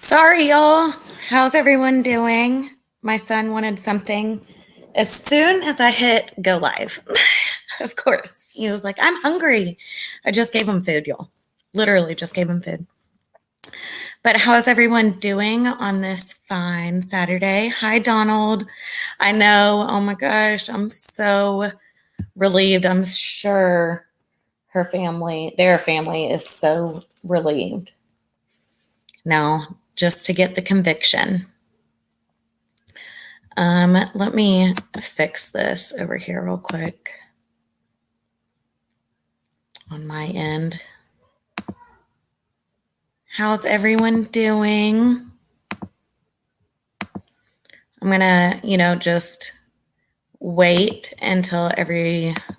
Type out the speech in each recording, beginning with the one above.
Sorry, y'all. How's everyone doing? My son wanted something as soon as I hit go live. Of course. He was like, I'm hungry. I just gave him food, y'all. Literally just gave him food. But how is everyone doing on this fine Saturday? Hi, Donald. I know. Oh my gosh. I'm so relieved. I'm sure their family is so relieved. Now, just to get the conviction. Let me fix this over here real quick on my end. How's everyone doing? I'm gonna, just wait until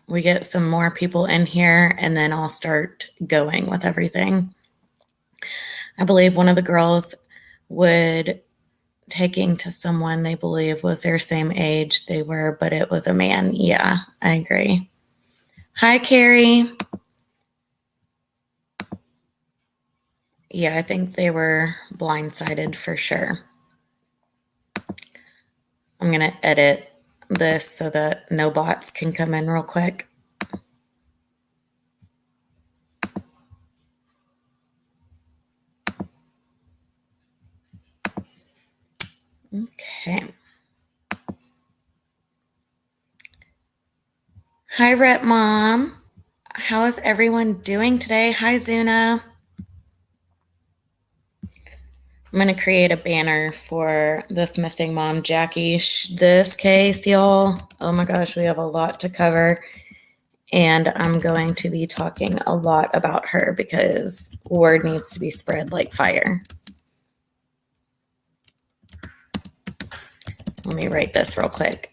we get some more people in here, and then I'll start going with everything. I believe one of the girls would taking to someone they believe was their same age they were, but it was a man. Yeah, I agree. Hi, Cary. Yeah, I think they were blindsided for sure. I'm going to edit this so that no bots can come in real quick. Okay. Hi, Rep Mom. How is everyone doing today? Hi, Zuna. I'm going to create a banner for this missing mom, Jackie. This case, y'all, oh my gosh, we have a lot to cover. And I'm going to be talking a lot about her because word needs to be spread like fire. Let me write this real quick.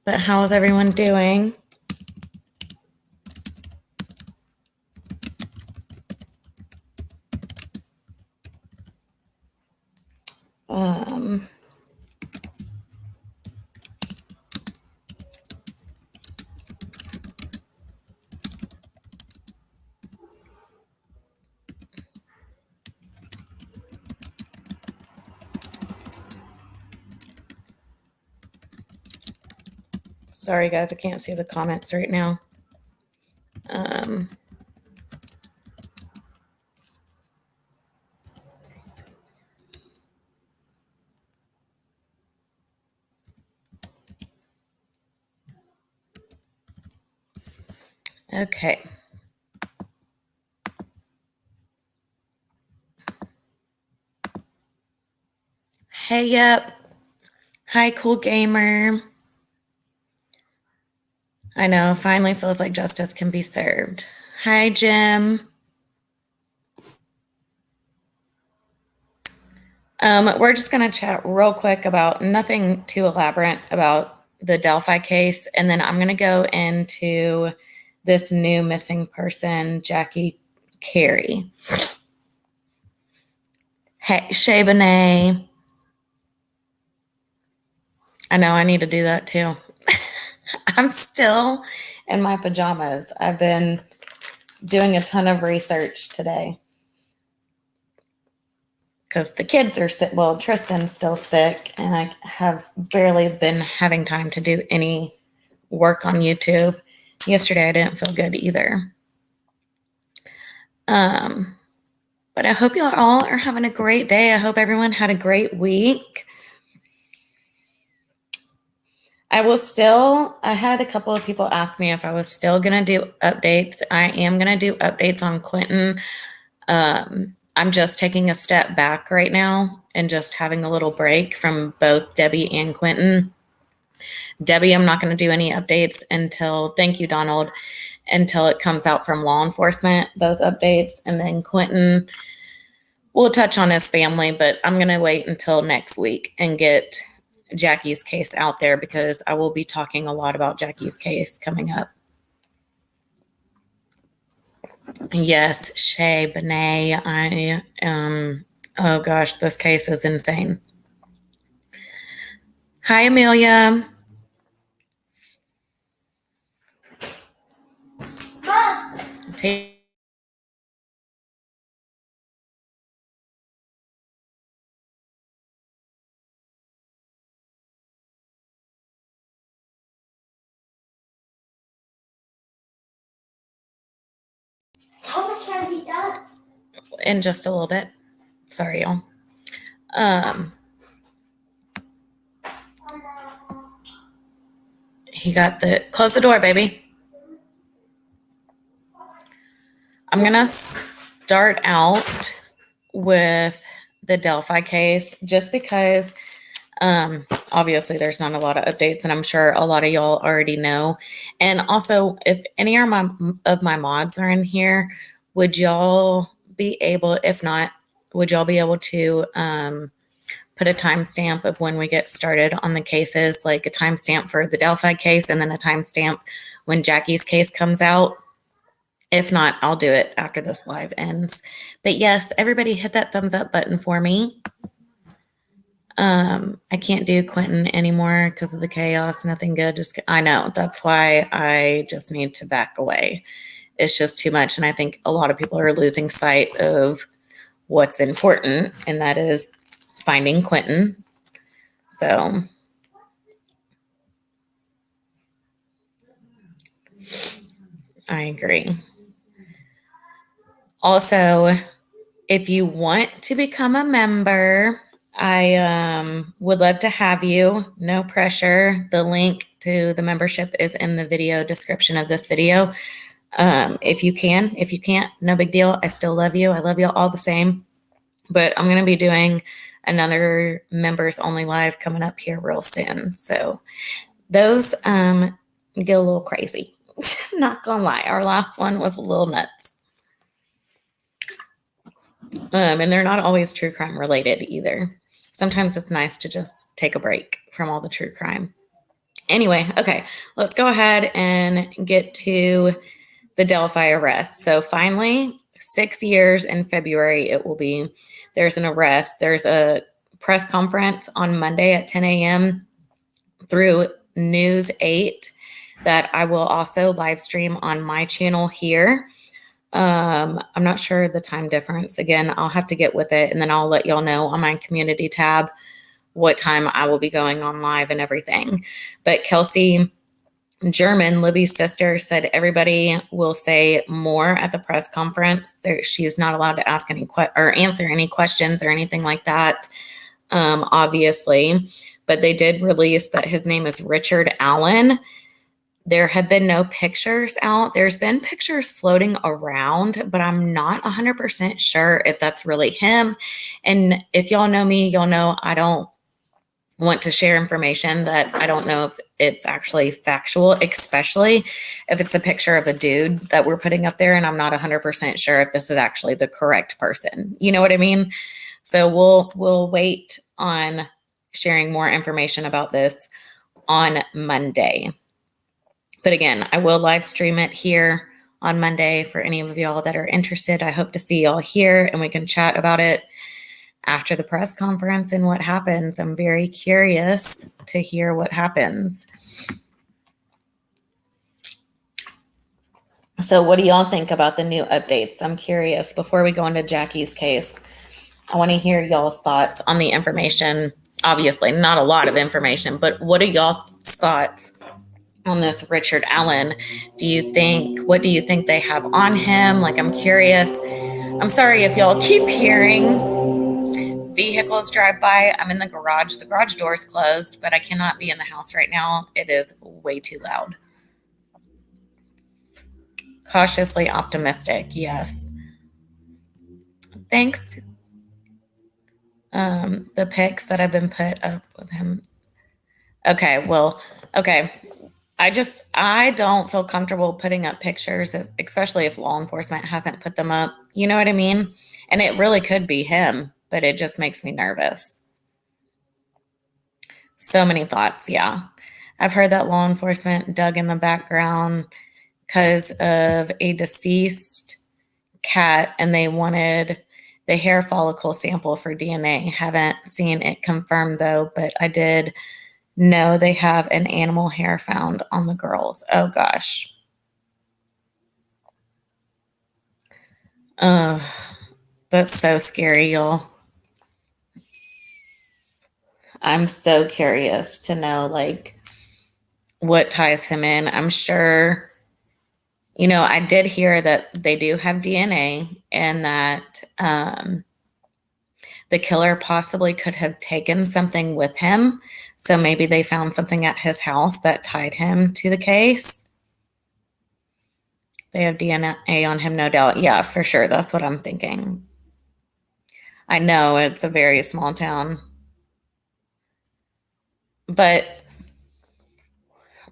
But how is everyone doing? Sorry, guys, I can't see the comments right now. Okay. Hey, yep. Hi, cool gamer. I know, finally feels like justice can be served. Hi, Jim. We're just going to chat real quick about nothing too elaborate about the Delphi case, and then I'm going to go into this new missing person, Cary. Hey, Shay Benet. I know I need to do that too. I'm still in my pajamas. I've been doing a ton of research today because the kids are sick. Well, Tristan's still sick, and I have barely been having time to do any work on YouTube. Yesterday, I didn't feel good either. But I hope you all are having a great day. I hope everyone had a great week. I had a couple of people ask me if I was still going to do updates. I am going to do updates on Quentin. I'm just taking a step back right now and just having a little break from both Debbie and Quentin. Debbie, I'm not going to do any updates until, thank you, Donald, until it comes out from law enforcement, those updates. And then Quentin, we'll touch on his family, but I'm going to wait until next week and get Jackie's case out there because I will be talking a lot about Jackie's case coming up. Yes, Shay Benet, oh gosh, this case is insane. Hi, Amelia. Take in just a little bit. Sorry, y'all. He got close the door, baby. I'm going to start out with the Delphi case just because obviously there's not a lot of updates, and I'm sure a lot of y'all already know. And also, if any of my mods are in here, would y'all be able, if not, would y'all be able to put a timestamp of when we get started on the cases, like a timestamp for the Delphi case and then a timestamp when Jackie's case comes out? If not, I'll do it after this live ends. But yes, everybody hit that thumbs up button for me. I can't do Quentin anymore because of the chaos. Nothing good. I know. That's why I just need to back away. It's just too much. And I think a lot of people are losing sight of what's important, and that is finding Quentin. So I agree. Also, if you want to become a member, I would love to have you. No pressure. The link to the membership is in the video description of this video. If you can, if you can't, no big deal. I still love you. I love you all the same. But I'm going to be doing another members only live coming up here real soon. So those get a little crazy. Not gonna lie. Our last one was a little nuts. And they're not always true crime related either. Sometimes it's nice to just take a break from all the true crime. Anyway, okay, let's go ahead and get to the Delphi arrest. So finally, 6 years in February, it will be. There's an arrest. There's a press conference on Monday at 10 a.m. through News 8 that I will also live stream on my channel here. I'm not sure the time difference. Again, I'll have to get with it, and then I'll let y'all know on my community tab what time I will be going on live and everything. But Kelsey German, Libby's sister, said everybody will say more at the press conference. She is not allowed to ask any or answer any questions or anything like that, obviously. But they did release that his name is Richard Allen. There have been no pictures out. There's been pictures floating around, but I'm not 100% sure if that's really him. And if y'all know me, y'all know I don't want to share information that I don't know if it's actually factual, especially if it's a picture of a dude that we're putting up there and I'm not 100% sure if this is actually the correct person. You know what I mean? So we'll wait on sharing more information about this on Monday. But again, I will live stream it here on Monday for any of y'all that are interested. I hope to see y'all here and we can chat about it after the press conference and what happens. I'm very curious to hear what happens. So what do y'all think about the new updates? I'm curious. Before we go into Jackie's case, I want to hear y'all's thoughts on the information. Obviously, not a lot of information, but what are y'all's thoughts on this Richard Allen? What do you think they have on him? Like, I'm curious. I'm sorry if y'all keep hearing vehicles drive by. I'm in the garage. The garage door is closed, but I cannot be in the house right now. It is way too loud. Cautiously optimistic. Yes. Thanks. The pics that have been put up with him. Okay. Well, okay. I don't feel comfortable putting up pictures, especially if law enforcement hasn't put them up. You know what I mean? And it really could be him, but it just makes me nervous. So many thoughts. Yeah. I've heard that law enforcement dug in the background because of a deceased cat and they wanted the hair follicle sample for DNA. Haven't seen it confirmed though, but I did know they have an animal hair found on the girls. Oh gosh. That's so scary, y'all. I'm so curious to know like what ties him in. I'm sure, You know, I did hear that they do have DNA and that the killer possibly could have taken something with him. So maybe they found something at his house that tied him to the case. They have DNA on him, no doubt. Yeah, for sure. That's what I'm thinking. I know it's a very small town. But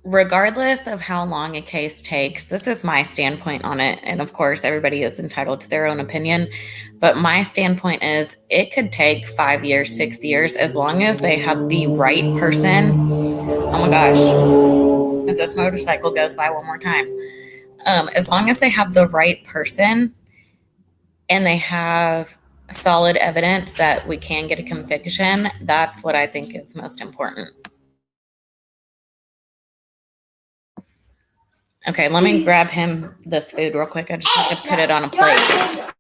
regardless of how long a case takes, this is my standpoint on it. And of course, everybody is entitled to their own opinion. But my standpoint is it could take 5 years, 6 years, as long as they have the right person. Oh my gosh. If this motorcycle goes by one more time. As long as they have the right person and they have solid evidence that we can get a conviction, that's what I think is most important. Okay, let me grab him this food real quick. I just have to put it on a plate.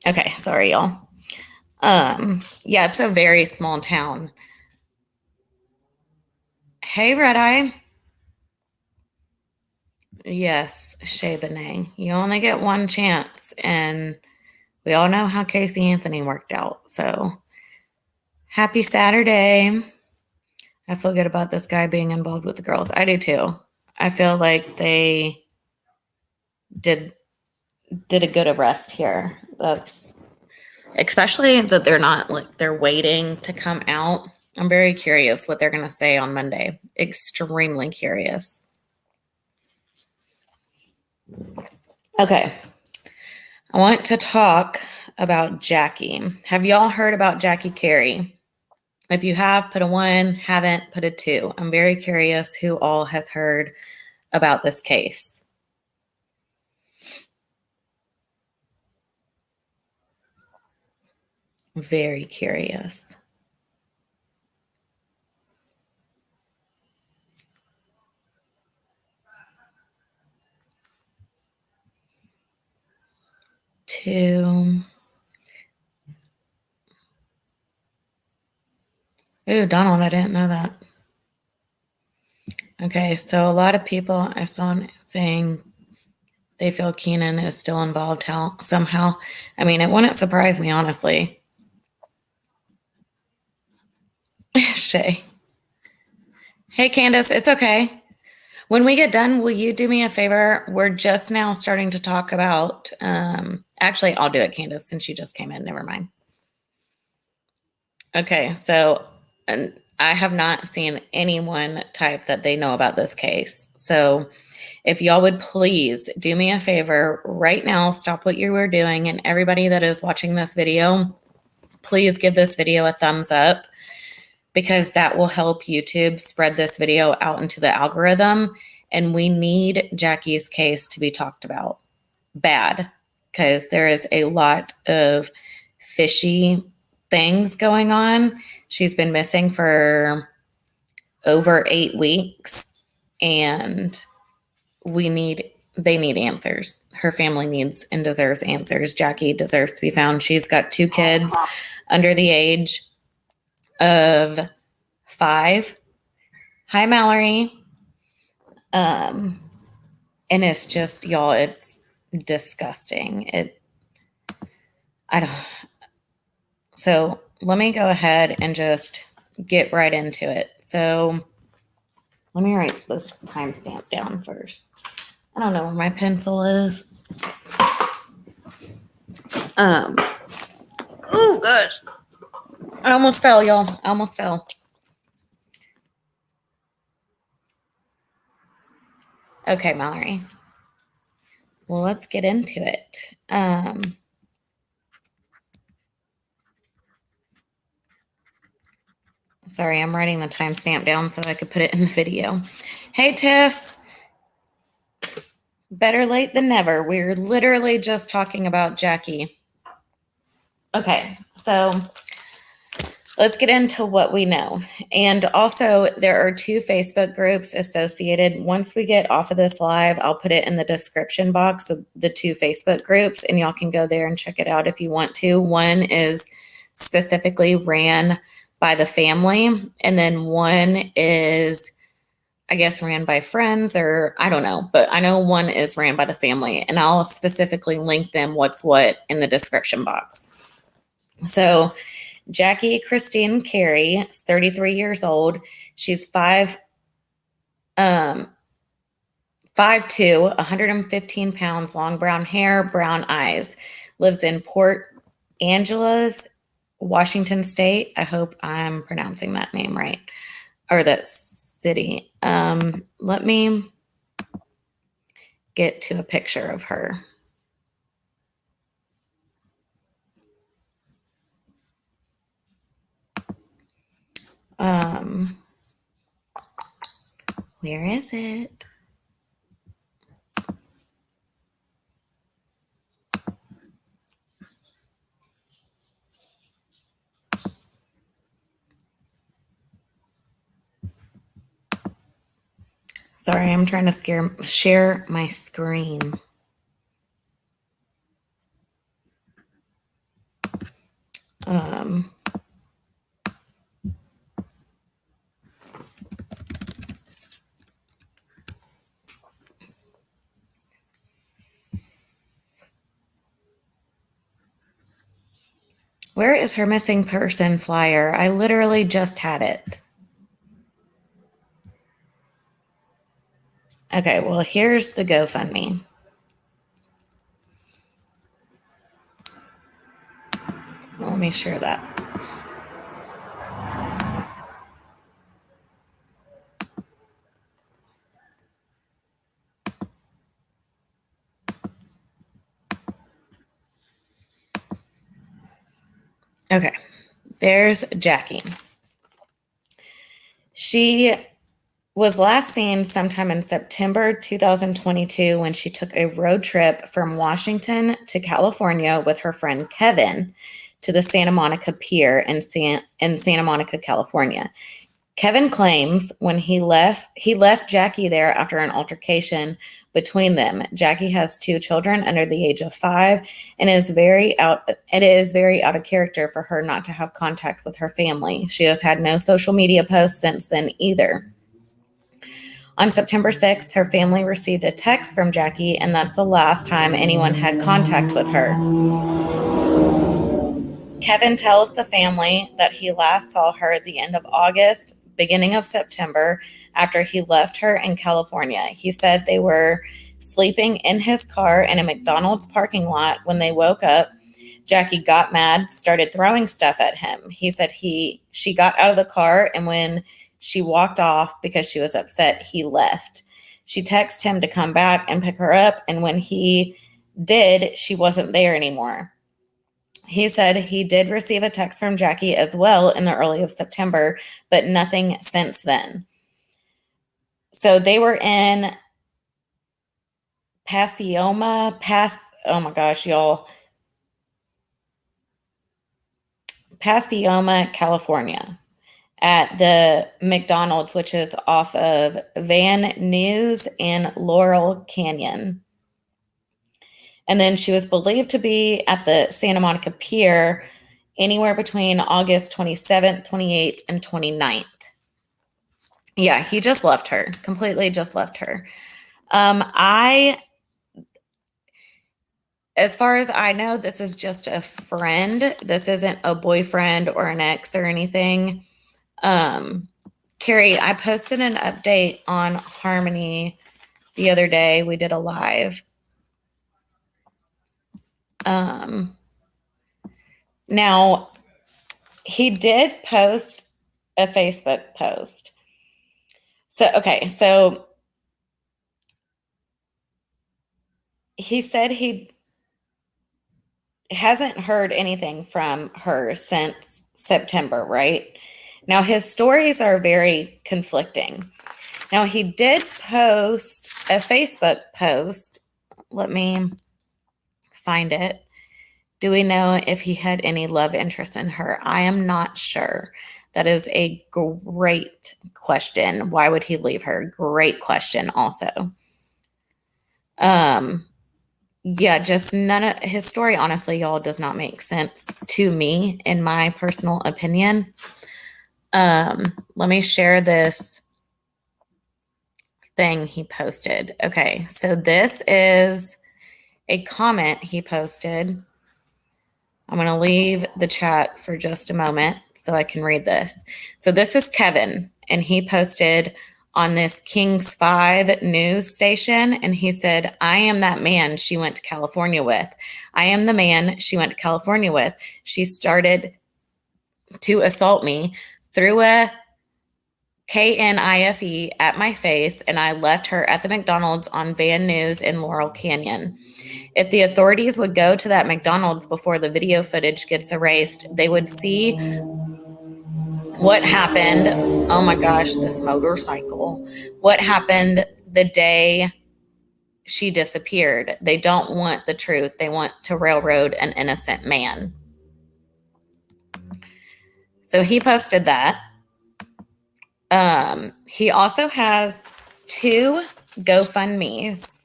Okay, sorry, y'all. Yeah, it's a very small town. Hey, Red Eye. Yes, Shay Benet. You only get one chance, and we all know how Casey Anthony worked out. So, happy Saturday. I feel good about this guy being involved with the girls. I do too. I feel like they did a good arrest here. That's especially that they're not like they're waiting to come out. I'm very curious what they're going to say on Monday. Extremely curious. Okay. I want to talk about Jackie. Have y'all heard about Jackie Cary? If you have, put a 1, haven't, put a 2. I'm very curious who all has heard about this case. Very curious. Two. Ooh, Donald, I didn't know that. Okay, so a lot of people I saw saying they feel Keenan is still involved somehow. I mean, it wouldn't surprise me, honestly. Shay. Hey, Candace, it's okay. When we get done, will you do me a favor? We're just now starting to talk about, actually, I'll do it, Candace, since you just came in. Never mind. Okay, so I have not seen anyone type that they know about this case. So if y'all would please do me a favor right now, stop what you were doing, and everybody that is watching this video, please give this video a thumbs up because that will help YouTube spread this video out into the algorithm. And we need Jackie's case to be talked about bad because there is a lot of fishy things going on. She's been missing for over 8 weeks and they need answers. Her family needs and deserves answers. Jackie deserves to be found. She's got 2 kids under the age of 5. Hi, Mallori. And it's just, y'all, it's disgusting. So let me go ahead and just get right into it. So let me write this timestamp down first. I don't know where my pencil is. Oh gosh. I almost fell, y'all. I almost fell. Okay, Mallory. Well, let's get into it. Sorry, I'm writing the timestamp down so I could put it in the video. Hey, Tiff. Better late than never. We're literally just talking about Jackie. Okay, so let's get into what we know. And also, there are 2 Facebook groups associated. Once we get off of this live, I'll put it in the description box of the 2 Facebook groups, and y'all can go there and check it out if you want to. One is specifically ran by the family, and then one is, I guess, ran by friends, or I don't know, but I know one is ran by the family, and I'll specifically link them what's what in the description box. So Jackie Christine Cary is 33 years old. She's 5'2", 115 pounds, long brown hair, brown eyes. Lives in Port Angeles, Washington State. I hope I'm pronouncing that name right, or that city. Let me get to a picture of her. Where is it? Sorry, I'm trying to share my screen. Where is her missing person flyer? I literally just had it. Okay, well, here's the GoFundMe. So let me share that. Okay, there's Jackie. She was last seen sometime in September 2022 when she took a road trip from Washington to California with her friend Kevin to the Santa Monica Pier in Santa Monica, California. Kevin claims when he left Jackie there after an altercation between them. Jackie has 2 children under the age of 5, and it is very out of character for her not to have contact with her family. She has had no social media posts since then either. On September 6th, her family received a text from Jackie, and that's the last time anyone had contact with her. Kevin tells the family that he last saw her at the end of August, beginning of September, after he left her in California. He said they were sleeping in his car in a McDonald's parking lot when they woke up. Jackie got mad, started throwing stuff at him. He said she got out of the car, and when she walked off because she was upset, he left. She texted him to come back and pick her up, and when he did, she wasn't there anymore. He said he did receive a text from Jackie as well in the early of September, but nothing since then. So they were in oh my gosh, y'all. Pacioma, California, at the McDonald's, which is off of Van Nuys and Laurel Canyon. And then she was believed to be at the Santa Monica Pier anywhere between August 27th, 28th, and 29th. Yeah, he just left her, completely just left her. As far as I know, this is just a friend. This isn't a boyfriend or an ex or anything. Cary, I posted an update on Harmony the other day. We did a live. Now, he did post a Facebook post. So he said he hasn't heard anything from her since September, right? Now, his stories are very conflicting. Now, he did post a Facebook post. Let me find it. Do we know if he had any love interest in her? I am not sure. That is a great question. Why would he leave her? Great question also. Yeah, just none of his story, honestly, y'all, does not make sense to me, in my personal opinion. Let me share this thing he posted. Okay, so this is a comment he posted. I'm going to leave the chat for just a moment so I can read this. So this is Kevin, and he posted on this Kings 5 news station, and he said, I am that man she went to California with. I am the man she went to California with. She started to assault me, threw a KNIFE at my face, and I left her at the McDonald's on Van News in Laurel Canyon. If the authorities would go to that McDonald's before the video footage gets erased, they would see what happened. Oh my gosh, this motorcycle. What happened the day she disappeared. They don't want the truth. They want to railroad an innocent man. So he posted that. He also has 2 GoFundMes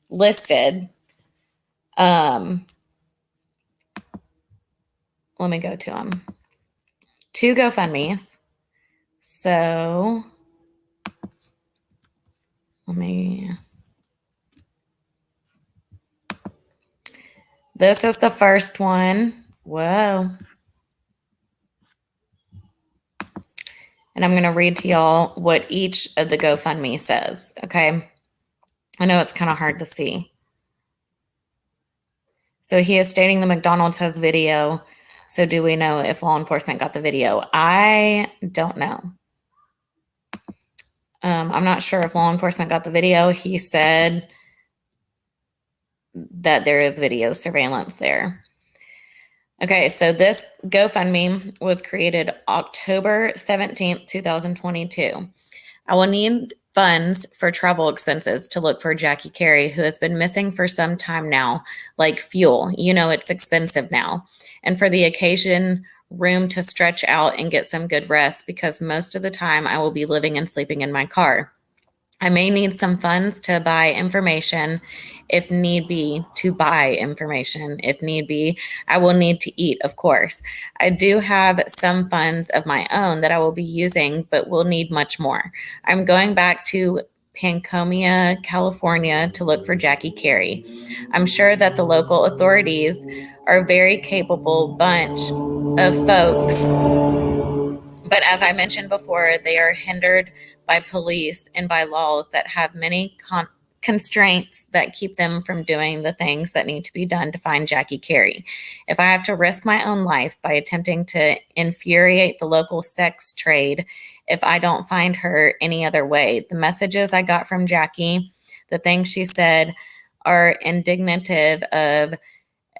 listed. Let me go to them. 2 GoFundMes. So this is the first one. Whoa. And I'm going to read to y'all what each of the GoFundMe says. Okay. I know it's kind of hard to see. So he is stating the McDonald's has video. So do we know if law enforcement got the video? I don't know. I'm not sure if law enforcement got the video. He said that there is video surveillance there. Okay, so this GoFundMe was created October 17th, 2022. I will need funds for travel expenses to look for Jackie Cary, who has been missing for some time now, like fuel. You know, it's expensive now. And for the occasion, room to stretch out and get some good rest, because most of the time I will be living and sleeping in my car. I may need some funds to buy information if need be, I will need to eat, of course. I do have some funds of my own that I will be using, but will need much more. I'm going back to Pancomia, California to look for Jackie Cary. I'm sure that the local authorities are a very capable bunch of folks, but as I mentioned before, they are hindered by police and by laws that have many constraints that keep them from doing the things that need to be done to find Jackie Cary. If I have to risk my own life by attempting to infuriate the local sex trade, if I don't find her any other way, the messages I got from Jackie, the things she said, are indicative of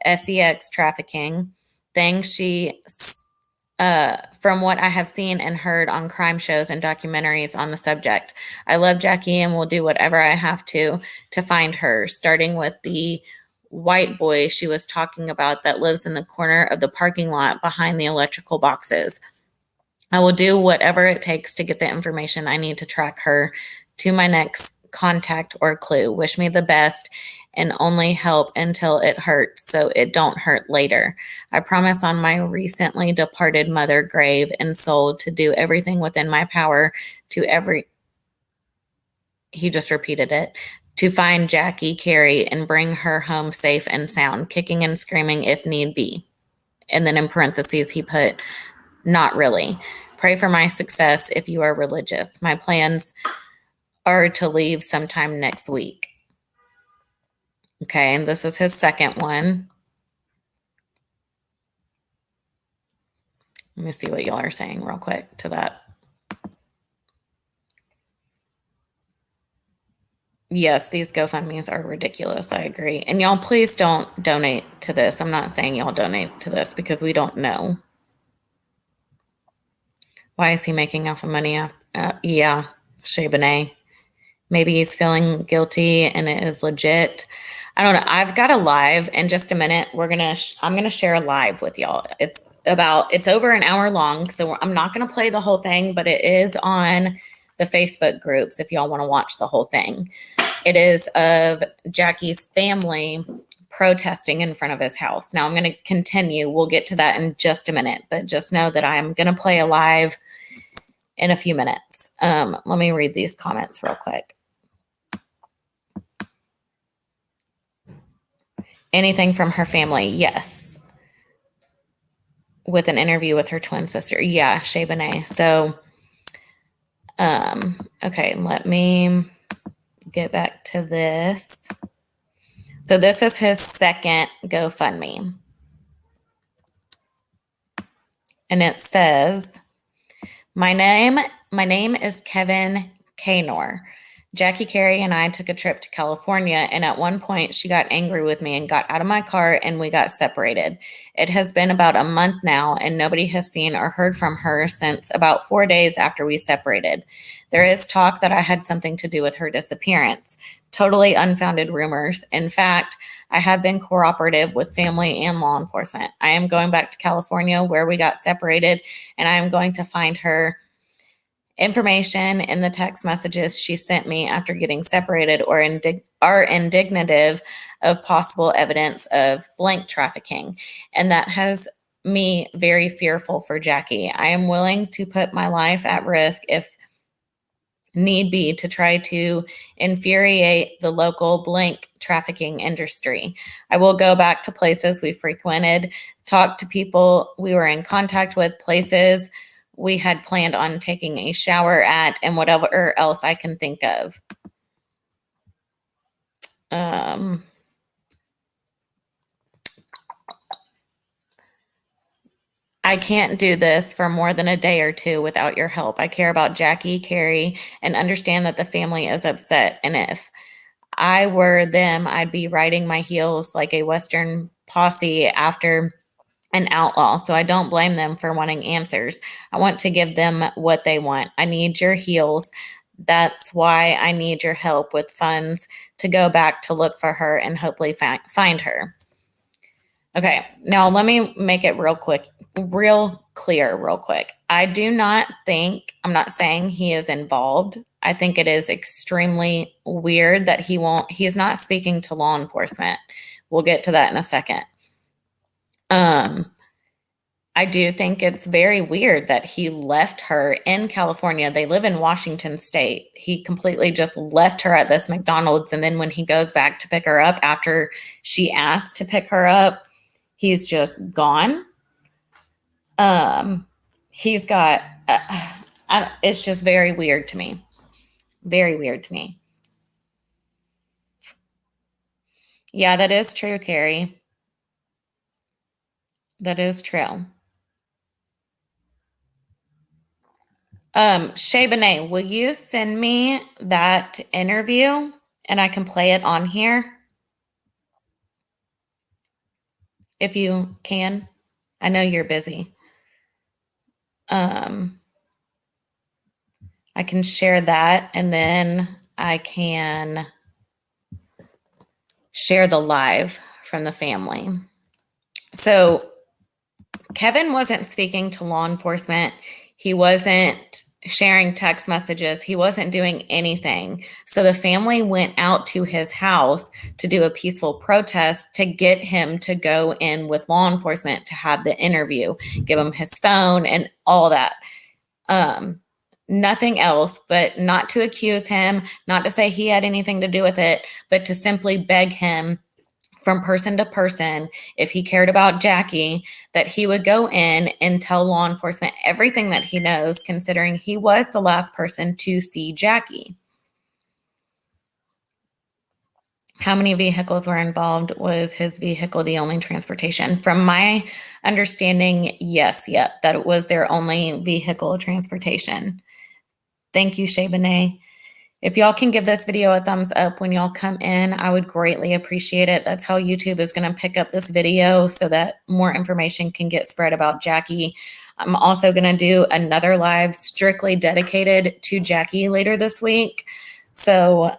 sex trafficking, things she from what I have seen and heard on crime shows and documentaries on the subject. I love Jackie and will do whatever I have to find her, starting with the white boy she was talking about that lives in the corner of the parking lot behind the electrical boxes. I will do whatever it takes to get the information I need to track her to my next contact or clue. Wish me the best, and only help until it hurts so it don't hurt later. I promise on my recently departed mother, grave, and soul to do everything within my power he just repeated it, to find Jackie Cary and bring her home safe and sound, kicking and screaming if need be. And then in parentheses, he put, not really. Pray for my success if you are religious. My plans are to leave sometime next week. Okay, and this is his second one. Let me see what y'all are saying real quick to that. Yes, these GoFundMes are ridiculous. I agree. And y'all, please don't donate to this. I'm not saying y'all donate to this because we don't know. Why is he making off of money? Yeah, Shay Benet. Maybe he's feeling guilty and it is legit. I don't know. I've got a live in just a minute. I'm going to share a live with y'all. It's over an hour long. So I'm not going to play the whole thing, but it is on the Facebook groups if y'all want to watch the whole thing. It is of Jackie's family protesting in front of his house. Now I'm going to continue. We'll get to that in just a minute, but just know that I'm going to play a live in a few minutes. Let me read these comments real quick. Anything from her family? Yes. With an interview with her twin sister. Yeah, Shay Benet. So, okay, let me get back to this. So this is his second GoFundMe. And it says, my name is Kevin Kaynor. Jackie, Cary, and I took a trip to California, and at one point she got angry with me and got out of my car, and we got separated. It has been about a month now, and nobody has seen or heard from her since about 4 days after we separated. There is talk that I had something to do with her disappearance. Totally unfounded rumors. In fact, I have been cooperative with family and law enforcement. I am going back to California where we got separated, and I am going to find her information in the text messages she sent me after getting separated or are indicative of possible evidence of blank trafficking. And that has me very fearful for Jackie. I am willing to put my life at risk if need be to try to infuriate the local blank trafficking industry. I will go back to places we frequented, talk to people we were in contact with, places we had planned on taking a shower at, and whatever else I can think of. I can't do this for more than a day or two without your help. I care about Jackie, Cary, and understand that the family is upset. And if I were them, I'd be riding my heels like a Western posse after an outlaw. So I don't blame them for wanting answers. I want to give them what they want. I need your heels. That's why I need your help with funds to go back to look for her and hopefully find her. Okay, now let me make it real clear real quick. I'm not saying he is involved. I think it is extremely weird that he's not speaking to law enforcement. We'll get to that in a second. I do think it's very weird that he left her in California. They live in Washington State. He completely just left her at this McDonald's. And then when he goes back to pick her up after she asked to pick her up, he's just gone. He's got, it's just very weird to me. Very weird to me. Yeah, that is true, Cary. That is true. Shay Benet, will you send me that interview and I can play it on here? If you can. I know you're busy. I can share that and then I can share the live from the family. So Kevin wasn't speaking to law enforcement. He wasn't sharing text messages. He wasn't doing anything. So the family went out to his house to do a peaceful protest to get him to go in with law enforcement to have the interview, give him his phone and all that. Nothing else, but not to accuse him, not to say he had anything to do with it, but to simply beg him from person to person, if he cared about Jackie, that he would go in and tell law enforcement everything that he knows, considering he was the last person to see Jackie. How many vehicles were involved? Was his vehicle the only transportation? From my understanding, yes, that it was their only vehicle transportation. Thank you, Shay Benet. If y'all can give this video a thumbs up when y'all come in, I would greatly appreciate it. That's how YouTube is going to pick up this video so that more information can get spread about Jackie. I'm also going to do another live strictly dedicated to Jackie later this week. So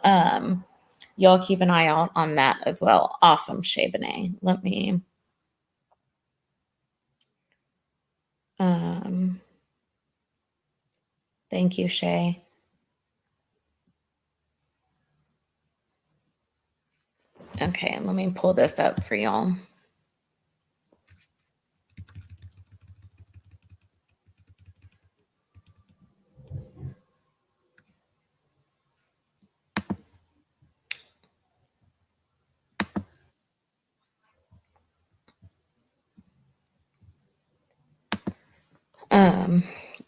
y'all keep an eye out on that as well. Awesome, Shay Benet. Let me... thank you, Shay. Okay, let me pull this up for y'all.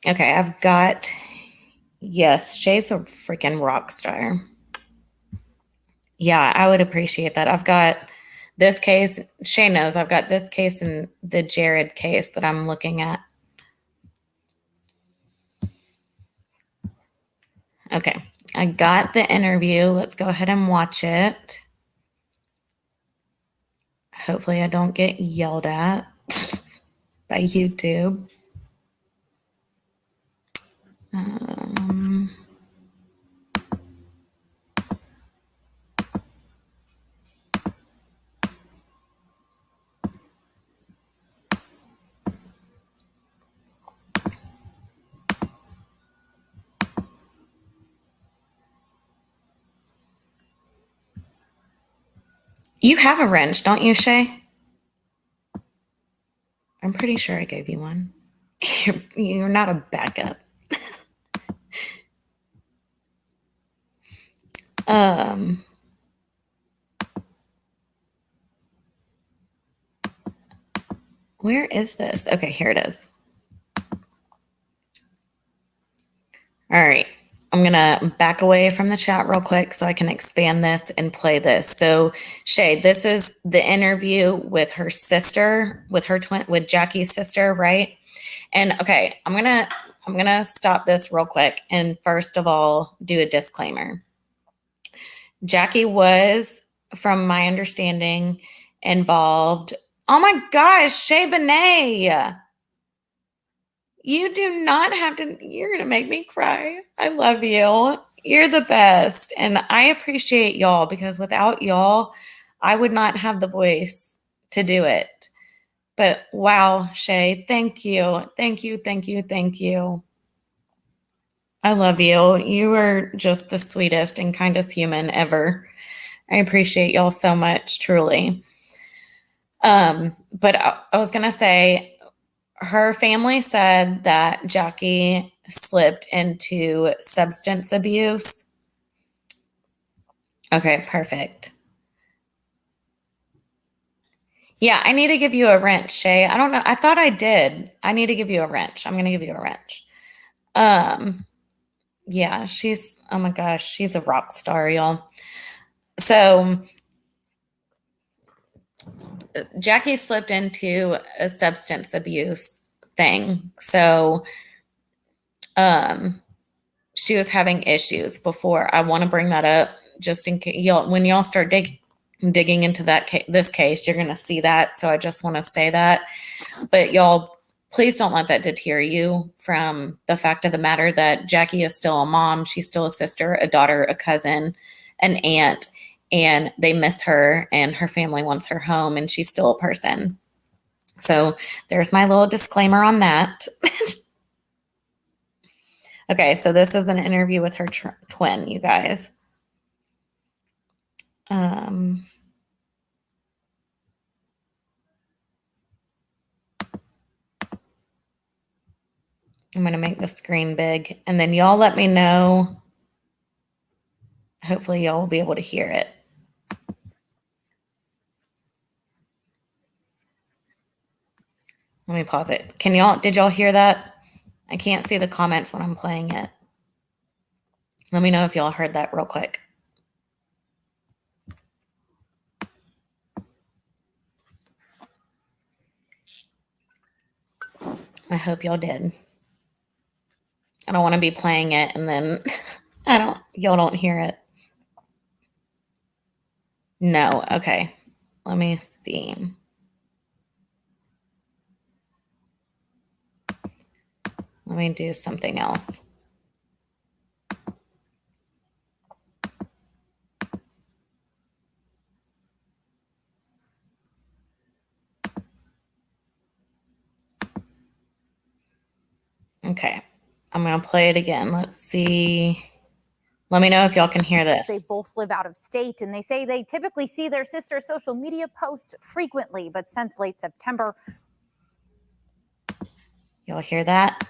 Okay, I've got... Yes, Shay's a freaking rock star. Yeah, I would appreciate that. I've got this case. Shay knows I've got this case and the Jared case that I'm looking at. Okay, I got the interview. Let's go ahead and watch it. Hopefully I don't get yelled at by YouTube. You have a wrench, don't you, Shay? I'm pretty sure I gave you one. You're not a backup. Where is this? Okay, here it is. All right. I'm going to back away from the chat real quick so I can expand this and play this. So, Shay, this is the interview with her sister, with her twin, with Jackie's sister, right? And okay, I'm going to stop this real quick and first of all do a disclaimer. Jackie was, from my understanding, involved. Oh my gosh, Shay Benet. You do not have to, you're going to make me cry. I love you. You're the best. And I appreciate y'all because without y'all, I would not have the voice to do it. But wow, Shay, thank you. Thank you. Thank you. Thank you. I love you. You are just the sweetest and kindest human ever. I appreciate y'all so much, truly. But I was going to say, her family said that Jackie slipped into substance abuse. Okay, perfect. Yeah, I need to give you a wrench, Shay. I don't know. I thought I did. I need to give you a wrench. I'm going to give you a wrench. Yeah, she's, oh my gosh, she's a rock star, y'all. So Jackie slipped into a substance abuse thing. So she was having issues before. I want to bring that up just in case y'all, when y'all start digging into this case, you're going to see that. So I just want to say that. But y'all, please don't let that deter you from the fact of the matter that Jackie is still a mom. She's still a sister, a daughter, a cousin, an aunt, and they miss her and her family wants her home and she's still a person. So there's my little disclaimer on that. Okay, so this is an interview with her twin, you guys. I'm going to make the screen big, and then y'all let me know. Hopefully y'all will be able to hear it. Let me pause it. Did y'all hear that? I can't see the comments when I'm playing it. Let me know if y'all heard that real quick. I hope y'all did. I don't want to be playing it and then y'all don't hear it. No, okay. Let me see. Let me do something else. Okay, I'm going to play it again. Let's see. Let me know if y'all can hear this. They both live out of state, and they say they typically see their sister's social media post frequently, but since late September. Y'all hear that?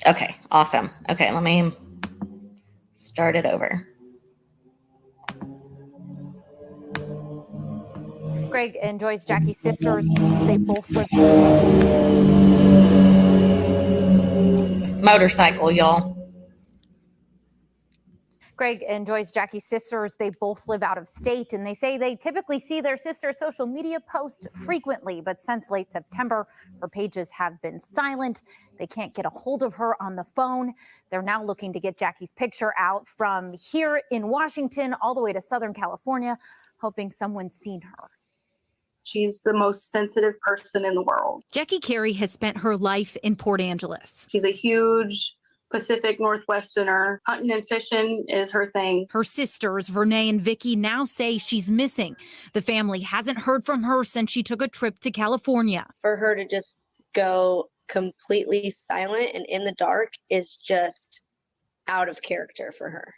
Okay, awesome. Okay, let me start it over. Greg enjoys Jackie's sisters. They both live. This motorcycle, y'all. Greg enjoys Jackie's sisters. They both live out of state, and they say they typically see their sister's social media post frequently, but since late September, her pages have been silent. They can't get a hold of her on the phone. They're now looking to get Jackie's picture out from here in Washington all the way to Southern California, hoping someone's seen her. She's the most sensitive person in the world. Jackie Cary has spent her life in Port Angeles. She's a huge Pacific Northwesterner. Hunting and fishing is her thing. Her sisters, Vernay and Vicky, now say she's missing. The family hasn't heard from her since she took a trip to California. For her to just go completely silent and in the dark is just out of character for her.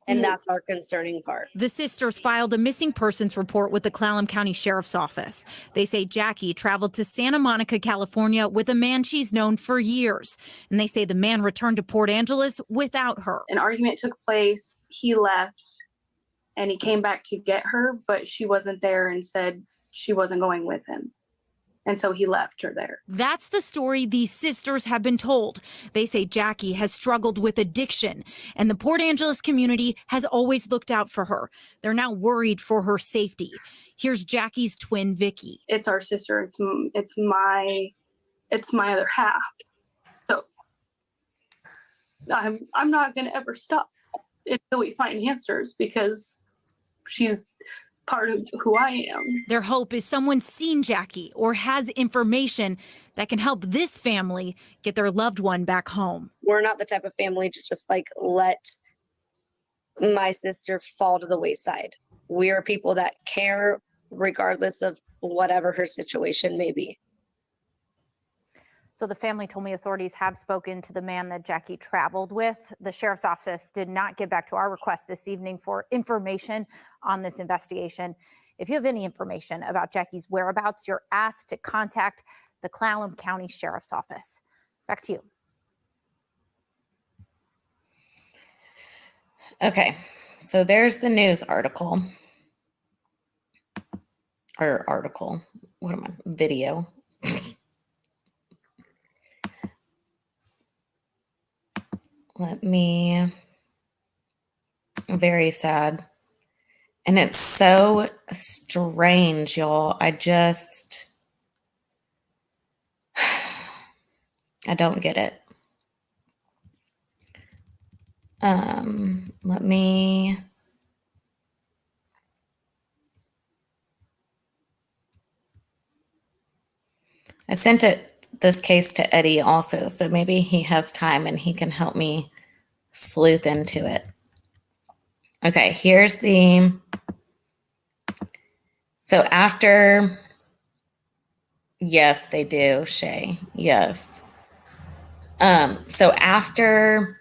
And that's our concerning part. The sisters filed a missing persons report with the Clallam County Sheriff's Office. They say Jackie traveled to Santa Monica, California with a man she's known for years. And they say the man returned to Port Angeles without her. An argument took place. He left and he came back to get her, but she wasn't there and said she wasn't going with him. And so he left her there. That's the story these sisters have been told. They say Jackie has struggled with addiction, and the Port Angeles community has always looked out for her. They're now worried for her safety. Here's Jackie's twin, Vicky. It's our sister. It's my other half. So I'm not going to ever stop until we find answers, because she's part of who I am. Their hope is someone's seen Jackie or has information that can help this family get their loved one back home. We're not the type of family to just let my sister fall to the wayside. We are people that care regardless of whatever her situation may be. So the family told me authorities have spoken to the man that Jackie traveled with. The sheriff's office did not get back to our request this evening for information on this investigation. If you have any information about Jackie's whereabouts, you're asked to contact the Clallam County Sheriff's Office. Back to you. Okay, so there's the news article. Or article. What am I? Video. Very sad. And it's so strange, y'all. I don't get it. I sent this case to Eddie also, so maybe he has time and he can help me sleuth into it. Okay, so after, yes, they do, Shay, yes. So after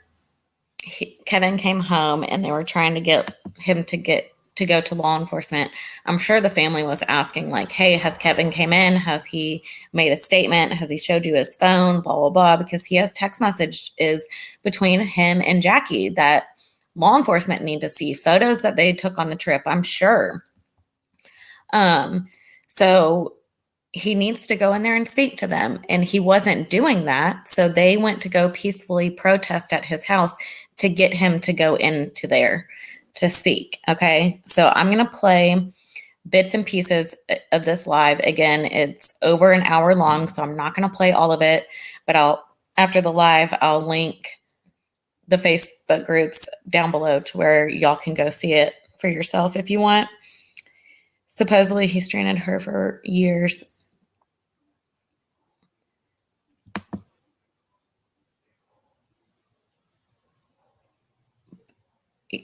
Kevin came home and they were trying to get him to go to law enforcement, I'm sure the family was asking, like, hey, has Kevin came in? Has he made a statement? Has he showed you his phone? Blah, blah, blah, because he has text messages between him and Jackie that law enforcement need to see, photos that they took on the trip, I'm sure. So he needs to go in there and speak to them, and he wasn't doing that. So they went to go peacefully protest at his house to get him to go into there to speak. Okay. So I'm going to play bits and pieces of this live. Again, it's over an hour long, so I'm not going to play all of it, but after the live, I'll link the Facebook groups down below to where y'all can go see it for yourself if you want. Supposedly he stranded her for years.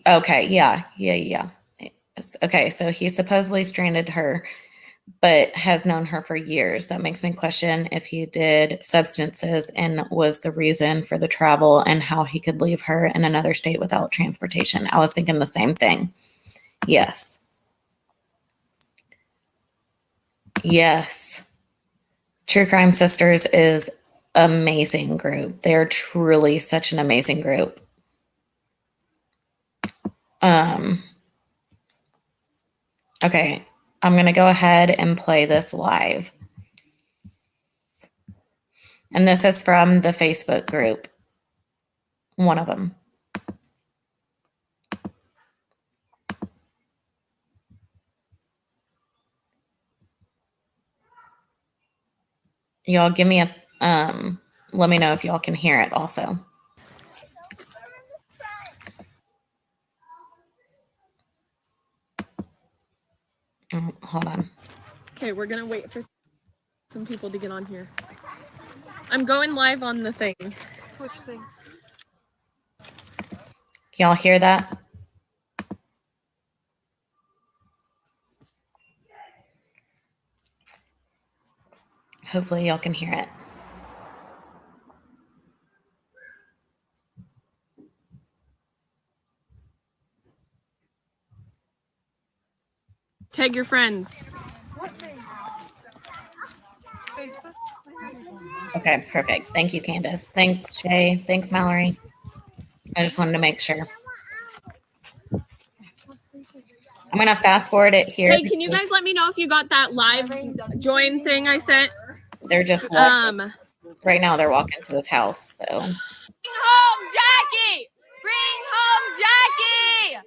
Okay, yeah. Okay, so he supposedly stranded her, but has known her for years. That makes me question if he did substances and was the reason for the travel and how he could leave her in another state without transportation. I was thinking the same thing. Yes. Yes. True Crime Sisters is amazing group. They're truly such an amazing group. Okay, I'm going to go ahead and play this live. And this is from the Facebook group. One of them. Y'all give me a, let me know if y'all can hear it also. Hold on. Okay, we're gonna wait for some people to get on here. I'm going live on the thing. Which thing? Y'all hear that? Hopefully y'all can hear it. Tag your friends. Okay, perfect. Thank you, Candace. Thanks, Shay. Thanks, Mallory. I just wanted to make sure. I'm going to fast forward it here. Hey, can you guys let me know if you got that live join thing I sent? They're just walking. Right now they're walking to his house. So. Bring home Jackie! Bring home Jackie!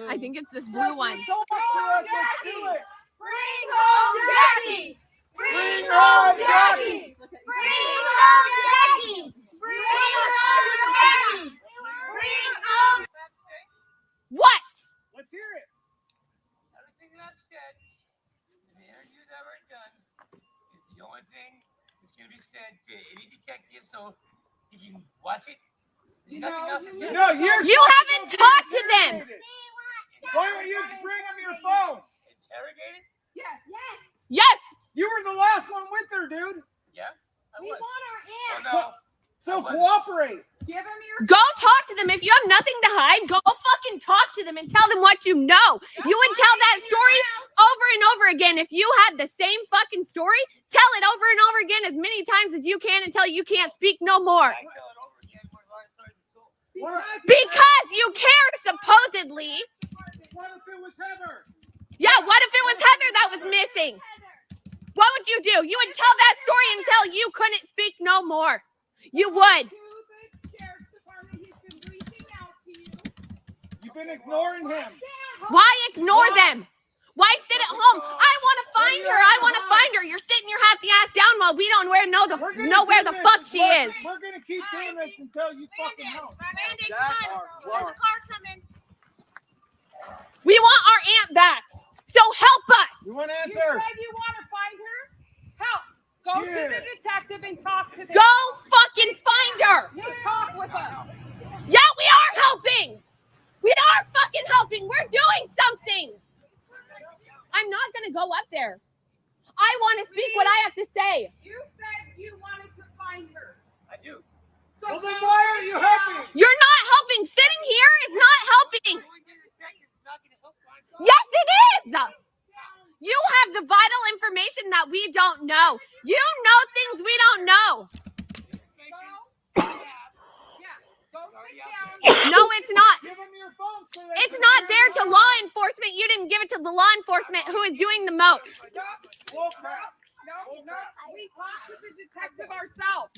I think it's this blue one. Bring home Jackie! Bring home Jackie! Bring home Jackie! Bring home Jackie! Bring home Jackie! Bring home. What? Let's hear it. Everything that I've said in the interviews I've ever done is the only thing that's going to be said to any detective, so he can watch it. Nothing else is said. No, you haven't talked to them. Why don't you bring him your phone? Interrogated? Yes. Yes. You were the last one with her, dude. Yeah. We want our answer. Oh, no. So cooperate. Give him your. Go talk to them. If you have nothing to hide, go fucking talk to them and tell them what you know. You would tell that story over and over again. If you had the same fucking story, tell it over and over again as many times as you can until you can't speak no more. Because you care, supposedly. What if it was Heather? Yeah, what if it was Heather that was missing? What would you do? You would tell that story until you couldn't speak no more. You would. You've been ignoring him. Why ignore them? Why sit at home? I want to find her. I want to find her. You're sitting your happy ass down while we don't know where the fuck she is. We're going to keep doing this until you fucking know. Bandit, come on. There's a car coming. We want our aunt back. So help us. You want to answer? You said you want to find her? Help. Go to the detective and talk to them. Go fucking find her. You talk with us. Yeah, we are helping. We are fucking helping. We're doing something. I'm not going to go up there. I want to speak what I have to say. You said you wanted to find her. I do. So well, then why are you helping? You're not helping. Sitting here is not helping. Yes, it is. You have the vital information that we don't know. You know things we don't know. No, it's not. It's not there to law enforcement. You didn't give it to the law enforcement who is doing the most. No. We talked to the detective ourselves.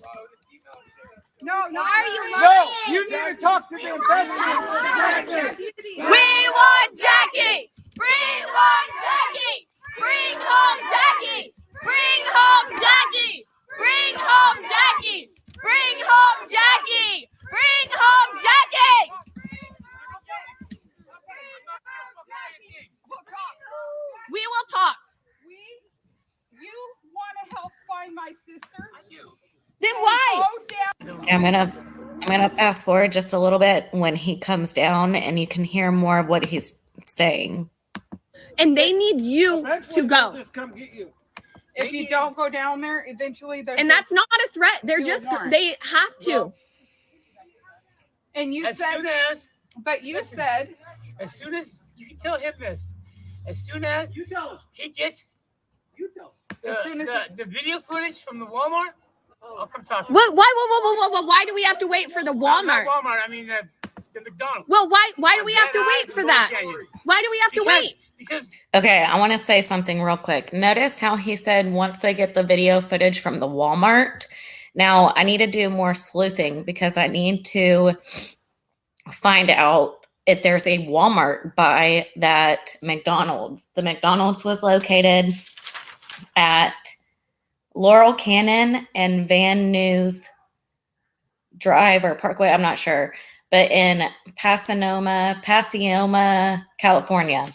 No. Why are you lying? No, you need to talk to the investigator. We want Jackie. Bring home Jackie. Bring home Jackie. Bring home Jackie. Bring home Jackie. Bring home Jackie. Bring home Jackie. I'm gonna fast forward just a little bit when he comes down, and you can hear more of what he's saying. And they need you Eventually, to they'll go. just come get you. If you don't go down there, eventually they're. And that's not a threat. They're do a just, warrant. they have to. Well, And you as said, soon as, but you said, as soon as you can tell him this, as soon as You tell him. he gets You tell him. the, As soon as the video footage from the Walmart, I'll come talk to you. What? Why do we have to wait for the Not Walmart? Walmart. I mean the McDonald's. Well, why do we have to Van wait Nuys for and that? Grand Canyon. Why do we have to wait? Because Okay, I want to say something real quick. Notice how he said once they get the video footage from the Walmart. Now, I need to do more sleuthing because I need to find out if there's a Walmart by that McDonald's. The McDonald's was located at Laurel Canyon and Van Nuys Drive or Parkway, I'm not sure, but in Pacioma, California.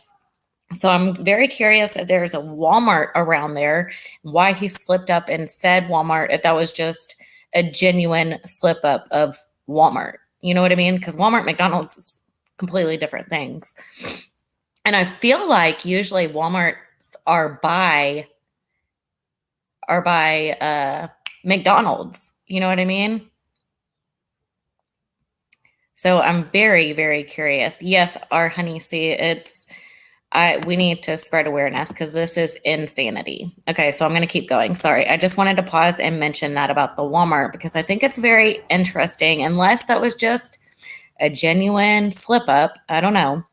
So I'm very curious if there's a Walmart around there, why he slipped up and said Walmart, if that was just a genuine slip up of Walmart. You know what I mean? Because Walmart, McDonald's is completely different things. And I feel like usually Walmarts are by McDonald's. You know what I mean? So I'm very, very curious. Yes, our honey, see, we need to spread awareness because this is insanity. Okay, so I'm going to keep going. Sorry. I just wanted to pause and mention that about the Walmart because I think it's very interesting. Unless that was just a genuine slip up. I don't know.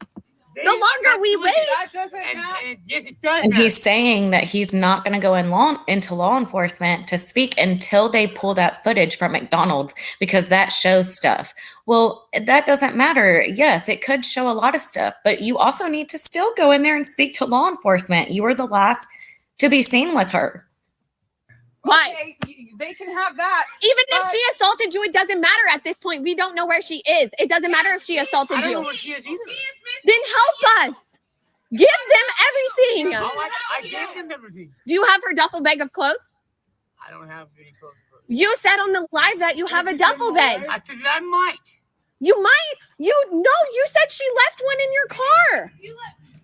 The longer we wait. that doesn't have. and yes, it does. And matter. he's saying that he's not going to go into law enforcement to speak until they pull that footage from McDonald's because that shows stuff. Well, that doesn't matter. Yes, it could show a lot of stuff, but you also need to still go in there and speak to law enforcement. You were the last to be seen with her. Why? Okay, they can have that. Even if she assaulted you, it doesn't matter at this point. We don't know where she is. It doesn't matter if she assaulted I don't know you. where she is either. Then help us. Give them everything. I gave them everything. Do you have her duffel bag of clothes? I don't have any clothes. You said on the live that you have a duffel bag. I said that I might. You might. You said she left one in your car.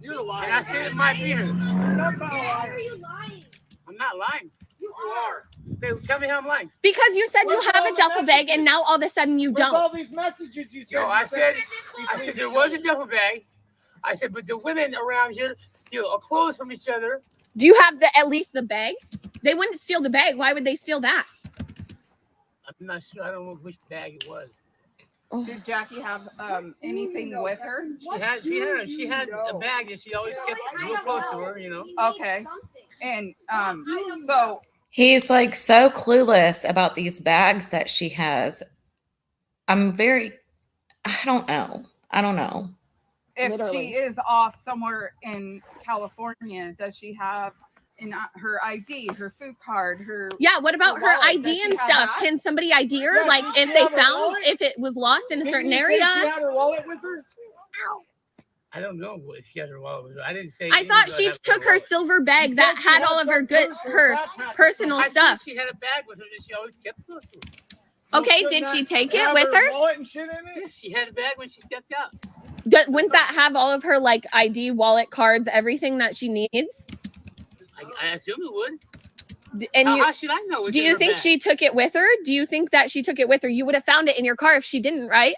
You're a liar. And I said it might be her. You're not lying. I'm not lying. You are. Okay, tell me how I'm lying. Because you said you Where's have all a the duffel bag and messages? now all of a sudden you Where's all don't. these messages you said? No, I said there was a duffel bag. I said, but the women around here steal clothes from each other. Do you have at least the bag? They wouldn't steal the bag. Why would they steal that? I'm not sure. I don't know which bag it was. Did Jackie have anything with her? She had a bag that she always kept real close to her, you know. Okay. And so He's like so clueless about these bags that she has. I don't know. if Literally. she is off somewhere in California, does she have her ID, her food card, her Yeah, what about her her wallet? Does ID she and have stuff? that? Can somebody ID her? Yeah, Like does if she they have her found, wallet? if it was lost in a Didn't certain you say area? She had her wallet with her. I don't know if she has her wallet with her. I didn't say. I thought she took her silver bag You that said she had all of her some good, purse or her backpack or personal I stuff. said she had a bag with her that she always kept close to her. Okay, Shouldn't did she that take it have with her? Wallet and shit in it. Yeah, she had a bag when she stepped out. Wouldn't that have all of her like ID, wallet, cards, everything that she needs? I assume it would. And How should I know? do you think she took it with her? Do you think that she took it with her? You would have found it in your car if she didn't, right?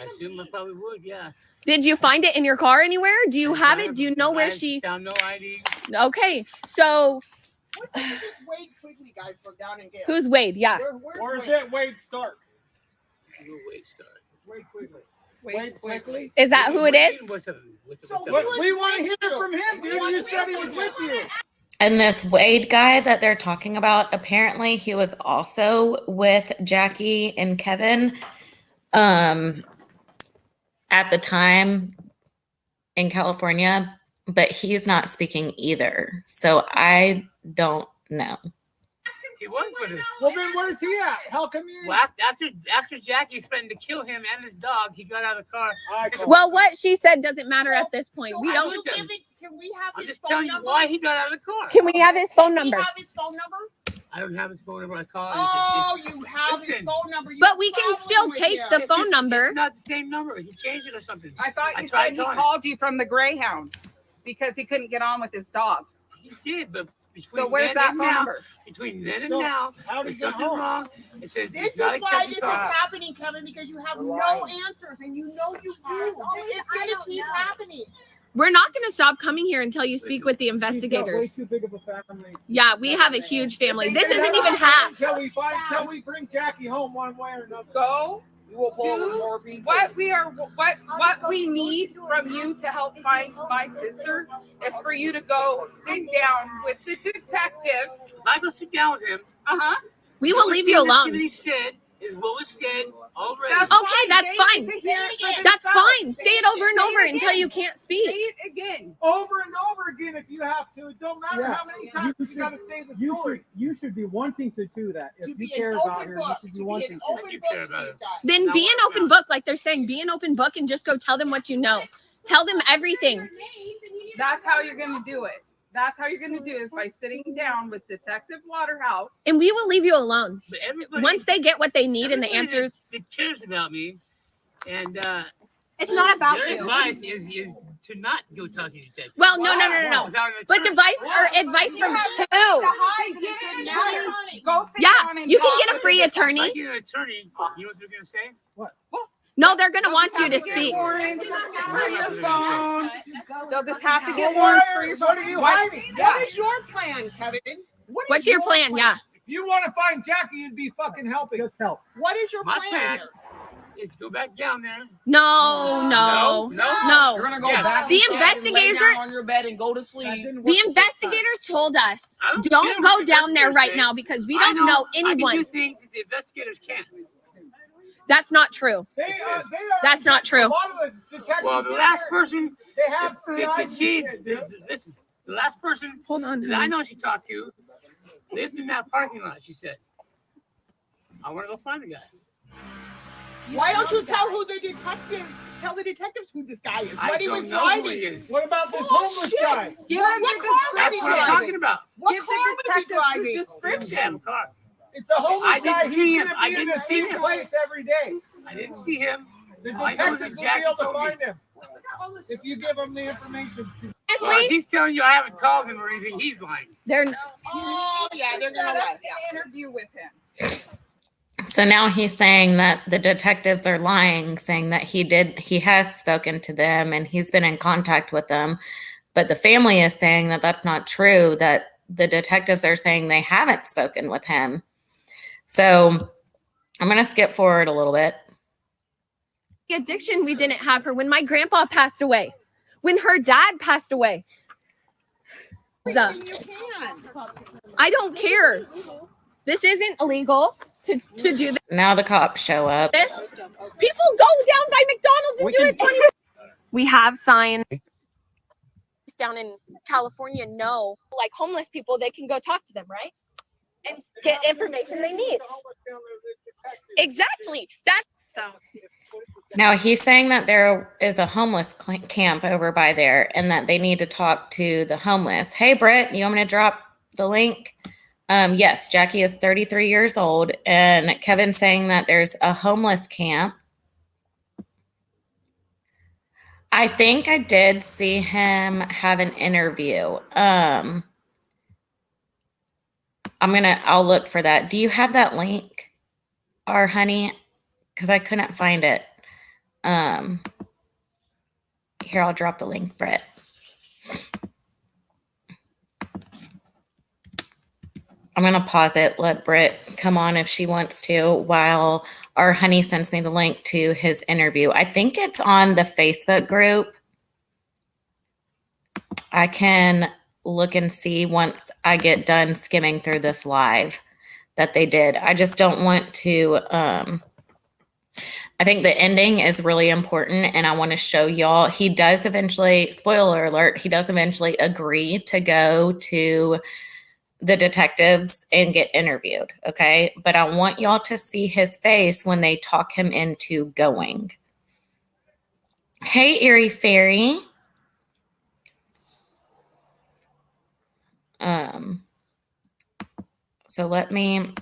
I assume I probably would. Yeah. Did you find it in your car anywhere? Do you have it? Do you know where I she? found no ID. Okay, so What's up with this Wade Quigley guy from down in Gale? who's Wade? Yeah. Where's or is it Wade Stark? No way start. Wade Quigley. Wade Quigley. Is that who it is? We want to hear from him, dude. You said he was with you. And this Wade guy that they're talking about, apparently he was also with Jackie and Kevin at the time in California, but he's not speaking either. So I don't know. He was with us. Well, then where's he at? How come you? Well, after Jackie threatened to kill him and his dog, he got out of the car. Well, what she said doesn't matter at this point. We don't. Can we have I'm his just phone telling you number? why he got out of the car. Can we have his phone Can we number? have his phone number? I don't have his phone number. I call. Oh, you have his phone number. But we can still take the phone number. It's not the same number. He changed it or something. I thought you tried said he calling called you from the Greyhound because he couldn't get on with his dog. He did, but between So where's then that and phone now, number? between then and So, now, how did there's he get something home? wrong. It says This it's is not why accepted this is call. happening, Kevin, because you have no answers and you know you do. It's going to keep happening. We're not going to stop coming here until you speak with the Way investigators. too big of a family. Yeah, we have a huge family. This isn't even half. Till we bring Jackie home one way or another. Go to what we need from you to help find my sister is for you to go sit down with the detective. I go sit down with him. We will leave you alone. What he said is what was said already. Okay, that's fine. That's fine. Say it over and over until you can't Say speak. it again. Over and over again if you have to. It don't matter how many times you got to say the story. You should be wanting to do that. If To you be care an about open her, book. you should be To be wanting an to. open You book care to about these it. guys. Then Not be an working open book, like they're saying. Be an open book and just go tell them what you know. Tell them everything. That's how you're going to do it. That's how you're going to do it is by sitting down with Detective Waterhouse. And we will leave you alone. But everybody, Once they get what they need and the everybody answers. that cares about me, and It's not about their you. advice is to not go talk to the detective. Well, no. Without an But attorney. advice from who? Go sit Yeah, down and you can talk get a with free the If I attorney. get an attorney, you know what they're gonna say? No, they're going to want you to They'll just have speak. get warrants for your phone. They'll just have to Well, get warrants for why your are- phone. what are you hiding? Yeah. What is your plan, Kevin? What is What's your plan? Yeah. If you want to find Jackie, you'd be fucking helping. Just help. What is your My plan plan here? is to go back down there. No. You're gonna go Yeah. back The inside and lay investigators down on your bed and go to That sleep. didn't work The the first time. investigators told us I don't care don't what go the down there investigators right say. now because we I don't know I can do anyone. things that the investigators can't. That's not true. They are. That's not true. A lot of the detectives. Well, the in last there, person they have that she, listen, the last person Hold on. that I honey. know she talked to lived in that parking lot. She said, "I want to go find the guy." Why don't you tell the detectives who this guy is? I What he don't was know who he driving? is. What about this Oh, homeless shit. guy? Give What them the car was That's he what I'm driving? talking about. What Give car the was he detective the driving? He doesn't have a car. It's a homeless I didn't guy. see He's him. gonna I be in didn't the see same him. place every day. I didn't see him. The All I know is detectives that will be Jackie able to told me. find him if you give them the information. Well, if he's telling you I haven't called him or anything, he's lying. They're Oh yeah, they're gonna Set up lie. an interview with him. So now he's saying that the detectives are lying, saying that he has spoken to them and he's been in contact with them. But the family is saying that that's not true, that the detectives are saying they haven't spoken with him. So I'm going to skip forward a little bit. addiction we didn't have her when my grandpa passed away, when her dad passed away. You can. I don't care. This isn't illegal to do Now the cops show up. this. People go down by McDonald's and do it 20. We have signs down in California. No, like homeless people, they can go talk to them, right? And get information they need. Exactly. That's so. Now he's saying that there is a homeless camp over by there and that they need to talk to the homeless. Hey, Britt, you want me to drop the link? Yes, Jackie is 33 years old and Kevin's saying that there's a homeless camp. I think I did see him have an interview. I'll look for that. Do you have that link, or honey? Because I couldn't find it. Here, I'll drop the link, Britt. I'm going to pause it, let Britt come on if she wants to, while our honey sends me the link to his interview. I think it's on the Facebook group. I can look and see once I get done skimming through this live that they did. I just don't want to, I think the ending is really important and I want to show y'all. He does eventually, spoiler alert, he does eventually agree to go to the detectives and get interviewed, okay? But I want y'all to see his face when they talk him into going. Hey, Eerie Fairy. So let me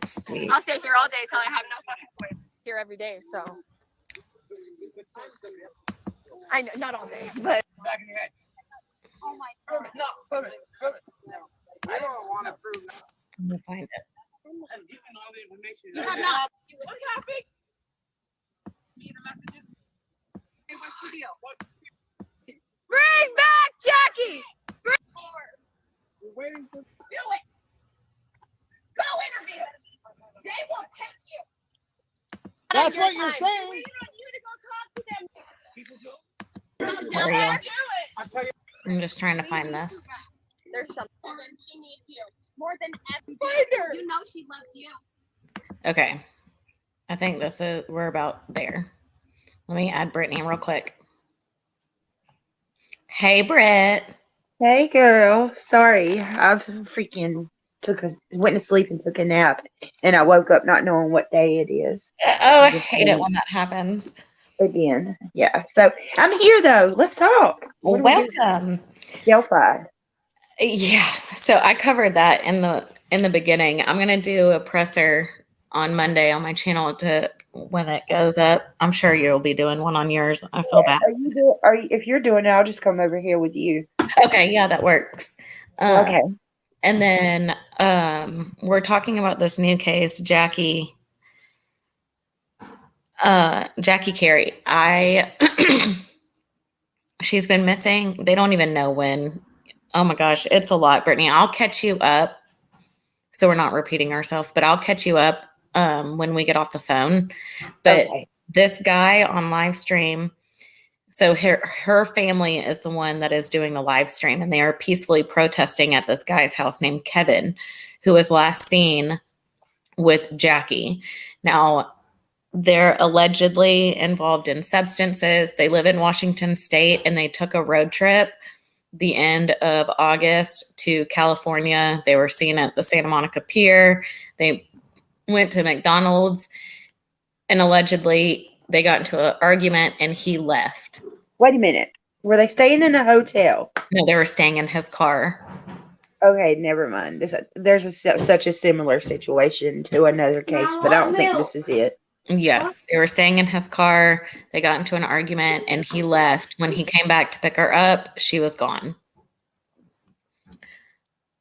see. I'll stay here all day till I have no fucking voice here every day. So I know, not all day, but Back in your head. oh my god. No, prove it. I don't want to prove that. I'm gonna find it. I'm giving all the information. You have not. What happened? Me the messages. Hey, what's the deal? Bring back Jackie. We're waiting for. Do it. Go interview. They will take you. That's what you're saying. We want you to go talk to them. People do. Go Where are you? do it. I tell you. I'm just trying to find this. There's something. And she needs you more than ever. Find her. You know she loves you. Okay. I think we're about there. Let me add Brittany real quick. Hey, Britt. Hey girl, sorry. I've freaking went to sleep and took a nap, and I woke up not knowing what day it is Oh, I hate it when that happens. again. Yeah, so I'm here though. Let's talk. What do we do? Welcome. Delphi. Yeah. So I covered that in the beginning. I'm gonna do a presser on Monday on my channel to when it goes up. I'm sure you'll be doing one on yours. I feel bad. If you're doing it, I'll just come over here with you. Okay, yeah, that works. Okay. And then we're talking about this new case, Jackie Cary. She's been missing. They don't even know when. Oh my gosh, it's a lot, Brittany. I'll catch you up. So we're not repeating ourselves, but I'll catch you up when we get off the phone. But Okay. this guy on live stream, so her family is the one that is doing the live stream, and they are peacefully protesting at this guy's house named Kevin, who was last seen with Jackie. Now, they're allegedly involved in substances. They live in Washington State, and they took a road trip the end of August to California. They were seen at the Santa Monica Pier. They went to McDonald's, and allegedly they got into an argument and he left. Wait a minute. Were they staying in a hotel? No, they were staying in his car. Okay, never mind. There's such a similar situation to another case, but I don't think this is it. Yes, they were staying in his car. They got into an argument and he left. When he came back to pick her up, she was gone.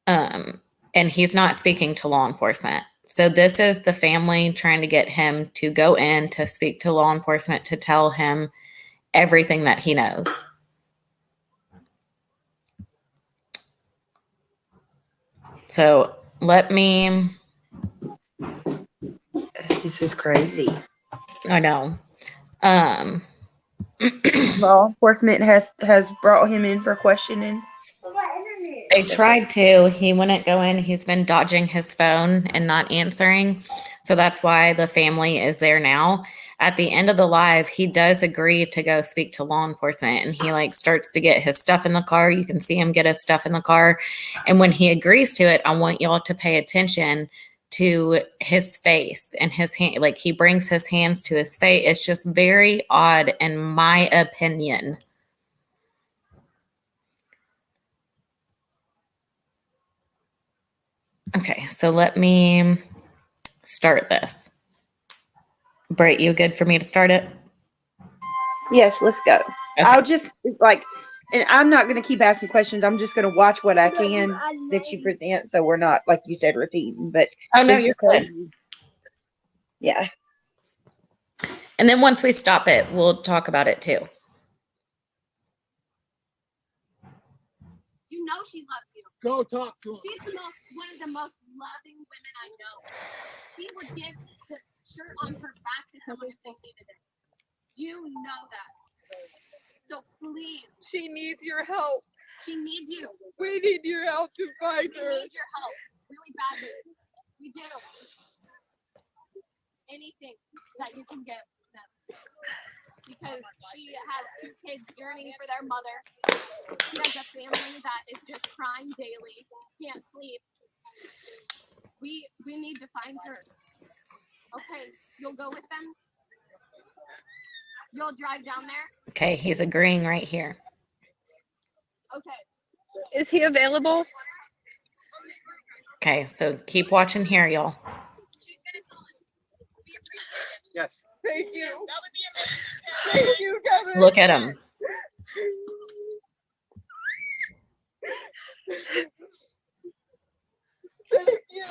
And he's not speaking to law enforcement. So this is the family trying to get him to go in to speak to law enforcement to tell him everything that he knows. So let me. This is crazy. I know. Law enforcement has brought him in for questioning. They tried to. He wouldn't go in. He's been dodging his phone and not answering. So that's why the family is there now. At the end of the live, he does agree to go speak to law enforcement, and he starts to get his stuff in the car. You can see him get his stuff in the car. And when he agrees to it, I want y'all to pay attention to his face and his hand. He brings his hands to his face. It's just very odd in my opinion. Okay, so let me start this. Britt, you good for me to start it? Yes, let's go. Okay. I'll just and I'm not going to keep asking questions. I'm just going to watch what I can that you present, so we're not, like you said, repeating. But Oh no, this you're is good. crazy. Yeah. And then once we stop it, we'll talk about it too. You know she loves you. Go talk to him. She's one of the most loving women I know. She would give the shirt on her back to someone if they needed it. You know that. So please. She needs your help. She needs you. We need your help to find We her. need your help really badly. We do. Anything that you can get them. Because she has 2 kids yearning for their mother. She has a family that is just crying daily, can't sleep. We need to find her. Okay, you'll go with them? You'll drive down there? Okay, he's agreeing right here. Is he available? Okay, so keep watching here, y'all. Yes. Thank you. Thank you, Kevin. Look at him. Thank you.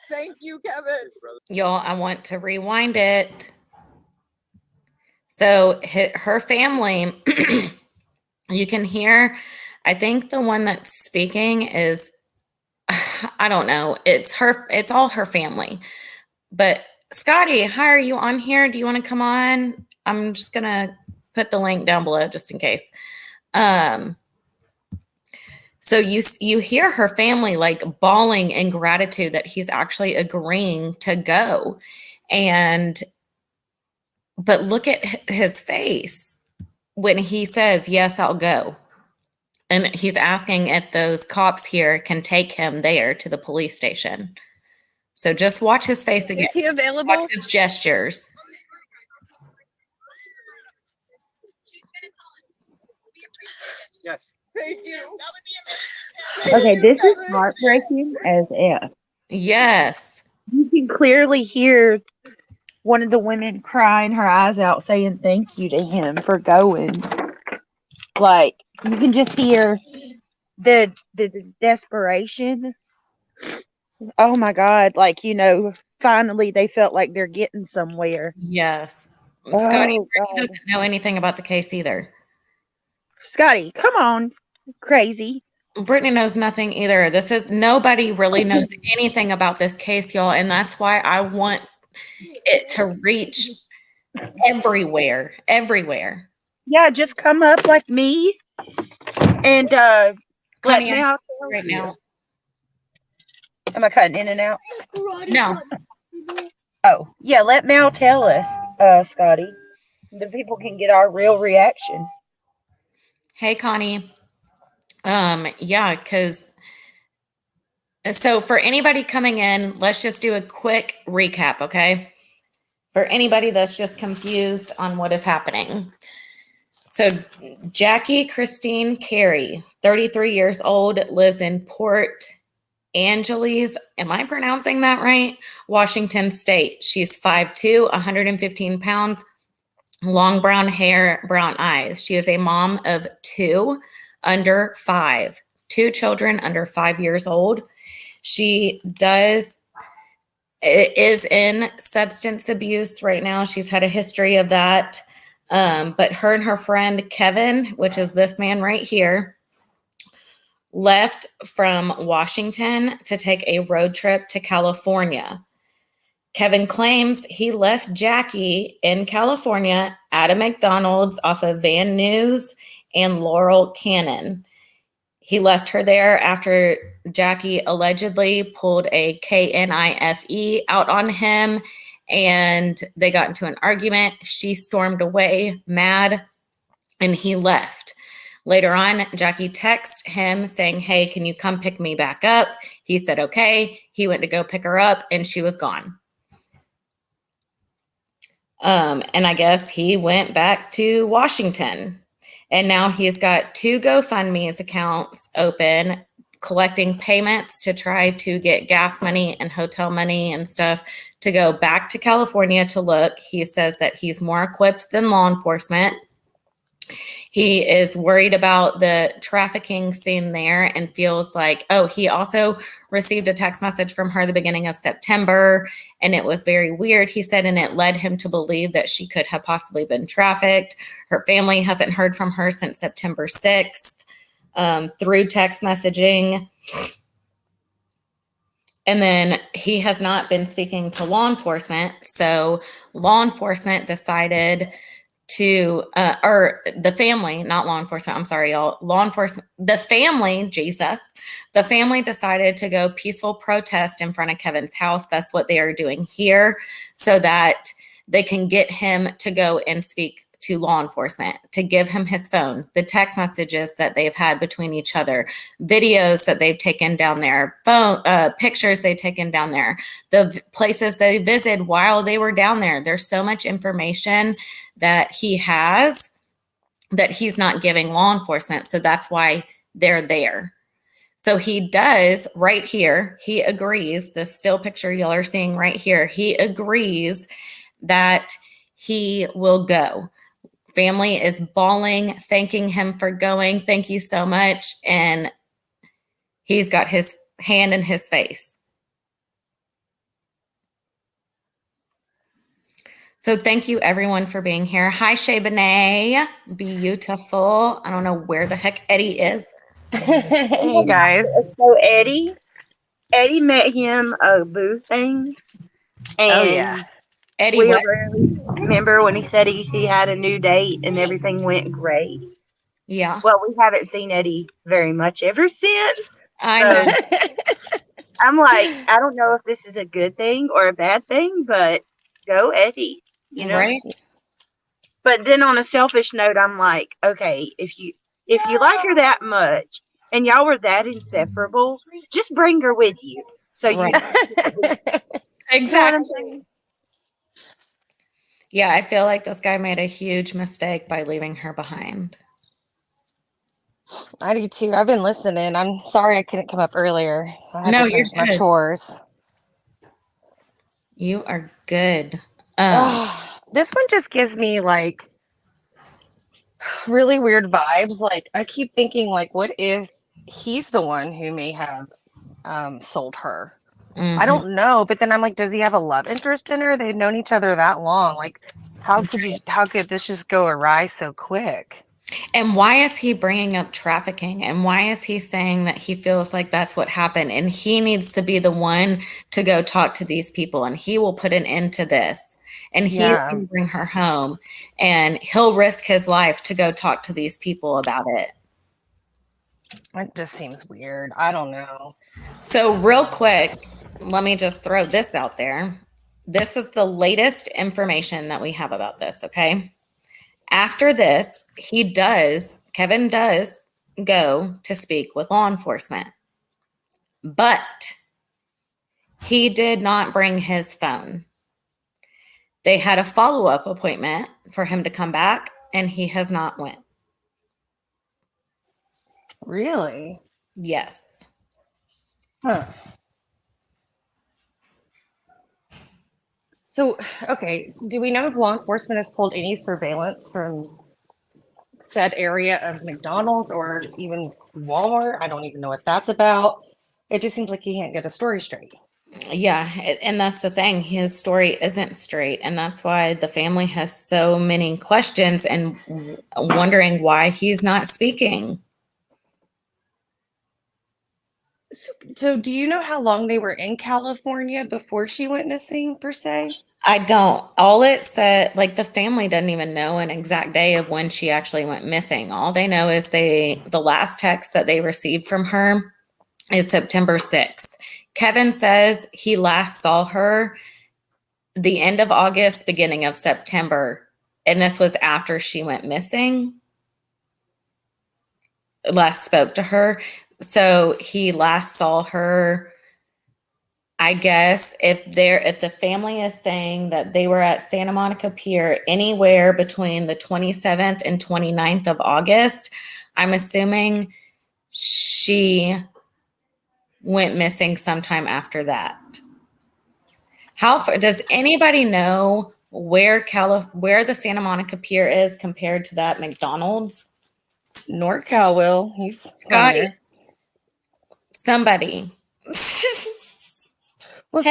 Thank you, Kevin. Y'all, I want to rewind it. So her family, you can hear, I think the one that's speaking is, I don't know. It's all her family. But Scotty, hi, are you on here? Do you want to come on? I'm just going to put the link down below just in case. So you hear her family like bawling in gratitude that he's actually agreeing to go. But look at his face when he says, yes, I'll go. And he's asking if those cops here can take him there to the police station. So just watch his face again. Is he available? Watch his gestures. Yes. Thank you. Okay, this is heartbreaking as F. Yes. You can clearly hear one of the women crying her eyes out saying thank you to him for going. Like, you can just hear the desperation. Oh my God. Like, finally they felt like they're getting somewhere. Yes. Oh, Scotty God. doesn't know anything about the case either. Scotty, come on. Crazy. Brittany knows nothing either. Nobody really knows anything about this case, y'all. And that's why I want it to reach everywhere. Yeah, just come up like me and let Connie, me out right now. Am I cutting in and out? No. Oh, yeah, let Mal tell us, Scotty. The people can get our real reaction. Hey, Connie. Yeah, because so for anybody coming in, let's just do a quick recap, okay? For anybody that's just confused on what is happening. So Jackie Christine Cary, 33 years old, lives in Port Angeles. Am I pronouncing that right? Washington State. She's 5'2", 115 pounds, long brown hair, brown eyes. She is a mom of 2 under 5, 2 children under 5 years old. She is in substance abuse right now. She's had a history of that. But her and her friend Kevin, which is this man right here, left from Washington to take a road trip to California. Kevin claims he left Jackie in California at a McDonald's off of Van Nuys and Laurel Cannon. He left her there after Jackie allegedly pulled a KNIFE out on him and they got into an argument. She stormed away mad and he left. Later on, Jackie texted him saying, hey, can you come pick me back up? He said, okay. He went to go pick her up and she was gone. And I guess he went back to Washington. And now he's got 2 GoFundMe's accounts open, collecting payments to try to get gas money and hotel money and stuff to go back to California to look. He says that he's more equipped than law enforcement. He is worried about the trafficking scene there and feels like, he also received a text message from her the beginning of September, and it was very weird, he said, and it led him to believe that she could have possibly been trafficked. Her family hasn't heard from her since September 6th through text messaging. And then he has not been speaking to law enforcement. So law enforcement decided to, or the family, not law enforcement, I'm sorry, y'all, law enforcement, the family decided to go peaceful protest in front of Kevin's house. That's what they are doing here so that they can get him to go and speak to law enforcement to give him his phone, the text messages that they've had between each other, videos that they've taken down there, pictures they've taken down there, the places they visited while they were down there. There's so much information that he has that he's not giving law enforcement. So that's why they're there. So he does right here. He agrees, the still picture y'all are seeing right here, he agrees that he will go. Family is bawling, thanking him for going. Thank you so much. And he's got his hand in his face. So thank you everyone for being here. Hi, Shay Benet. Beautiful. I don't know where the heck Eddie is. Hey guys. So Eddie met him a boo thing. And Eddie, what? Remember when he said he had a new date and everything went great? Yeah. Well, we haven't seen Eddie very much ever since. I know. I'm like, I don't know if this is a good thing or a bad thing, but go Eddie, you know? Right. But then on a selfish note, I'm like, okay, if you like her that much and y'all were that inseparable, just bring her with you. So you exactly. Yeah, I feel like this guy made a huge mistake by leaving her behind. I do too. I've been listening. I'm sorry I couldn't come up earlier. I had to finish my chores. You are good. This one just gives me like really weird vibes. Like I keep thinking, like, what if he's the one who may have sold her? I don't know, but then I'm like, does he have a love interest in her? They've known each other that long. Like, how could this just go awry so quick? And why is he bringing up trafficking? And why is he saying that he feels like that's what happened? And he needs to be the one to go talk to these people, and he will put an end to this. And he's going to bring her home, and he'll risk his life to go talk to these people about it. It just seems weird. I don't know. So real quick, let me just throw this out there. This is the latest information that we have about this, okay? After this, Kevin does go to speak with law enforcement, but he did not bring his phone. They had a follow-up appointment for him to come back, and he has not went. Really? Yes. Huh. So, okay, do we know if law enforcement has pulled any surveillance from said area of McDonald's or even Walmart? I don't even know what that's about. It just seems like he can't get a story straight. Yeah, and that's the thing. His story isn't straight, and that's why the family has so many questions and wondering why he's not speaking. So do you know how long they were in California before she went missing, per se? I don't. All it said, like the family doesn't even know an exact day of when she actually went missing. All they know is the last text that they received from her is September 6th. Kevin says he last saw her the end of August, beginning of September, and this was after she went missing. Last spoke to her. So he last saw her, I guess, if the family is saying that they were at Santa Monica Pier anywhere between the 27th and 29th of August, I'm assuming she went missing sometime after that. How far, does anybody know where the Santa Monica Pier is compared to that McDonald's? NorCal will. He's got it. Somebody. Well,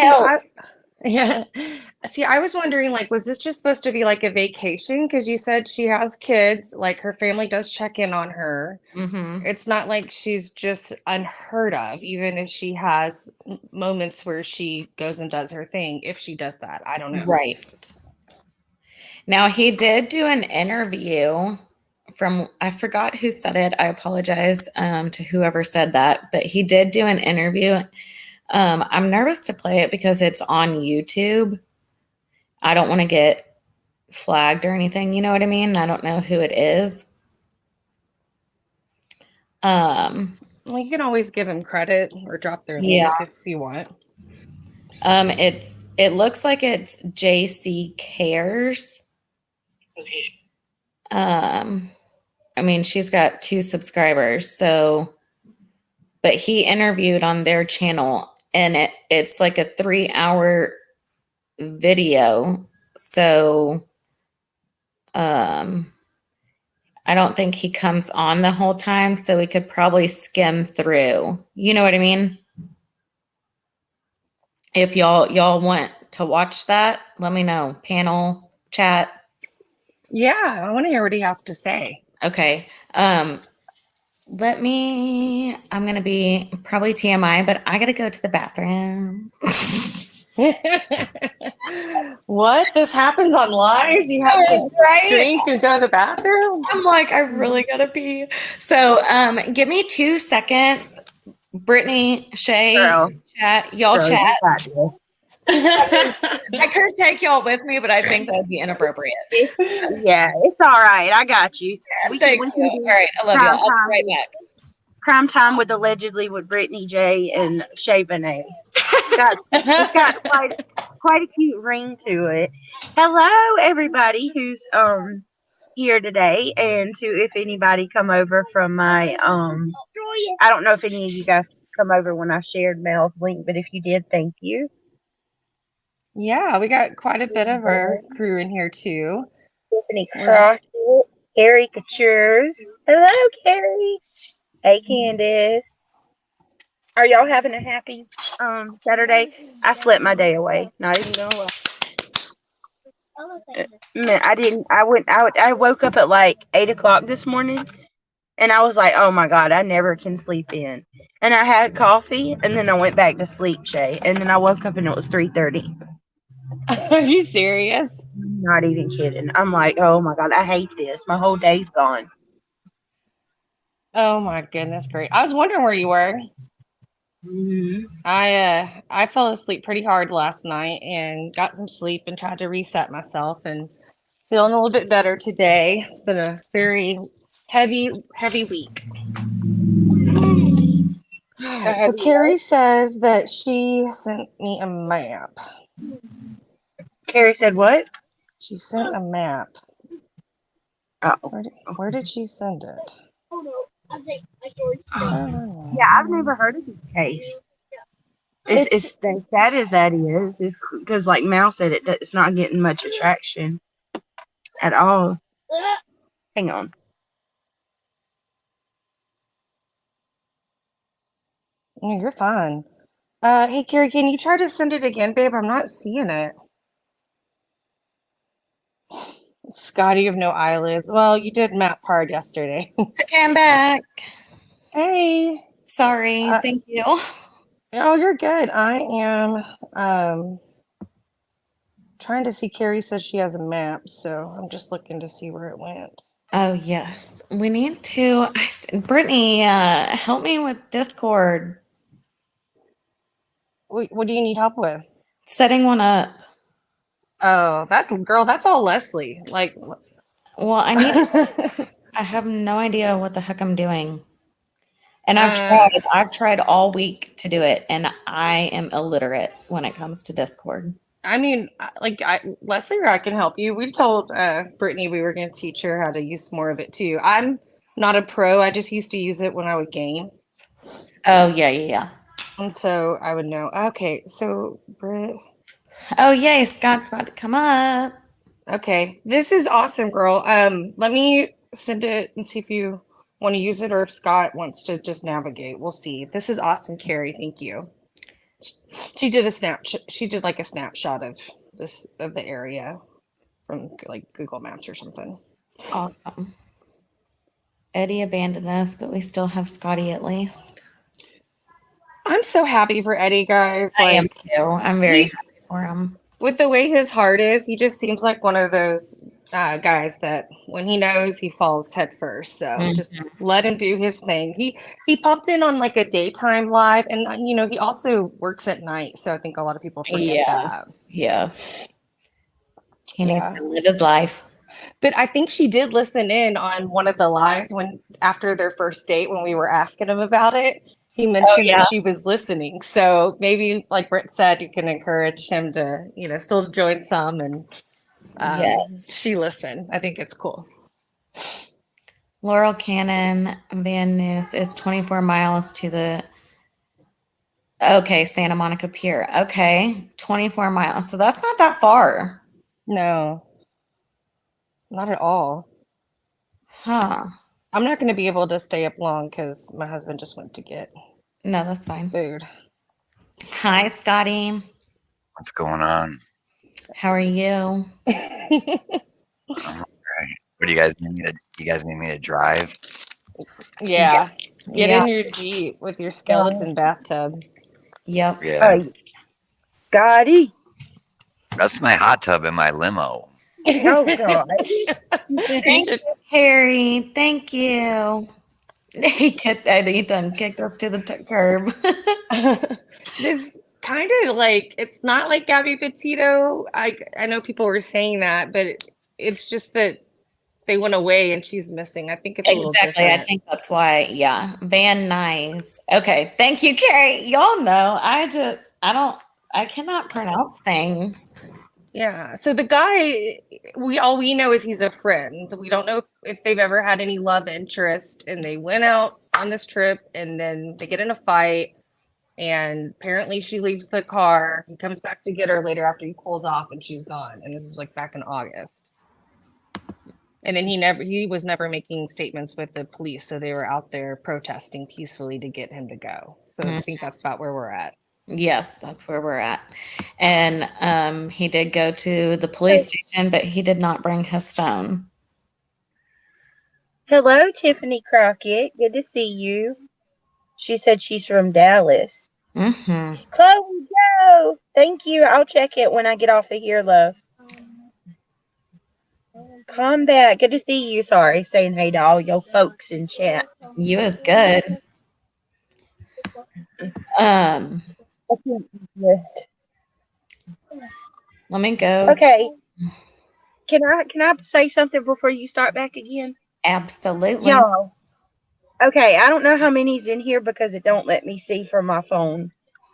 see, I was wondering, like, was this just supposed to be like a vacation? Because you said she has kids, like her family does check in on her. Mm-hmm. It's not like she's just unheard of, even if she has moments where she goes and does her thing. If she does that, I don't know. Right. Now, he did do an interview from, I forgot who said it. I apologize to whoever said that, but he did do an interview. I'm nervous to play it because it's on YouTube. I don't want to get flagged or anything. You know what I mean? I don't know who it is. Well, you can always give him credit or drop their link if you want. It looks like it's JC Cares. Okay. I mean, she's got 2 subscribers, so, but he interviewed on their channel, and it's like a 3-hour video. So, I don't think he comes on the whole time, so we could probably skim through. You know what I mean? If y'all want to watch that, let me know. Panel, chat. Yeah, I want to hear what he has to say. Okay. I'm gonna be probably TMI, but I gotta go to the bathroom. What? This happens on lives? You have to drink and go to the bathroom? I'm like, I really gotta pee. So give me 2 seconds. Brittany, Shay, chat. Y'all chat. I could take y'all with me, but I think that'd be inappropriate. Yeah, it's all right. I got you. We can All right, I love y'all. I'll be right back. Crime Time with Allegedly with Brittany J and Shay Bonet. It's got quite a cute ring to it. Hello, everybody who's here today, and to if anybody come over from my I don't know if any of you guys come over when I shared Mel's link, but if you did, thank you. Yeah, we got quite a bit of our crew in here too. Tiffany Crockett, Cary Coutures. Hello, Cary. Hey, Candace. Are y'all having a happy Saturday? I slept my day away. Not even gonna lie. I didn't. I woke up at like 8 o'clock this morning, and I was like, "Oh my God, I never can sleep in." And I had coffee, and then I went back to sleep, Shay. And then I woke up, and it was 3:30. Are you serious? I'm not even kidding. I'm like, "Oh my God, I hate this. My whole day's gone." Oh my goodness, great! I was wondering where you were. Mm-hmm. I fell asleep pretty hard last night and got some sleep and tried to reset myself and feeling a little bit better today. It's been a very heavy week. So Cary says that she sent me a map. Cary said what? She sent a map. Oh, where did she send it? Yeah, I've never heard of this case. It's as sad as that is. It's because, like Mal said, it's not getting much attraction at all. Hang on. No, you're fine. Hey, Cary, can you try to send it again, babe? I'm not seeing it. Scotty, you have no eyelids. Well, you did map hard yesterday. Okay, I'm back. Hey. Sorry. Thank you. Oh, you're good. I am trying to see. Cary says she has a map, so I'm just looking to see where it went. Oh, yes. We need to... Brittany, help me with Discord. What do you need help with? Setting one up. Oh, that's all Leslie. Like, well, I need... I have no idea what the heck I'm doing. And I've tried all week to do it, and I am illiterate when it comes to Discord. I mean, Leslie or I can help you. We told Brittany we were going to teach her how to use more of it too. I'm not a pro. I just used to use it when I would game. Oh, yeah. And so I would know. Okay, so Britt. Oh, yay, Scott's about to come up. Okay, this is awesome, girl. Let me send it and see if you want to use it or if Scott wants to just navigate. We'll see. This is awesome, Cary. Thank you. She did a snapshot. She did like a snapshot of the area from like Google Maps or something. Awesome. Eddie abandoned us, but we still have Scotty at least. I'm so happy for Eddie, guys. I am too. I'm very happy for him. With the way his heart is, he just seems like one of those guys that when he knows, he falls head first. So just let him do his thing. He popped in on like a daytime live, and he also works at night. So I think a lot of people forget that. Yes. He needs to live his life. But I think she did listen in on one of the lives when after their first date when we were asking him about it. He mentioned that she was listening. So maybe, like Britt said, you can encourage him to, still join some and she listened. I think it's cool. Laurel Cannon Van Ness is 24 miles to the Santa Monica Pier. Okay, 24 miles. So that's not that far. No, not at all. Huh. I'm not going to be able to stay up long because my husband just went to get No, that's fine. food. Hi, Scotty. What's going on? How are you? I'm all right. What do you guys need me to? You guys need me to drive? Yeah. Get Yeah. in your Jeep with your skeleton bathtub. Yep. Yeah. Scotty. That's my hot tub in my limo. Oh God. Thank you, Cary. Thank you. He done kicked us to the curb. This kind of like, it's not like Gabby Petito. I know people were saying that, but it's just that they went away and she's missing. I think it's a little different. I think that's why. Yeah. Van Nuys. Okay. Thank you, Cary. Y'all know I cannot pronounce things. Yeah. So the guy, all we know is he's a friend. We don't know if they've ever had any love interest, and they went out on this trip and then they get in a fight, and apparently she leaves the car. He comes back to get her later after he pulls off and she's gone. And this is like back in August. And then he was never making statements with the police. So they were out there protesting peacefully to get him to go. So I think that's about where we're at. Yes, that's where we're at. And he did go to the police station, but he did not bring his phone. Hello, Tiffany Crockett. Good to see you. She said she's from Dallas. Mm-hmm. Chloe, go. Thank you. I'll check it when I get off of here, love. Combat. Good to see you. Sorry, saying hey to all your folks in chat. You is good. List. Let me go. Okay. Can I say something before you start back again? Absolutely. Y'all. Okay, I don't know how many's in here because it don't let me see from my phone.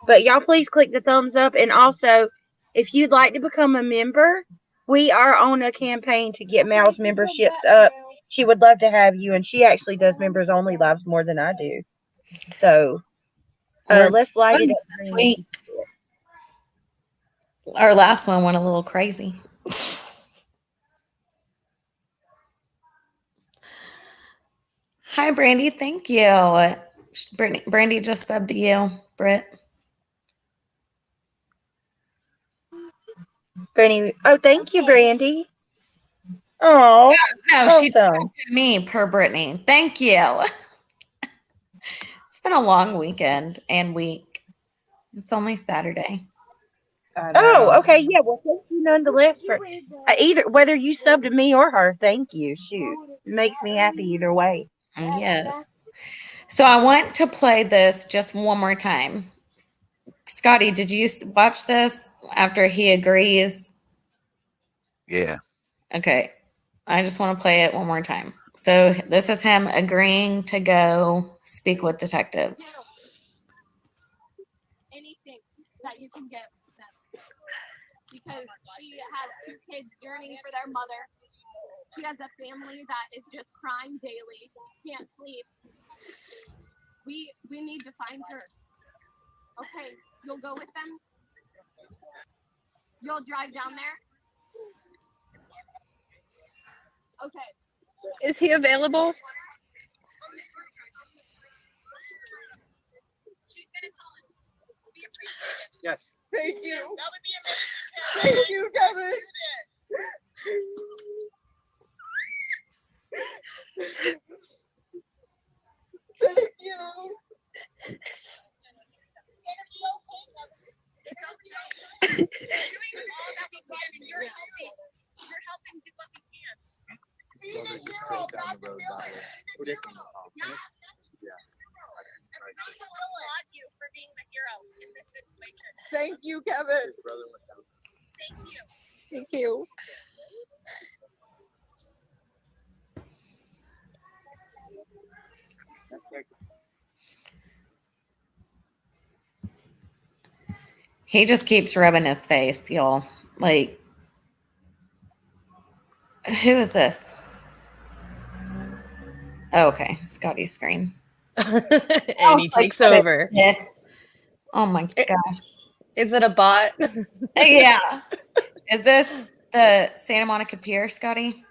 But y'all please click the thumbs up, and also if you'd like to become a member, we are on a campaign to get Mal's memberships up. She would love to have you, and she actually does members only lives more than I do. So let's light it up. Sweet. Our last one went a little crazy. Hi, Brandy. Thank you. Brandy just subbed to you, Britt. Brandy. Oh, thank you, Brandy. Oh, no, awesome. She subbed to me per Brittany. Thank you. It's been a long weekend and week. It's only Saturday. Oh, okay. Yeah. Well, thank you nonetheless for either whether you subbed to me or her. Thank you. Shoot, it makes me happy either way. Yes. So I want to play this just one more time. Scotty, did you watch this after he agrees? Yeah. Okay. I just want to play it one more time. So this is him agreeing to go speak with detectives. Anything that you can get them. Because she has 2 kids yearning for their mother. She has a family that is just crying daily, can't sleep. We need to find her. Okay, you'll go with them? You'll drive down there? Okay. Is he available? Yes. Thank you. That would be amazing. Thank you, Kevin. Thank you. You're helping do what we can. Being a hero, not the villain. Applaud you for being the hero in this situation. Thank you, Kevin. Thank you. Thank you. He just keeps rubbing his face, y'all. Like, who is this? Oh, okay, Scotty's screen. And he takes over. Oh my gosh. Is it a bot? Yeah. Is this the Santa Monica Pier, Scotty?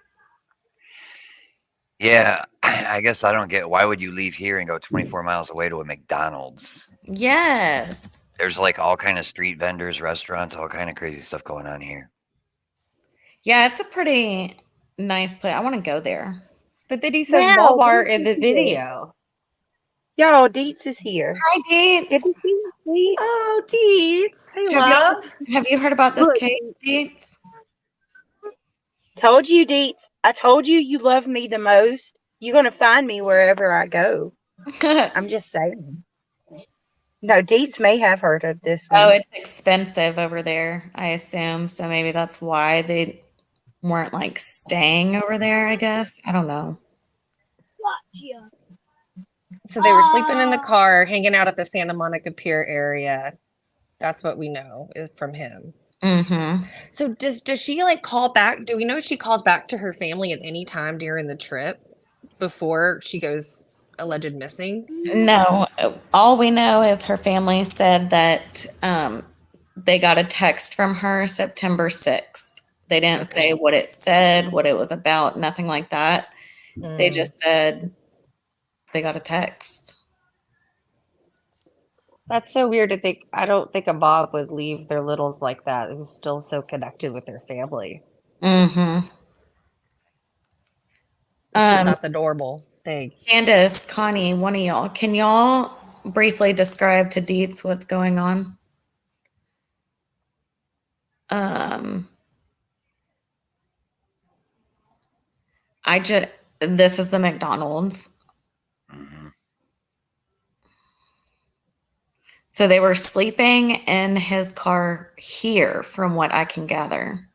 Yeah, I guess I don't get why would you leave here and go 24 miles away to a McDonald's? Yes. There's like all kind of street vendors, restaurants, all kind of crazy stuff going on here. Yeah, it's a pretty nice place. I want to go there. But then he says Yeah, Walmart Deets in the is here. video. Y'all, Deets is here. Hi, Deets. Good to see you, Deets. Oh, Deets. Hey, love. Have you heard about this Look, case, Deets? Told you, Deets. I told you you love me the most. You're going to find me wherever I go. I'm just saying. No, Deets may have heard of this one. Oh, it's expensive over there, I assume. So maybe that's why they weren't like staying over there, I guess. I don't know. So they were sleeping in the car, hanging out at the Santa Monica Pier area. That's what we know is from him. Mm-hmm. So does she like call back? Do we know if she calls back to her family at any time during the trip before she goes alleged missing? No, all we know is her family said that they got a text from her September 6th. They didn't say what it said, what it was about, nothing like that. They just said they got a text. That's so weird to think. I don't think a Bob would leave their littles like that. It was still so connected with their family. Mm-hmm. It's just not the normal thing. Candace, Connie, one of y'all, can y'all briefly describe to Deets what's going on? This is the McDonald's. Mm-hmm. So they were sleeping in his car here, from what I can gather.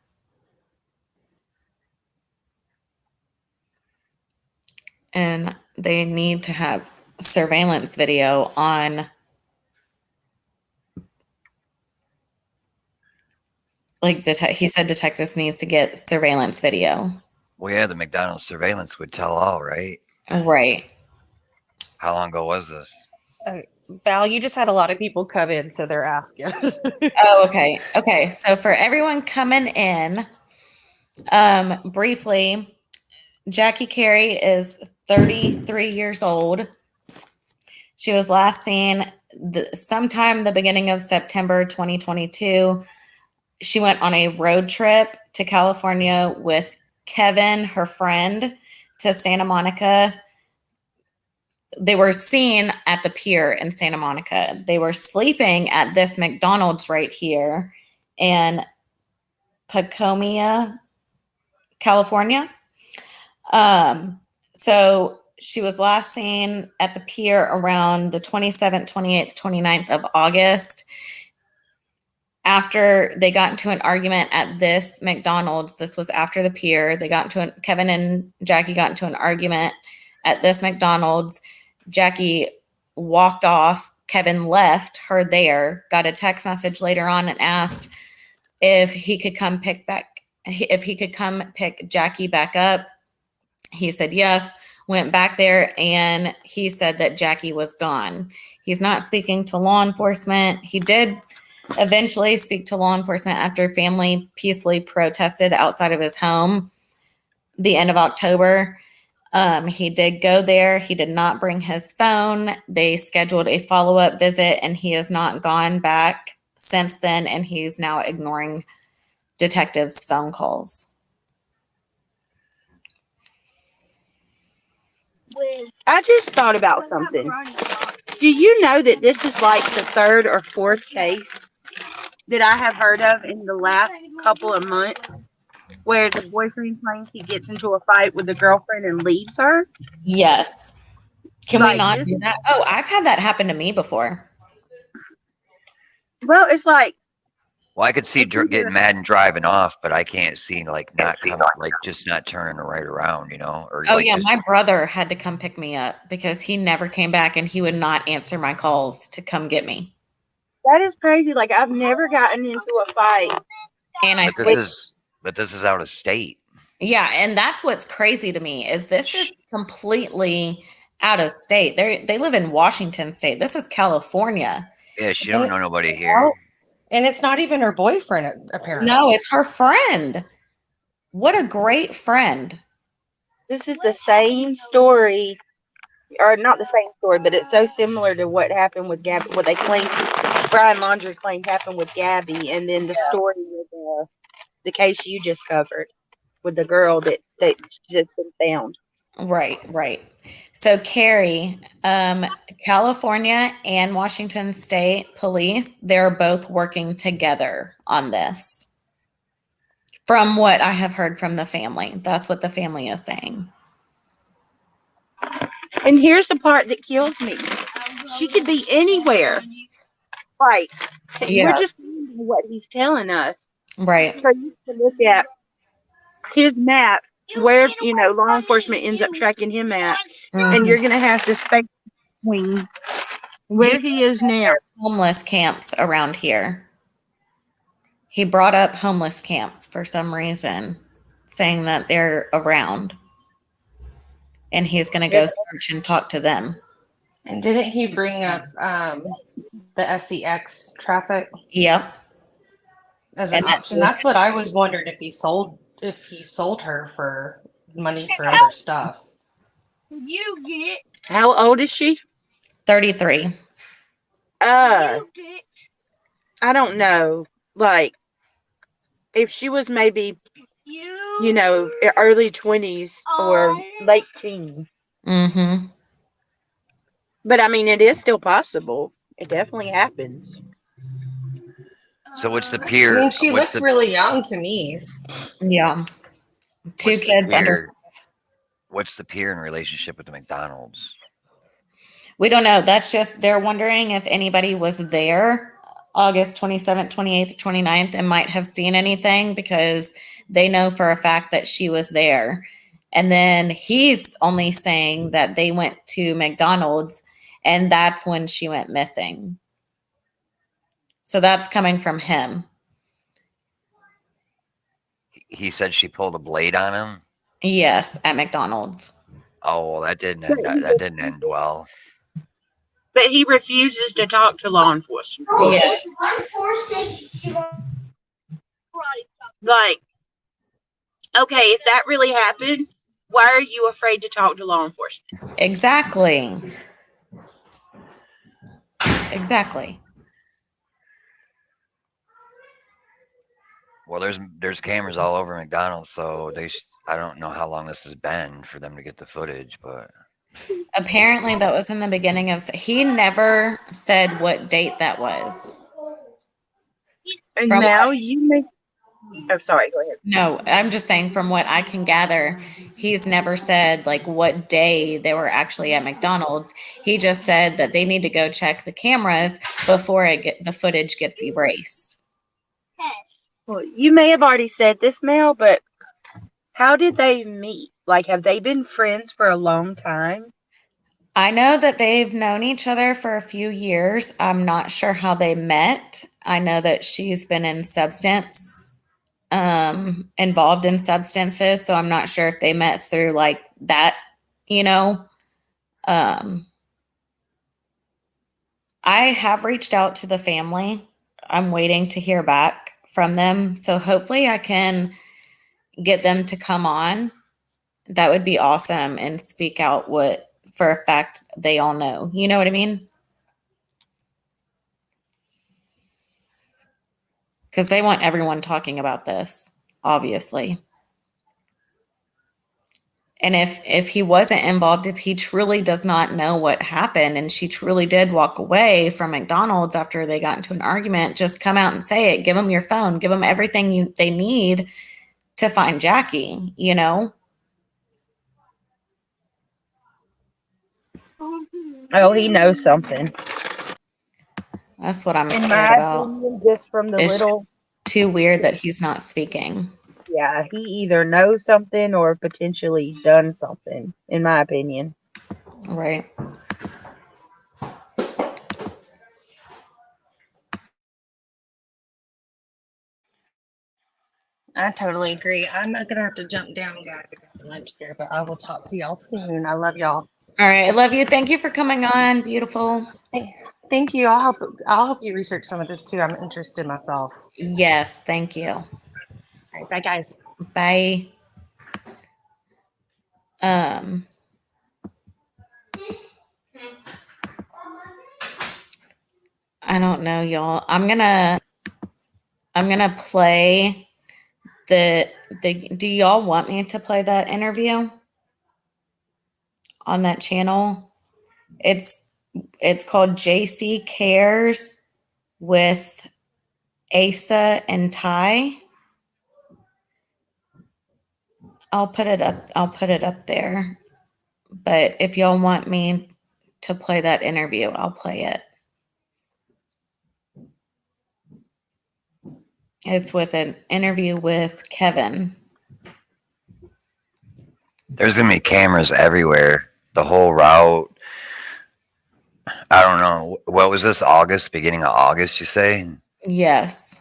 And they need to have surveillance video on, like, he said detectives needs to get surveillance video. Well, yeah, the McDonald's surveillance would tell all, right? Right. How long ago was this? Val, you just had a lot of people come in, so they're asking. Oh, okay. Okay. So for everyone coming in, briefly, Jackie Cary is 33 years old. She was last seen sometime the beginning of September 2022. She went on a road trip to California with Kevin, her friend, to Santa Monica. They were seen at the pier in Santa Monica. They were sleeping at this McDonald's right here in Pacomia, California. So she was last seen at the pier around the 27th, 28th, 29th of August. After they got into an argument at this McDonald's, this was after the pier, Kevin and Jackie got into an argument at this McDonald's. Jackie walked off. Kevin left her there, got a text message later on and asked if he could come pick Jackie back up. He said yes, went back there, and he said that Jackie was gone. He's not speaking to law enforcement. He did eventually speak to law enforcement after family peacefully protested outside of his home the end of October. He did go there. He did not bring his phone. They scheduled a follow-up visit, and he has not gone back since then, and he's now ignoring detectives' phone calls. I just thought about something. Do you know that this is like the third or fourth case that I have heard of in the last couple of months where the boyfriend claims he gets into a fight with the girlfriend and leaves her? Yes. Can Like we not this- do that? Oh, I've had that happen to me before. Well, it's like Well, I could see getting mad and driving off, but I can't see like just not turning right around, or Oh like yeah, just my brother had to come pick me up because he never came back and he would not answer my calls to come get me. That is crazy. Like, I've never gotten into a fight. And but this is out of state. Yeah, and that's what's crazy to me is this is completely out of state. They live in Washington State. This is California. Yeah, she don't know nobody here. And it's not even her boyfriend, apparently. No, it's her friend. What a great friend. This is the same story, or not the same story, but it's so similar to what happened with Gabby. What they claim, Brian Laundrie claimed happened with Gabby, and then the story with the case you just covered with the girl that just been found. Right. So Cary, California and Washington State Police, they're both working together on this. From what I have heard from the family, that's what the family is saying. And here's the part that kills me. She could be anywhere. Right. We're just what he's telling us. Right. So you can look at his map where, law enforcement ends up tracking him at. Mm-hmm. And you're going to have to space between where he is now. Homeless camps around here. He brought up homeless camps for some reason, saying that they're around. And he's going to go search and talk to them. And didn't he bring up the SEX traffic? Yep. As an option. That's what I was wondering, if he sold her for money for other stuff. How old is she? 33. I don't know. Like, if she was maybe, early 20s or late teens. Mm-hmm. But I mean, it is still possible. It definitely happens. So what's the peer? I mean, she looks really young to me. Yeah. Two kids under. What's the peer in relationship with the McDonald's? We don't know. That's just, they're wondering if anybody was there August 27th, 28th, 29th and might have seen anything, because they know for a fact that she was there. And then he's only saying that they went to McDonald's and that's when she went missing. So that's coming from him. He said she pulled a blade on him? Yes, at McDonald's. Oh, well, that didn't end well. But he refuses to talk to law enforcement. Yes. Like, okay, if that really happened, why are you afraid to talk to law enforcement? Exactly. Well, there's cameras all over McDonald's, so I don't know how long this has been for them to get the footage, but apparently that was in the beginning of. He never said what date that was. And now you may. Oh, sorry. Go ahead. No, I'm just saying from what I can gather, he's never said like what day they were actually at McDonald's. He just said that they need to go check the cameras before the footage gets erased. Well, you may have already said this, Mel, but how did they meet? Like, have they been friends for a long time? I know that they've known each other for a few years. I'm not sure how they met. I know that she's been involved in substances, so I'm not sure if they met through like that, I have reached out to the family. I'm waiting to hear back from them, so hopefully I can get them to come on. That would be awesome, and speak out what for a fact they all know. You know what I mean? Because they want everyone talking about this, obviously. And if he wasn't involved, if he truly does not know what happened and she truly did walk away from McDonald's after they got into an argument, just come out and say it. Give them your phone. Give them everything they need to find Jackie, Oh, he knows something. That's what I'm scared about. Opinion, just from the little too weird that he's not speaking. Yeah, he either knows something or potentially done something, in my opinion. Right. I totally agree. I'm not gonna have to jump down, guys. I got the lunch here, but I will talk to y'all soon. I love y'all. All right. I love you. Thank you for coming on. Beautiful. Thank you. I'll help you research some of this too. I'm interested myself. Yes. Thank you. All right. Bye, guys. Bye. I don't know, y'all. I'm gonna play the do y'all want me to play that interview on that channel? It's called JC Cares with Asa and Ty. I'll put it up there. But if y'all want me to play that interview, I'll play it. It's with an interview with Kevin. There's gonna be cameras everywhere. The whole route. I don't know. What was this? August? Beginning of August, you say? Yes.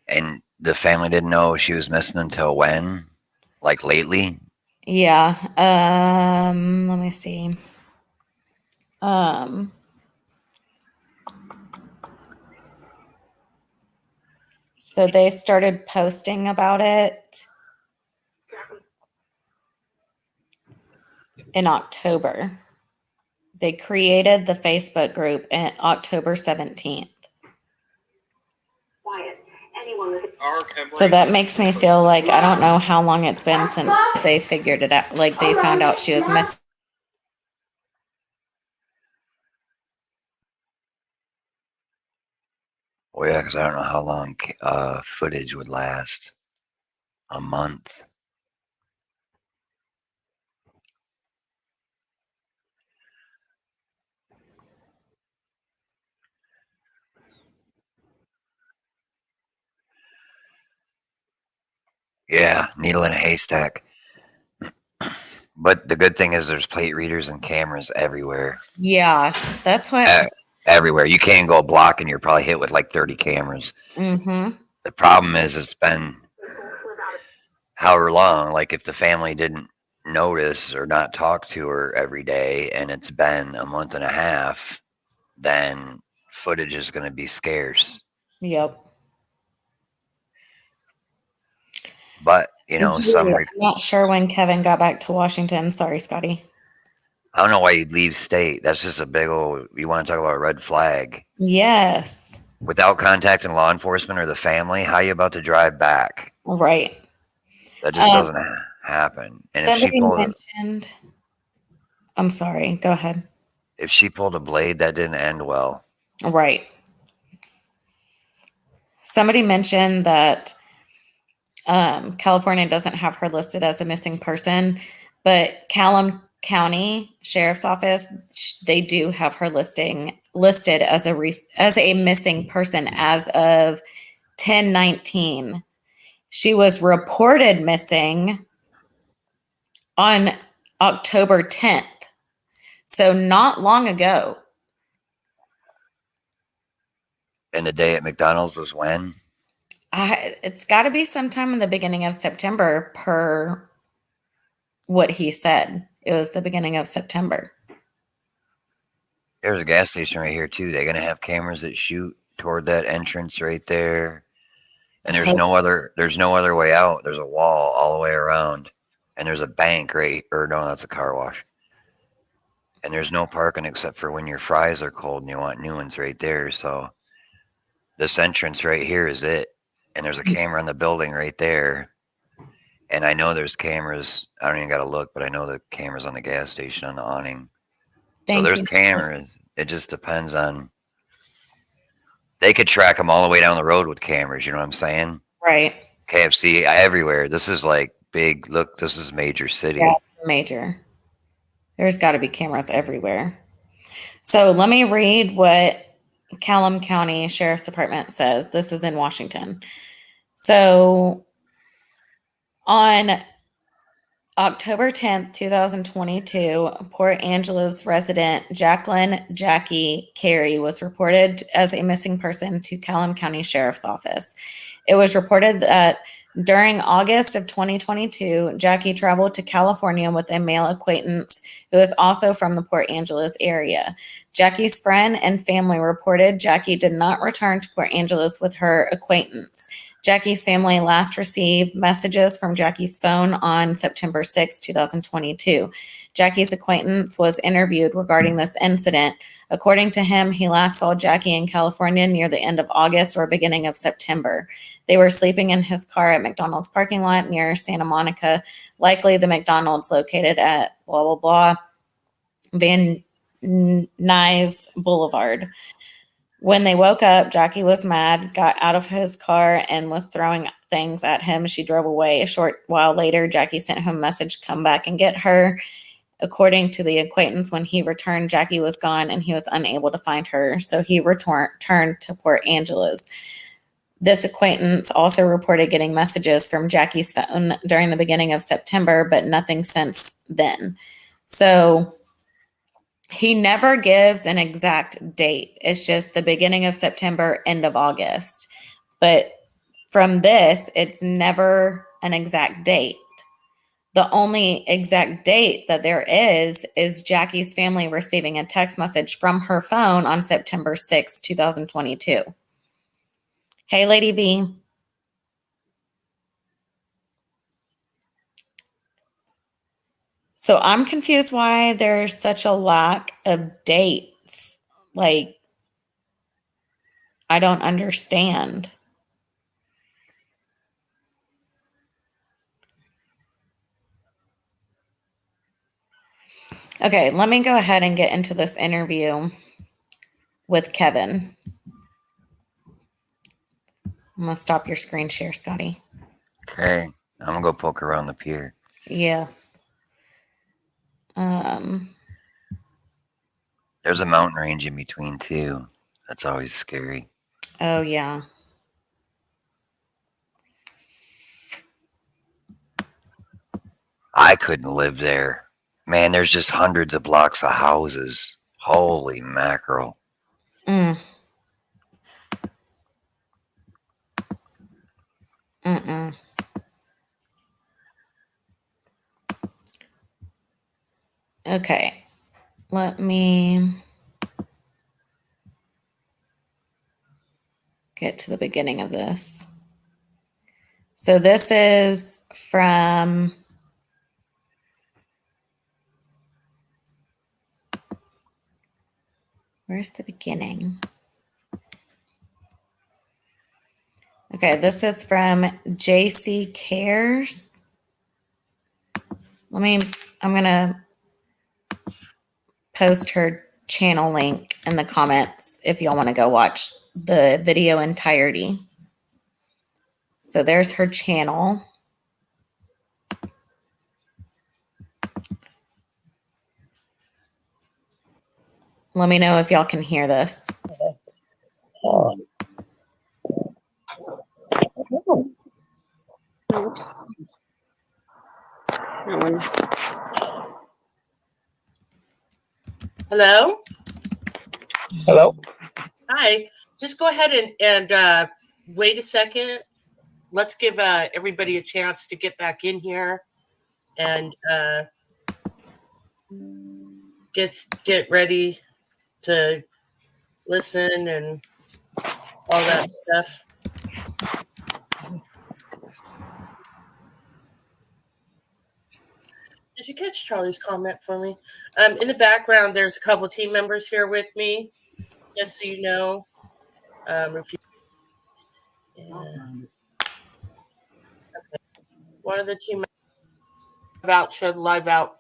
And the family didn't know she was missing until when? Like lately? Yeah. Let me see. So they started posting about it in October. They created the Facebook group on October 17th. So that makes me feel like I don't know how long it's been since they figured it out. Like they found out she was missing. Well, yeah, because I don't know how long footage would last. A month. Yeah, needle in a haystack. But the good thing is there's plate readers and cameras everywhere. Yeah, that's what. Everywhere. You can't go a block and you're probably hit with like 30 cameras. Mm-hmm. The problem is it's been however long. Like if the family didn't notice or not talk to her every day and it's been a month and a half, then footage is going to be scarce. Yep. But, you know, I'm not sure when Kevin got back to Washington. Sorry, Scotty. I don't know why you'd leave state. That's just a big old, you want to talk about a red flag. Yes. Without contacting law enforcement or the family, how are you about to drive back? Right. That just doesn't happen. And if she mentioned, I'm sorry, go ahead. If she pulled a blade, that didn't end well. Right. Somebody mentioned that California doesn't have her listed as a missing person, but Callum County Sheriff's Office, they do have her listed as a missing person as of 10/19. She was reported missing on October 10th. So not long ago. And the day at McDonald's was when? It's got to be sometime in the beginning of September per what he said. It was the beginning of September. There's a gas station right here too. They're gonna have cameras that shoot toward that entrance right there. And there's no other way out. There's a wall all the way around. And there's a bank no, that's a car wash. And there's no parking except for when your fries are cold and you want new ones right there. So this entrance right here is it. And there's a camera in the building right there. And I know there's cameras. I don't even got to look, but I know the cameras on the gas station on the awning. So there's cameras. It just depends on. They could track them all the way down the road with cameras. You know what I'm saying? Right. KFC everywhere. This is like big. Look, this is major city. Yeah, it's major. There's got to be cameras everywhere. So let me read what Callum County Sheriff's Department says. This is in Washington. So on October 10th, 2022, Port Angeles resident Jacqueline Jackie Cary was reported as a missing person to Callum County Sheriff's Office. It was reported that during August of 2022, Jackie traveled to California with a male acquaintance who is also from the Port Angeles area. Jackie's friend and family reported Jackie did not return to Port Angeles with her acquaintance. Jackie's family last received messages from Jackie's phone on September 6, 2022. Jackie's acquaintance was interviewed regarding this incident. According to him, he last saw Jackie in California near the end of August or beginning of September. They were sleeping in his car at McDonald's parking lot near Santa Monica, likely the McDonald's located at blah, blah, blah, Van Nuys Boulevard. When they woke up, Jackie was mad, got out of his car, and was throwing things at him. She drove away. A short while later, Jackie sent him a message, come back and get her. According to the acquaintance, when he returned, Jackie was gone and he was unable to find her. So he returned to Port Angeles. This acquaintance also reported getting messages from Jackie's phone during the beginning of September, but nothing since then. So he never gives an exact date. It's just the beginning of September, end of August. But from this, it's never an exact date. The only exact date that there is Jackie's family receiving a text message from her phone on September 6, 2022. Hey, Lady V. So I'm confused why there's such a lack of dates. Like, I don't understand. Okay, let me go ahead and get into this interview with Kevin. I'm going to stop your screen share, Scotty. Okay, I'm going to go poke around the pier. Yes. There's a mountain range in between, too. That's always scary. Oh, yeah. I couldn't live there. Man, there's just hundreds of blocks of houses. Holy mackerel. Mm. Mm-mm. Okay. Let me get to the beginning of this. So this is from where's the beginning? Okay, this is from JC Cares. I'm gonna post her channel link in the comments if y'all want to go watch the video entirety. So there's her channel. Let me know if y'all can hear this. Hello? Hello? Hi. Just go ahead and wait a second. Let's give everybody a chance to get back in here and get ready to listen and all that stuff. Did you catch Charlie's comment for me? In the background, there's a couple team members here with me, just so you know. If you, okay. One of the team members should live out.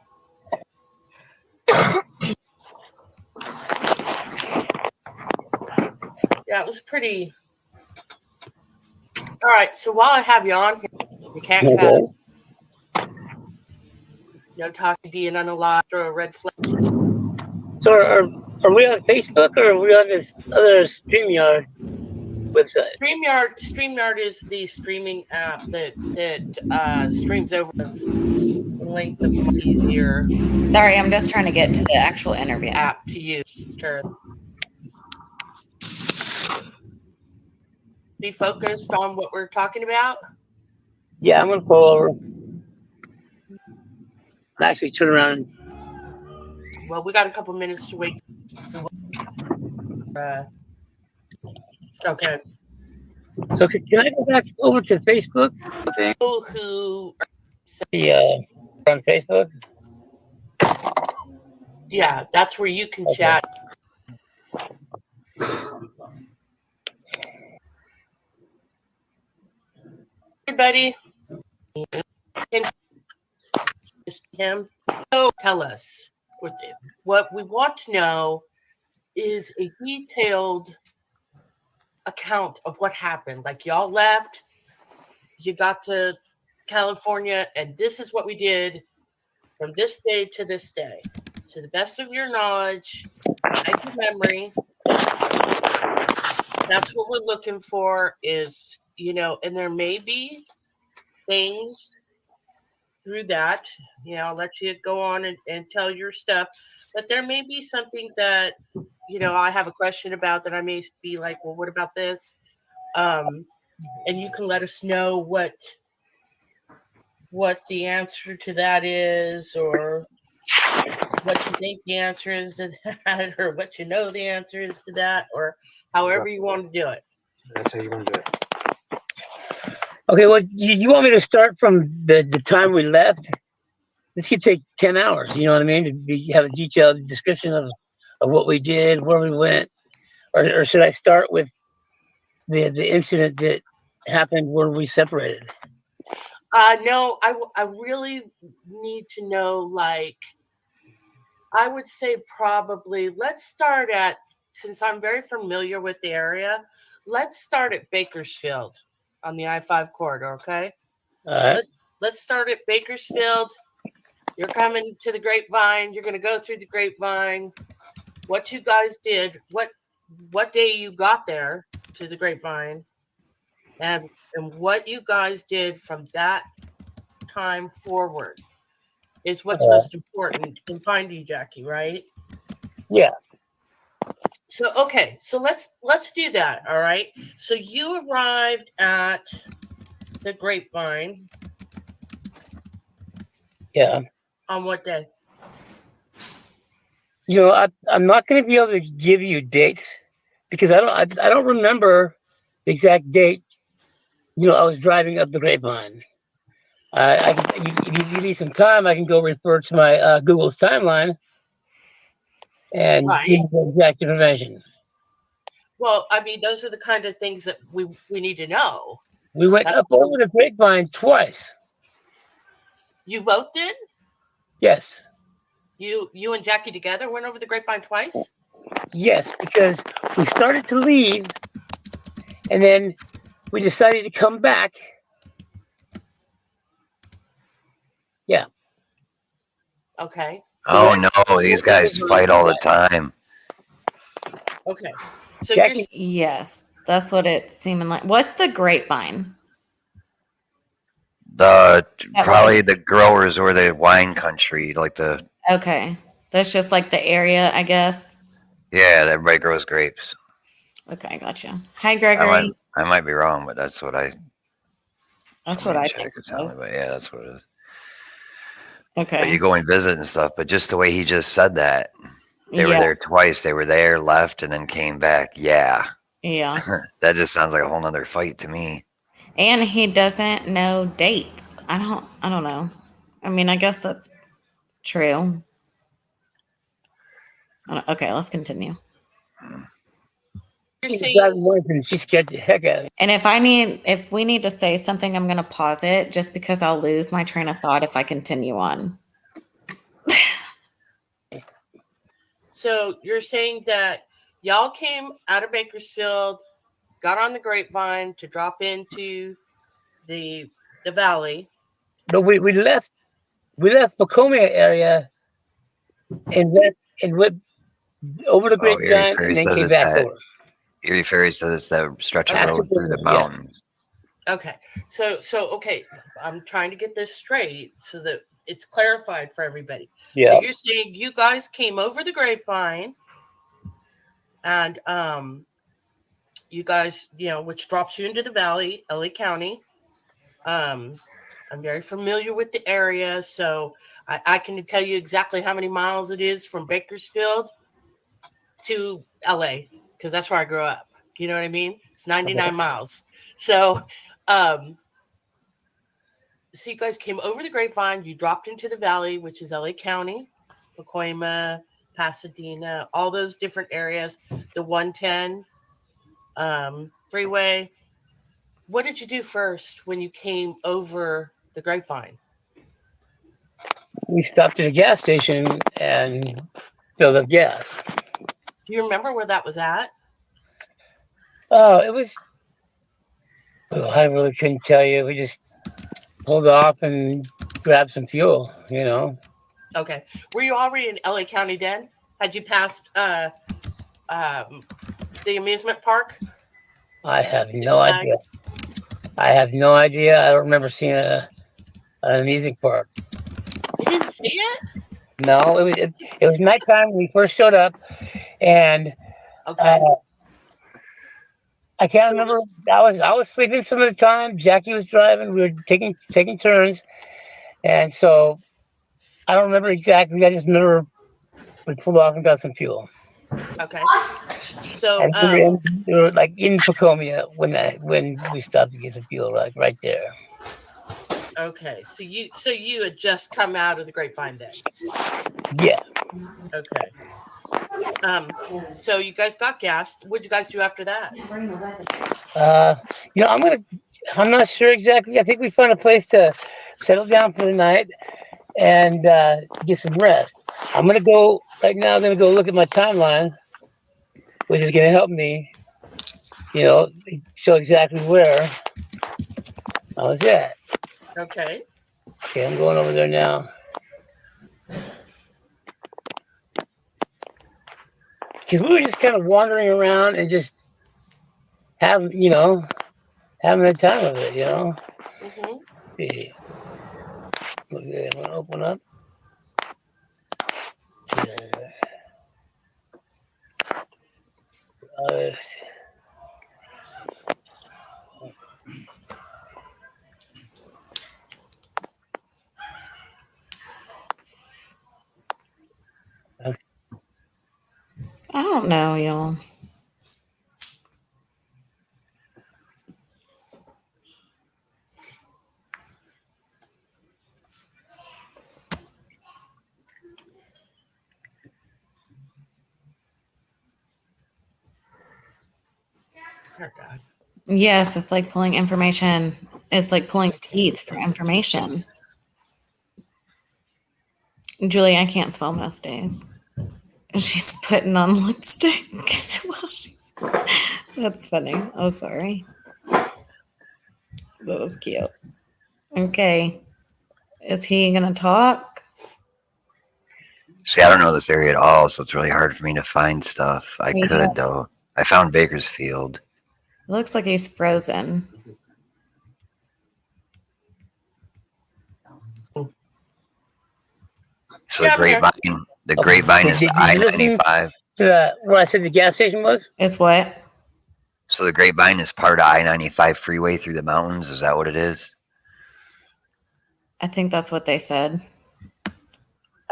Yeah, it was pretty. All right, so while I have you on here, you can't cuss. No talking to you, none allowed, throw a red flag. So Are we on Facebook or are we on this other StreamYard website? StreamYard is the streaming app that streams over the length of easier Sorry, I'm just trying to get to the actual interview. app to use. Sure. Be focused on what we're talking about. Yeah, I'm gonna pull over. Actually, turn around. Well, we got a couple minutes to wait. So, okay. So can I go back over to Facebook? People who on Facebook. Yeah, that's where you can chat. Everybody, him. So tell us what we want to know is a detailed account of what happened. Like y'all left, you got to California, and this is what we did from this day to this day, to the best of your knowledge, and your memory. That's what we're looking for. Is and there may be things through that. I'll let you go on and tell your stuff, but there may be something that I have a question about that I may be like, well, what about this? And you can let us know what the answer to that is, or what you think the answer is to that, or what the answer is to that, or however you want to do it. That's how you want to do it. Okay, well, you want me to start from the time we left? This could take 10 hours, you know what I mean? To have a detailed description of what we did, where we went, or should I start with the incident that happened where we separated? No, I really need to know, like, I would say probably let's start at, since I'm very familiar with the area, let's start at Bakersfield on the I-5 corridor, okay? All right. Let's start at Bakersfield. You're coming to the Grapevine. You're going to go through the Grapevine. What you guys did, what day you got there to the Grapevine, and what you guys did from that time forward is what's most important in finding Jackie, right? Yeah. So okay, so let's do that. All right. So you arrived at the Grapevine. Yeah. On what day? I'm not going to be able to give you dates because I don't remember the exact date. I was driving up the Grapevine. If you give me some time, I can go refer to my Google's timeline and give you the exact information. Well, I mean, those are the kind of things that we need to know. We went up over the Grapevine twice. You both did? Yes. You and Jackie together went over the Grapevine twice? Yes, because we started to leave, and then we decided to come back. Yeah. Okay. Oh no, these guys fight all the time. Okay. So yes, that's what it seemed like. What's the Grapevine? Probably the growers or the wine country, like the. Okay, that's just like the area, I guess. Yeah, everybody grows grapes. Okay, gotcha. Hi, Gregory. I might be wrong, but that's what I. That's what I think. But yeah, that's what it is. Okay. But you go and visit and stuff, but just the way he just said that, they were there twice. They were there, left, and then came back. Yeah. Yeah. That just sounds like a whole nother fight to me. And he doesn't know dates. I don't know. I mean, I guess that's true. Okay, let's continue. She scared the heck out of me. And if we need to say something, I'm going to pause it just because I'll lose my train of thought if I continue on. So you're saying that y'all came out of Bakersfield, got on the Grapevine to drop into the valley. No, we left Pocomia area and went over the Oh, Erie grapevine, and Ferry then says came it's back that. over. Erie Ferry says it's that stretch of Okay. road through the Yeah. mountains. Okay. So okay, I'm trying to get this straight so that it's clarified for everybody. Yeah. So you're saying you guys came over the grapevine and you guys, which drops you into the valley, LA County. I'm very familiar with the area, so I can tell you exactly how many miles it is from Bakersfield to LA, because that's where I grew up. You know what I mean? It's 99 miles. So so you guys came over the grapevine, you dropped into the valley, which is LA County, Pacoima, Pasadena, all those different areas, the 110 freeway. What did you do first when you came over the grapevine? We stopped at a gas station and filled up gas. Do you remember where that was at? Oh, it was. Oh, I really couldn't tell you. We just pulled off and grabbed some fuel. Okay. Were you already in LA County then? Had you passed the amusement park? I have no idea. I have no idea. I don't remember seeing an amusement park. You didn't see it? No, it was nighttime when we first showed up, and okay. I can't remember. I was sleeping some of the time. Jackie was driving. We were taking turns, and so I don't remember exactly. I just remember we pulled off and got some fuel. Okay. So and we were like in Pacoima when we stopped to get some fuel, like right there. Okay. So you had just come out of the grapevine then? Yeah. Okay. So you guys got gas. What'd you guys do after that? I'm not sure exactly. I think we found a place to settle down for the night and get some rest. I'm gonna go right now. I'm gonna go look at my timeline, which is gonna help me, show exactly where I was at. Okay. Okay, I'm going over there now. Because we were just kind of wandering around and just having the time of it, Mm-hmm. See. Okay, I'm gonna open up. I don't know, y'all. Oh, God. Yes, it's like pulling information. It's like pulling teeth for information. Julie, I can't spell most days. She's putting on lipstick while she's. That's funny. Oh, sorry. That was cute. Okay. Is he gonna talk? See, I don't know this area at all, so it's really hard for me to find stuff. I Yeah. could, though. I found Bakersfield. It looks like he's frozen. So the grapevine is I-95. Where I said the gas station was? It's what? So the grapevine is part of I-95 freeway through the mountains. Is that what it is? I think that's what they said.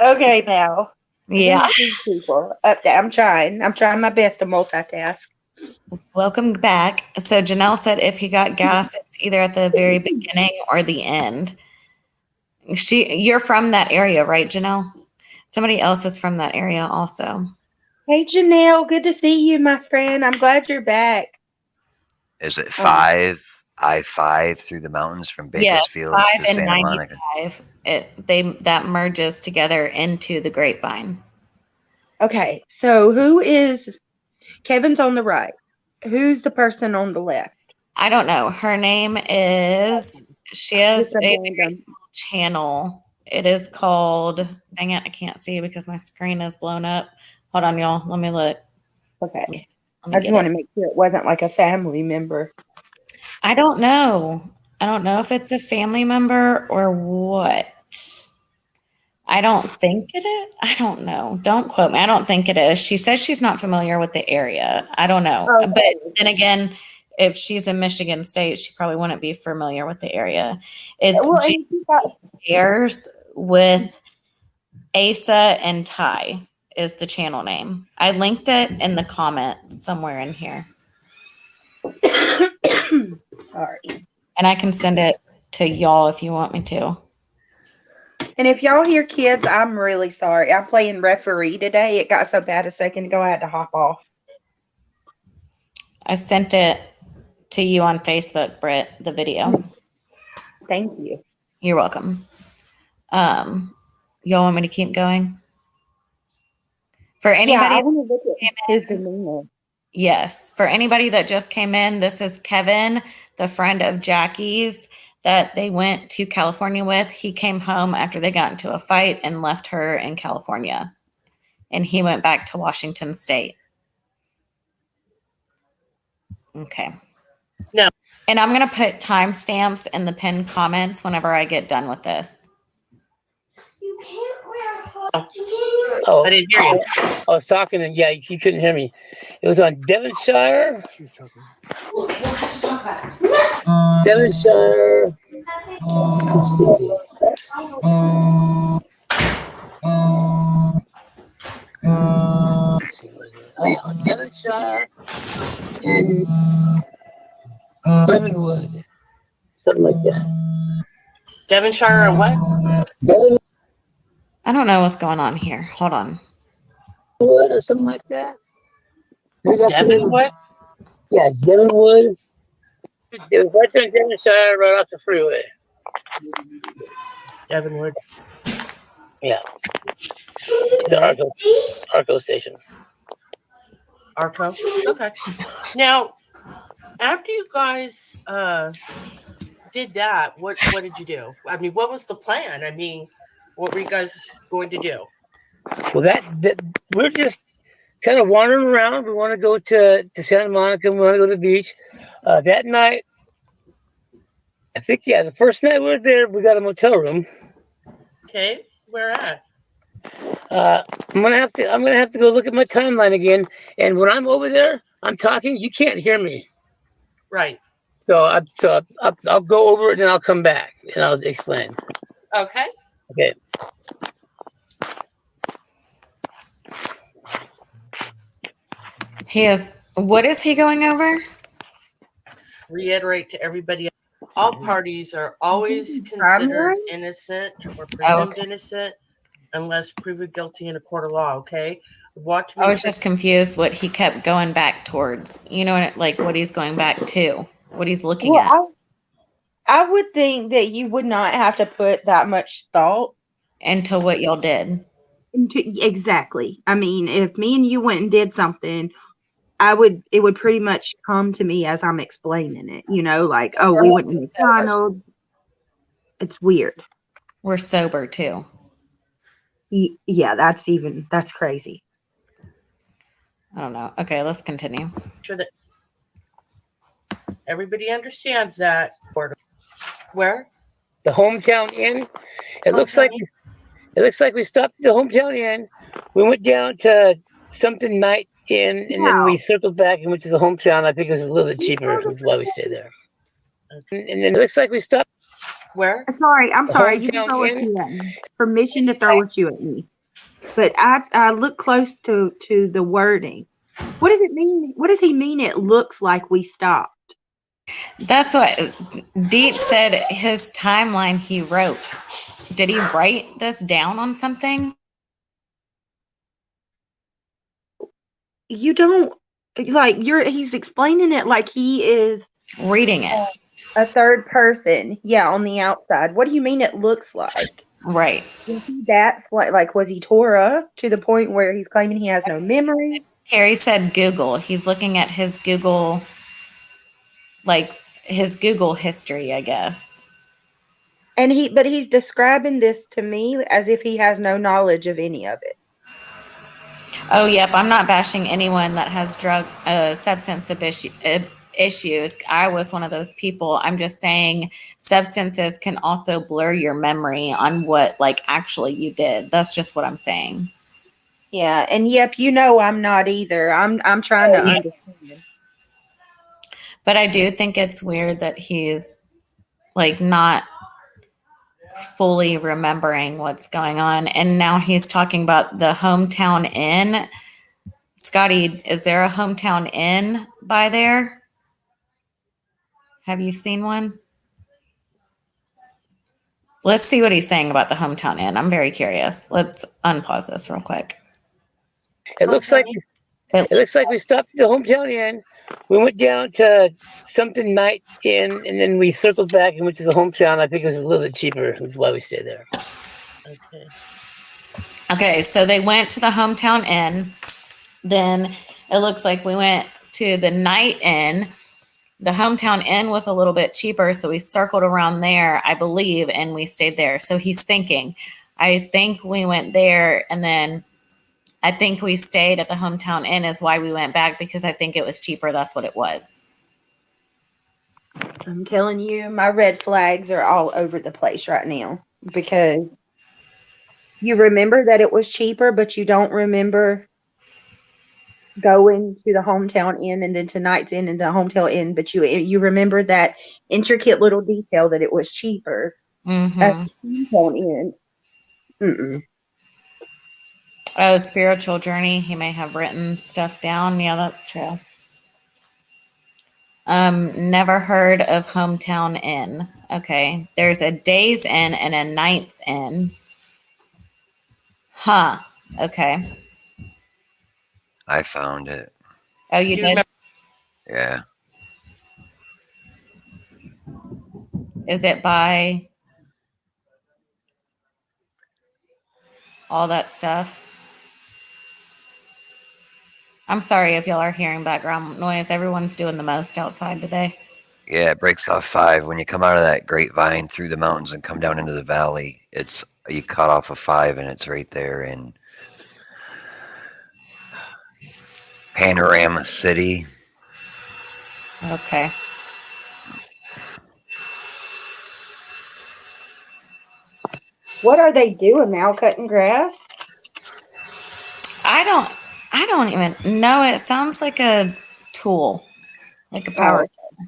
Okay, now. Yeah. People. I'm trying my best to multitask. Welcome back. So Janelle said if he got gas, it's either at the very beginning or the end. You're from that area, right, Janelle? Somebody else is from that area also. Hey, Janelle, good to see you, my friend. I'm glad you're back. Is it I-5 through the mountains from Bakersfield to 5 and Santa 95. Monica? That merges together into the grapevine. Okay, so who is Kevin's on the right? Who's the person on the left? I don't know. Her name is. She has a very small channel. It is called. Dang it! I can't see because my screen is blown up. Hold on, y'all. Let me look. Okay. Let me I just get want it. to make sure it wasn't like a family member. I don't know. I don't know if it's a family member or what. I don't think it is. I don't know. Don't quote me. I don't think it is. She says she's not familiar with the area. I don't know. Oh, But then again, if she's in Michigan State, she probably wouldn't be familiar with the area. It's well, and she got, Airs with Asa and Ty is the channel name. I linked it in the comment somewhere in here. sorry. And I can send it to y'all if you want me to. And if y'all hear kids, I'm really sorry. I'm playing referee today. It got so bad a second ago, I had to hop off. I sent it to you on Facebook, Britt, the video. Thank you. You're welcome. Y'all want me to keep going? For anybody, I want to look at his demeanor. yes. For anybody that just came in, this is Kevin, the friend of Jackie's that they went to California with. He came home after they got into a fight and left her in California. And he went back to Washington State. Okay. No. And I'm going to put timestamps in the pinned comments whenever I get done with this. You can't wear hooks. Oh, I didn't hear you. I was talking and yeah, you couldn't hear me. It was on Devonshire. We'll have to talk about it. Devonshire. Let's see. Oh, yeah, Devonshire and Lemonwood. Something like that. Devonshire or what? I don't know what's going on here. Hold on. Wood or something like that. Devonwood? Yeah, Devonwood. It was right there in Devonshire, right off the freeway. Devonwood. Yeah. The Arco station. Arco? Okay. Now, after you guys did that, what did you do? I mean, what was the plan? I mean, what were you guys going to do? Well, that we're just kind of wandering around. We want to go to Santa Monica. We want to go to the beach. That night, I think, yeah, the first night we were there, we got a motel room. Okay, where at? I'm gonna have to go look at my timeline again. And when I'm over there, I'm talking. You can't hear me. Right. So I'll go over it and then I'll come back and I'll explain. Okay. Okay. What is he going over? Reiterate to everybody, all parties are always considered innocent or presumed innocent unless proven guilty in a court of law, okay? Watch me. I was just confused what he kept going back towards. You know, like what he's going back to, what he's looking at. I would think that you would not have to put that much thought into what y'all did. Exactly. I mean, if me and you went and did something, it would pretty much come to me as I'm explaining it, you know, like, oh, we went to McDonald's. It's weird. We're sober too. Yeah, that's crazy. I don't know. Okay, let's continue. Sure that everybody understands that. Where? The Hometown Inn. It looks like we stopped at the Hometown Inn. We went down to something Night Inn, and then we circled back and went to the Hometown. I think it was a little bit cheaper. That's why we stayed there. And then it looks like we stopped. Where? I'm sorry. You can throw a shoe at me. Permission to throw a shoe at me. But I look close to the wording. What does it mean? What does he mean? It looks like we stopped. That's what Deep said. His timeline he wrote. Did he write this down on something? You don't like he's explaining it like he is reading it. A third person, yeah, on the outside. What do you mean it looks like? Right. Was he that like was he tore up to the point where he's claiming he has no memory? Cary said Google. He's looking at his Google, like his Google history, I guess. And he's describing this to me as if he has no knowledge of any of it. Oh, yep. I'm not bashing anyone that has substance issues. I was one of those people. I'm just saying substances can also blur your memory on what like actually you did. That's just what I'm saying. Yeah, and yep, you know I'm not either. I'm trying to understand. But I do think it's weird that he's like not fully remembering what's going on. And now he's talking about the hometown inn. Scotty, is there a hometown inn by there? Have you seen one? Let's see what he's saying about the hometown inn. I'm very curious. Let's unpause this real quick. It looks like we stopped at the hometown inn. We went down to something night inn, and then we circled back and went to the hometown. I think it was a little bit cheaper. That's why we stayed there. Okay, so they went to the hometown inn. Then it looks like we went to the night inn. The hometown inn was a little bit cheaper, so we circled around there, I believe, and we stayed there. So he's thinking, I think we went there, and then I think we stayed at the hometown inn is why we went back, because I think it was cheaper. That's what it was. I'm telling you, my red flags are all over the place right now because you remember that it was cheaper, but you don't remember going to the hometown inn and then tonight's inn and the hometown inn, but you remember that intricate little detail that it was cheaper at the hometown inn. Oh, spiritual journey. He may have written stuff down. Yeah, that's true. Never heard of hometown inn. Okay, there's a day's inn and a night's inn. Huh. Okay. I found it. Oh, you did? Yeah. Is it by all that stuff? I'm sorry if y'all are hearing background noise. Everyone's doing the most outside today. Yeah, it breaks off 5. When you come out of that grapevine through the mountains and come down into the valley, you cut off a 5 and it's right there in Panorama City. Okay. What are they doing now? Cutting grass? I don't even know. It sounds like a tool, like a power tool.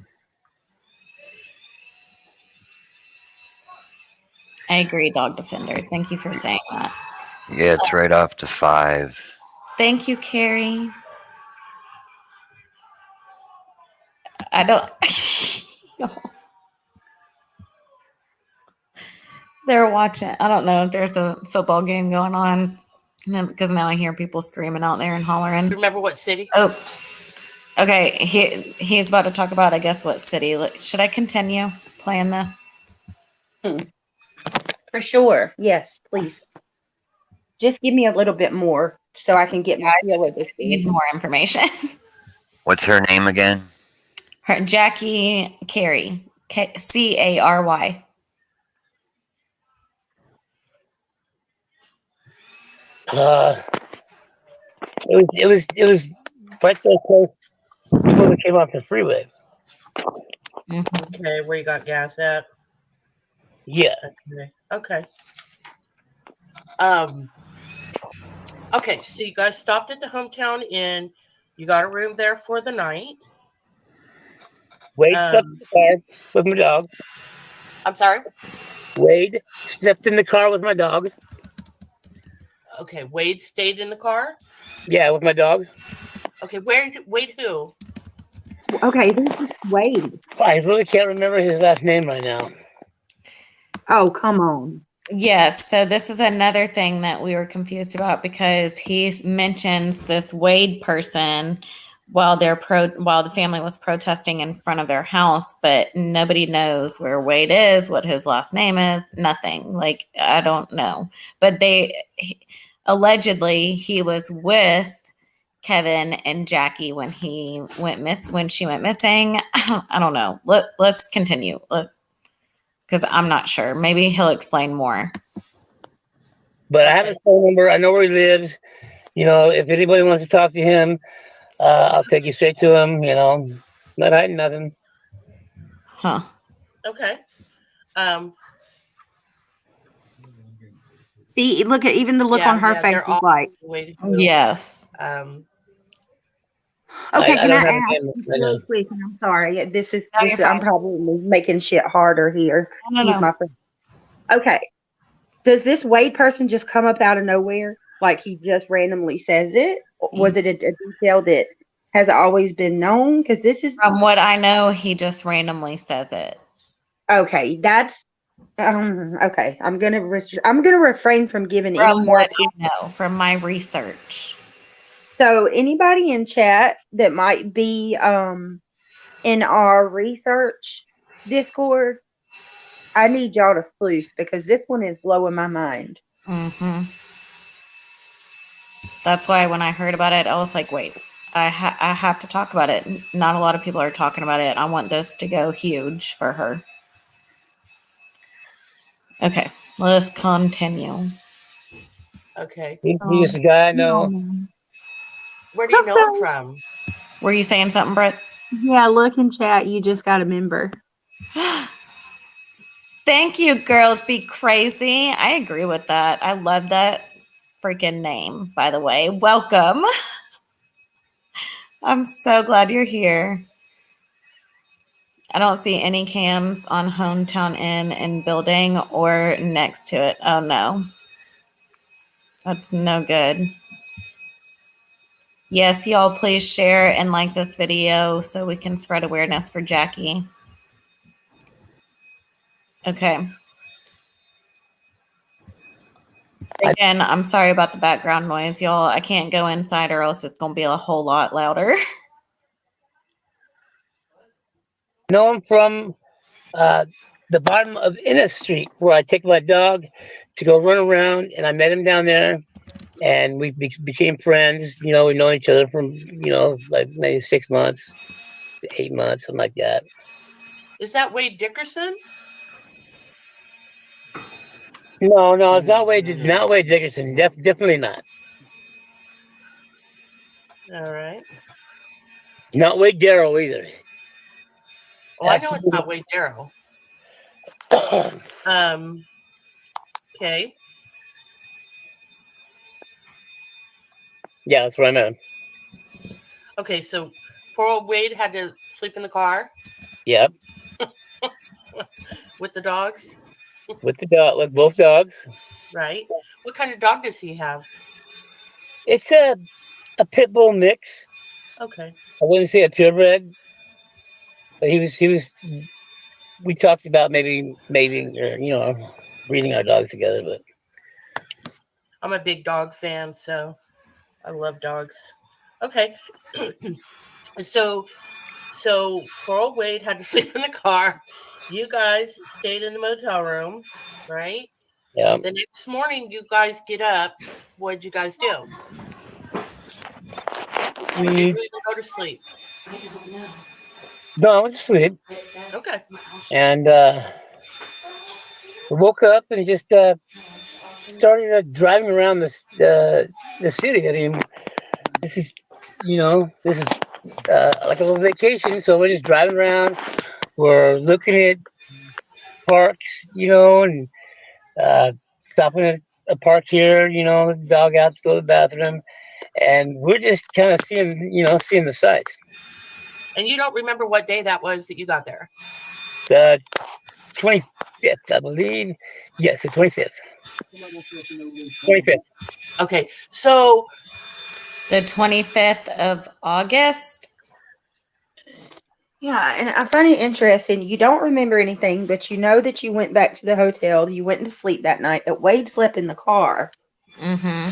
I agree, Dog Defender. Thank you for saying that. Yeah, it's right off to 5. Thank you, Cary. I don't. They're watching. I don't know if there's a football game going on because now I hear people screaming out there and hollering. Remember what city? Oh, okay. He's about to talk about, I guess, what city. Should I continue playing this? For sure. Yes, please. Just give me a little bit more so I can get my feel of this. Need more information. What's her name again? Her Jackie Cary. Cary. It was right there close before we came off the freeway. Okay, where you got gas at? Yeah. Okay. Okay, so you guys stopped at the hometown inn. You got a room there for the night. Wade stepped in the car with my dog. I'm sorry? Wade stepped in the car with my dog. Okay, Wade stayed in the car? Yeah, with my dog. Okay, Wade who? Okay, this is Wade. I really can't remember his last name right now. Oh, come on. Yes, so this is another thing that we were confused about because he mentions this Wade person while the family was protesting in front of their house, but nobody knows where Wade is, what his last name is, nothing. Like, I don't know. But allegedly he was with Kevin and Jackie when she went missing. I don't know. Let's continue. Because I'm not sure. Maybe he'll explain more. But I have his phone number. I know where he lives. You know, if anybody wants to talk to him, I'll take you straight to him. You know, not hiding nothing. Huh. Okay. See, look at even the look on her face they're is all like, waiting for you. Yes. okay, I can don't I have a ask game right really now. quick? And I'm sorry. This is No, you're I'm fine. probably making shit harder here. No, Excuse no. my friend. Okay. Does this Wade person just come up out of nowhere? Like he just randomly says it? Or was it a detail that has always been known? Because this is From what I know, he just randomly says it. okay. That's okay. I'm gonna refrain from giving any From more. what I know, from my research. So anybody in chat that might be in our research Discord, I need y'all to sleuth because this one is blowing my mind. Mm-hmm. That's why when I heard about it, I was like, wait, I have to talk about it. Not a lot of people are talking about it. I want this to go huge for her. Okay, let's continue. Okay. He's a guy I know. Where do you know him from? Were you saying something, Brett? Yeah, look in chat. You just got a member. Thank you, girls. Be crazy. I agree with that. I love that freaking name, by the way. Welcome. I'm so glad you're here. I don't see any cams on Hometown Inn in building or next to it. Oh, no. That's no good. Yes, y'all please share and like this video so we can spread awareness for Jackie. Okay. Again, I'm sorry about the background noise, y'all. I can't go inside or else it's going to be a whole lot louder. Know him from the bottom of Innis Street, where I take my dog to go run around, and I met him down there, and we became friends. You know, we know each other from, you know, like maybe 6 months, 8 months, something like that. Is that Wade Dickerson? No, it's not Wade Dickerson. Definitely not. All right. Not Wade Darrow either. Well, I know it's not Wade Darrow. Okay. Yeah, that's what I meant. Okay, so poor old Wade had to sleep in the car. Yep. With the dogs. With both dogs. Right. What kind of dog does he have? It's a pit bull mix. Okay. I wouldn't say a purebred, but he was. We talked about maybe or, you know, breeding our dogs together, but I'm a big dog fan, so I love dogs. Okay. So poor old Wade had to sleep in the car. You guys stayed in the motel room, right? yeah. The next morning, you guys get up. What did you guys do? Or did you even go to sleep? I don't know. No, I went to sleep. Okay. And we woke up and just started driving around the city. I mean, this is like a little vacation, so we're just driving around. We're looking at parks, you know, and stopping at a park here, you know, dog out to go to the bathroom, and we're just kind of seeing the sights. And you don't remember what day that was that you got there? The 25th, I believe. Yes, the 25th. 25th. Okay, so the 25th of August. Yeah, and I find it interesting. You don't remember anything, but you know that you went back to the hotel. You went to sleep that night. That Wade slept in the car. Mm-hmm.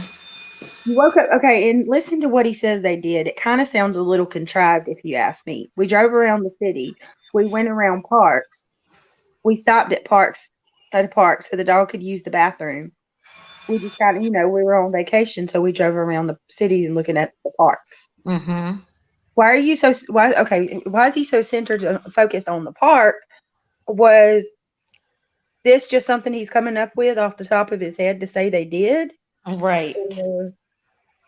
You woke up, okay, and listen to what he says they did. It kind of sounds a little contrived, if you ask me. We drove around the city. We went around parks. We stopped at a park so the dog could use the bathroom. We just kind of, we were on vacation, so we drove around the city and looking at the parks. Mm-hmm. Why is he so centered, focused on the park? Was this just something he's coming up with off the top of his head to say they did? Right.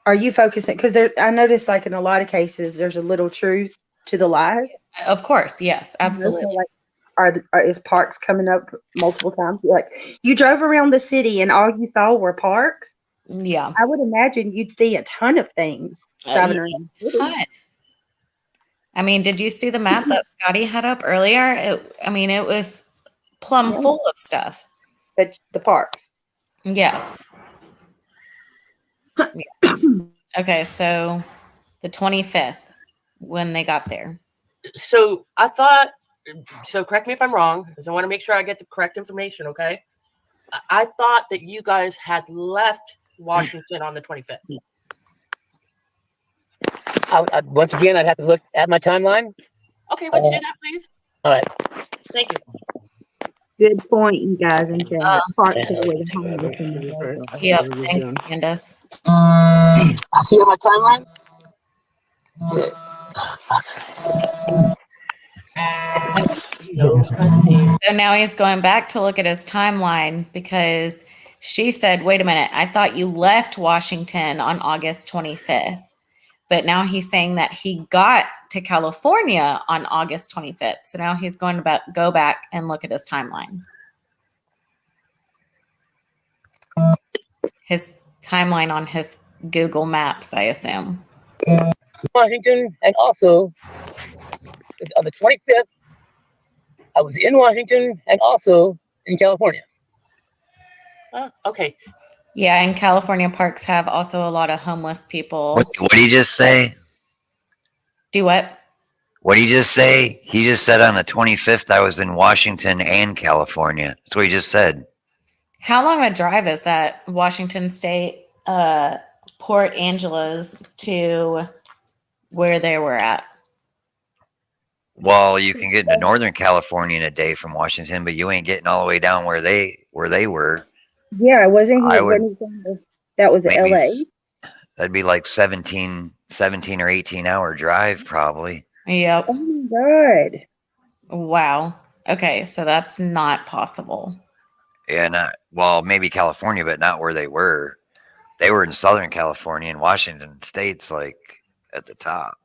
Are you focusing? Because I noticed, like in a lot of cases, there's a little truth to the lies. Of course, yes, absolutely. So, like, is parks coming up multiple times? Like, you drove around the city and all you saw were parks. Yeah. I would imagine you'd see a ton of things driving Yeah, around the city. ton. I mean, did you see the map that Scotty had up earlier? It was plumb Yeah. full of stuff. But the parks. Yes. Yeah. Okay, so the 25th when they got there. So I thought, so correct me if I'm wrong, because I want to make sure I get the correct information, okay? I thought that you guys had left Washington on the 25th. Once again, I'd have to look at my timeline. Okay, would you do that, please? All right. Thank you. Good point, you guys. And parks are the way to home. Yep, thank you, Candace. I see on my timeline. So now he's going back to look at his timeline because she said, wait a minute, I thought you left Washington on August 25th. But now he's saying that he got to California on August 25th. So now he's going to go back and look at his timeline. His timeline on his Google Maps, I assume. Washington, and also on the 25th, I was in Washington and also in California. Okay. Yeah, and California parks have also a lot of homeless people. What did he just say? Do what? What did he just say? He just said on the 25th I was in Washington and California. That's what he just said. How long a drive is that? Washington State, Port Angeles to where they were at? Well, you can get into Northern California in a day from Washington, but you ain't getting all the way down where they were. Yeah, wasn't he? That was maybe LA. That'd be like 17 or 18-hour drive, probably. Yep. Oh my God. Wow. Okay, so that's not possible. Yeah, well, maybe California, but not where they were. They were in Southern California, and Washington State's like at the top.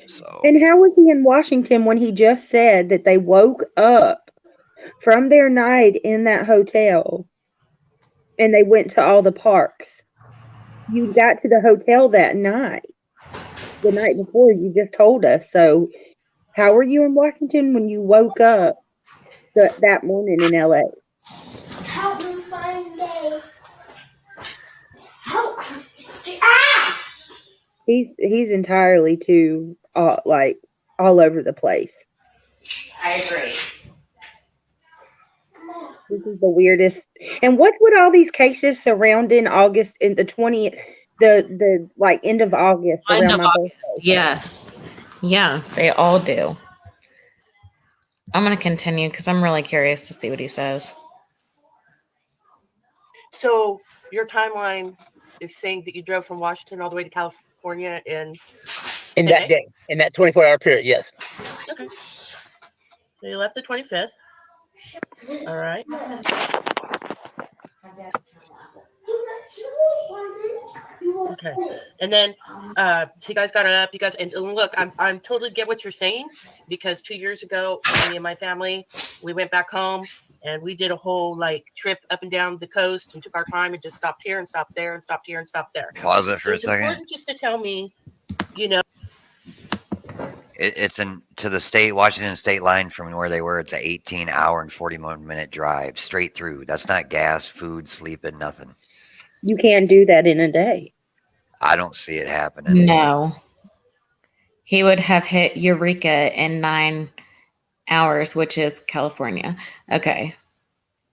So. And how was he in Washington when he just said that they woke up from their night in that hotel and they went to all the parks? You got to the hotel that night, the night before you just told us. So how were you in Washington when you woke up that morning in LA? Help me find a... Help! He's entirely too like all over the place. I agree. This is the weirdest. And what's with all these cases surrounding August in the 20th, the like end of August End around of my August. birthday? Yes. Yeah, they all do. I'm going to continue because I'm really curious to see what he says. So your timeline is saying that you drove from Washington all the way to California in that day, in that 24-hour period, yes. Okay. So you left the 25th. All right. Okay. And then so you guys got up, and look, I'm totally get what you're saying, because 2 years ago, me and my family, we went back home and we did a whole like trip up and down the coast and took our time and just stopped here and stopped there and stopped here and stopped there. Pause it for a second. It's important just to tell me, you know. It's to the Washington state line from where they were. It's an 18-hour and 41-minute drive straight through. That's not gas, food, sleeping, nothing. You can't do that in a day. I don't see it happening. No. He would have hit Eureka in 9 hours, which is California. Okay.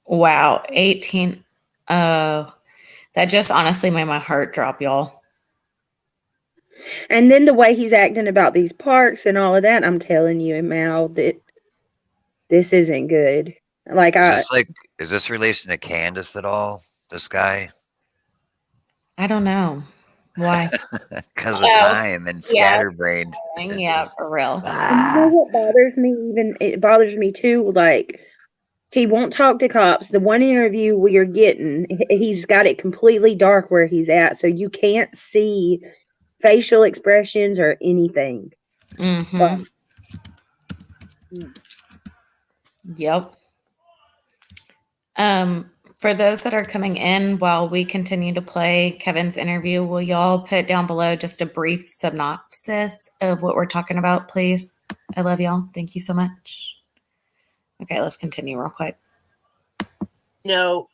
Wow. 18. Oh, that just honestly made my heart drop, y'all. And then the way he's acting about these parks and all of that, I'm telling you, Mal, that this isn't good. Like is this relation to Candace at all? This guy? I don't know. Why? Because of time and scatterbrained. Yeah, for real. And you know what bothers me? It bothers me too. Like, He won't talk to cops. The one interview we are getting, he's got it completely dark where he's at, so you can't see facial expressions or anything. Mm-hmm. Yep. For those that are coming in while we continue to play Kevin's interview, will y'all put down below just a brief synopsis of what we're talking about, please? I love y'all. Thank you so much. Okay, let's continue real quick. The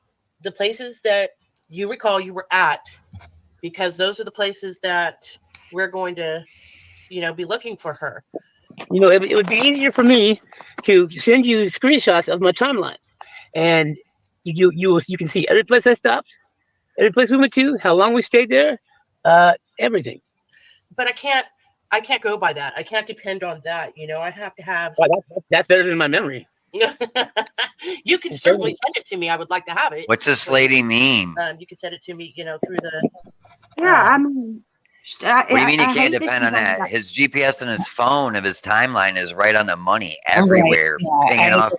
places that you recall you were at, because those are the places that we're going to, be looking for her. It would be easier for me to send you screenshots of my timeline, and you can see every place I stopped, every place we went to, how long we stayed there, everything. But I can't go by that. I can't depend on that. I have to have. Well, that's better than my memory. You can certainly send it to me. I would like to have it. What's this lady mean? You can send it to me, through the. Yeah, I mean. What do you mean you can't depend on that? His GPS and his phone of his timeline is right on the money everywhere, pinging off.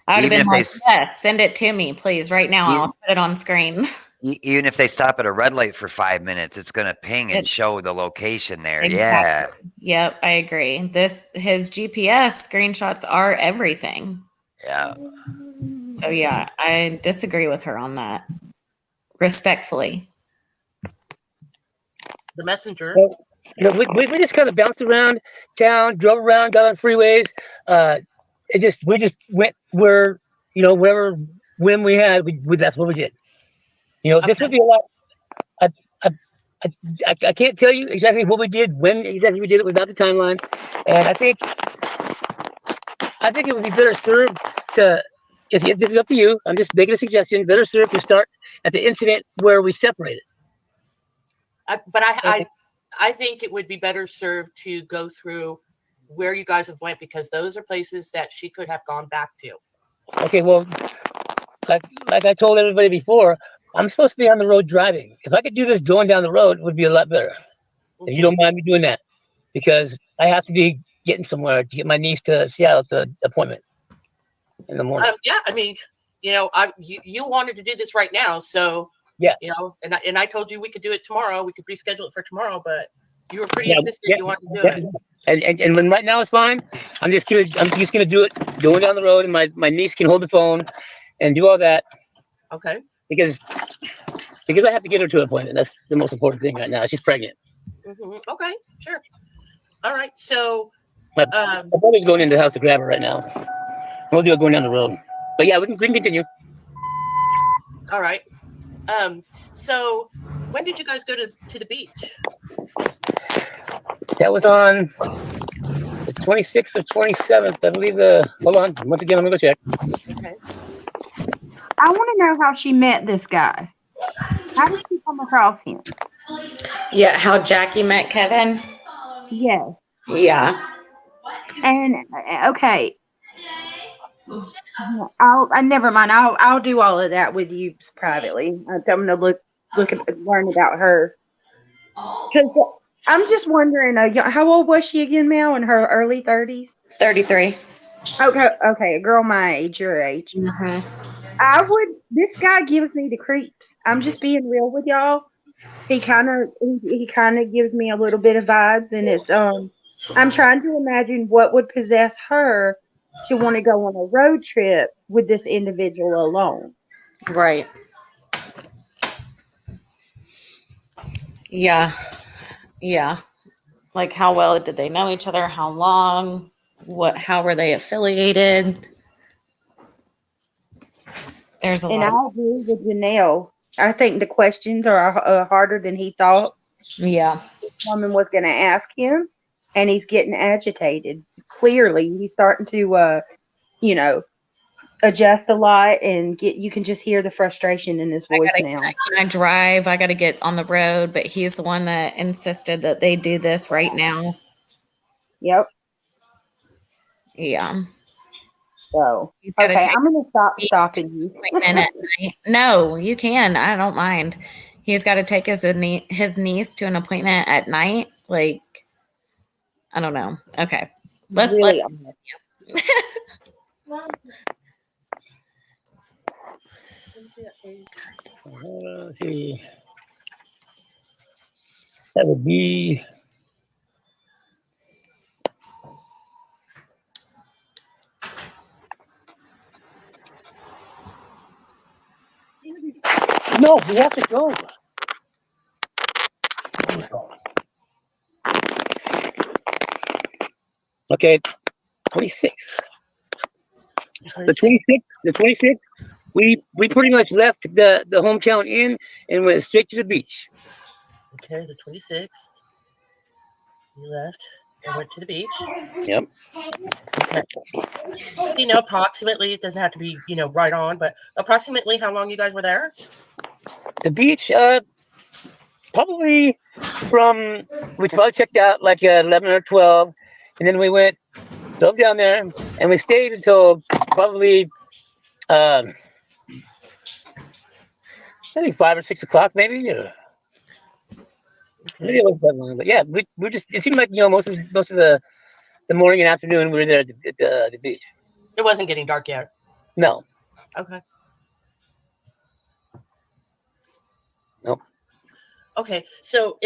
I'd have been like, yes, send it to me, please, right now. I'll put it on screen. Even if they stop at a red light for 5 minutes, it's going to ping and show the location there. Exactly. Yeah. Yep, I agree. His GPS screenshots are everything. Yeah. So yeah, I disagree with her on that. Respectfully. The messenger. We just kind of bounced around town, drove around, got on freeways. We just went where, wherever when we had, that's what we did. This would be a lot. I can't tell you exactly what we did, when exactly we did it without the timeline. And I think it would be better served to, if this is up to you, I'm just making a suggestion, better served to start at the incident where we separated. But I think it would be better served to go through where you guys have went, because those are places that she could have gone back to. Okay, well, like I told everybody before, I'm supposed to be on the road driving. If I could do this going down the road, it would be a lot better. Mm-hmm. If you don't mind me doing that, because I have to be getting somewhere to get my niece to Seattle to appointment in the morning. Yeah, I mean, you wanted to do this right now, so. Yeah. And I told you we could do it tomorrow. We could reschedule it for tomorrow, but you were pretty insistent you wanted to do it. And when right now it's fine, I'm just gonna do it going down the road, and my niece can hold the phone and do all that. Okay. Because I have to get her to an appointment. That's the most important thing right now. She's pregnant. Mm-hmm. Okay, sure. All right. So my brother's going into the house to grab her right now. We'll do it going down the road. But yeah, we can continue. All right. So when did you guys go to the beach? That was on the 26th or 27th, I believe. Hold on. Once again, I'm going to go check. Okay. I want to know how she met this guy. How did she come across him? Yeah, how Jackie met Kevin? Yes. Yeah. And, okay. Never mind. I'll do all of that with you privately. I'm gonna learn about her. Because I'm just wondering, how old was she again, Mel? In her early 30s? 33. Okay, a girl my age, your age. Mm-hmm. This guy gives me the creeps. I'm just being real with y'all. He kind of gives me a little bit of vibes, and it's I'm trying to imagine what would possess her to want to go on a road trip with this individual alone. Right. Yeah. Like, how well did they know each other? How long? How were they affiliated? There's a lot. And I agree with Janelle. I think the questions are harder than he thought. Yeah. This woman was going to ask him, and he's getting agitated. Clearly, he's starting to, adjust a lot, and you can just hear the frustration in his voice now. Can I drive? I got to get on the road, but he's the one that insisted that they do this right now. Yep. Yeah. So, okay, I'm going to stop stopping you. No, you can. I don't mind. He's got to take his niece to an appointment at night. Like, I don't know. Okay. Let's Let me see that page. Let's see. That would be. No, we have to go. Okay, 26. The 26th, we pretty much left the hometown inn and went straight to the beach. Okay, the 26th. You left and went to the beach. Yep. Okay. You know, approximately, it doesn't have to be, right on, but approximately how long you guys were there? The beach, probably we probably checked out like 11 or 12, and then we drove down there, and we stayed until probably, I think 5 or 6 o'clock, maybe. Maybe it wasn't that long, but yeah, we just, it seemed like, most of the morning and afternoon we were there at the beach. It wasn't getting dark yet. No. Okay. Nope. Okay, so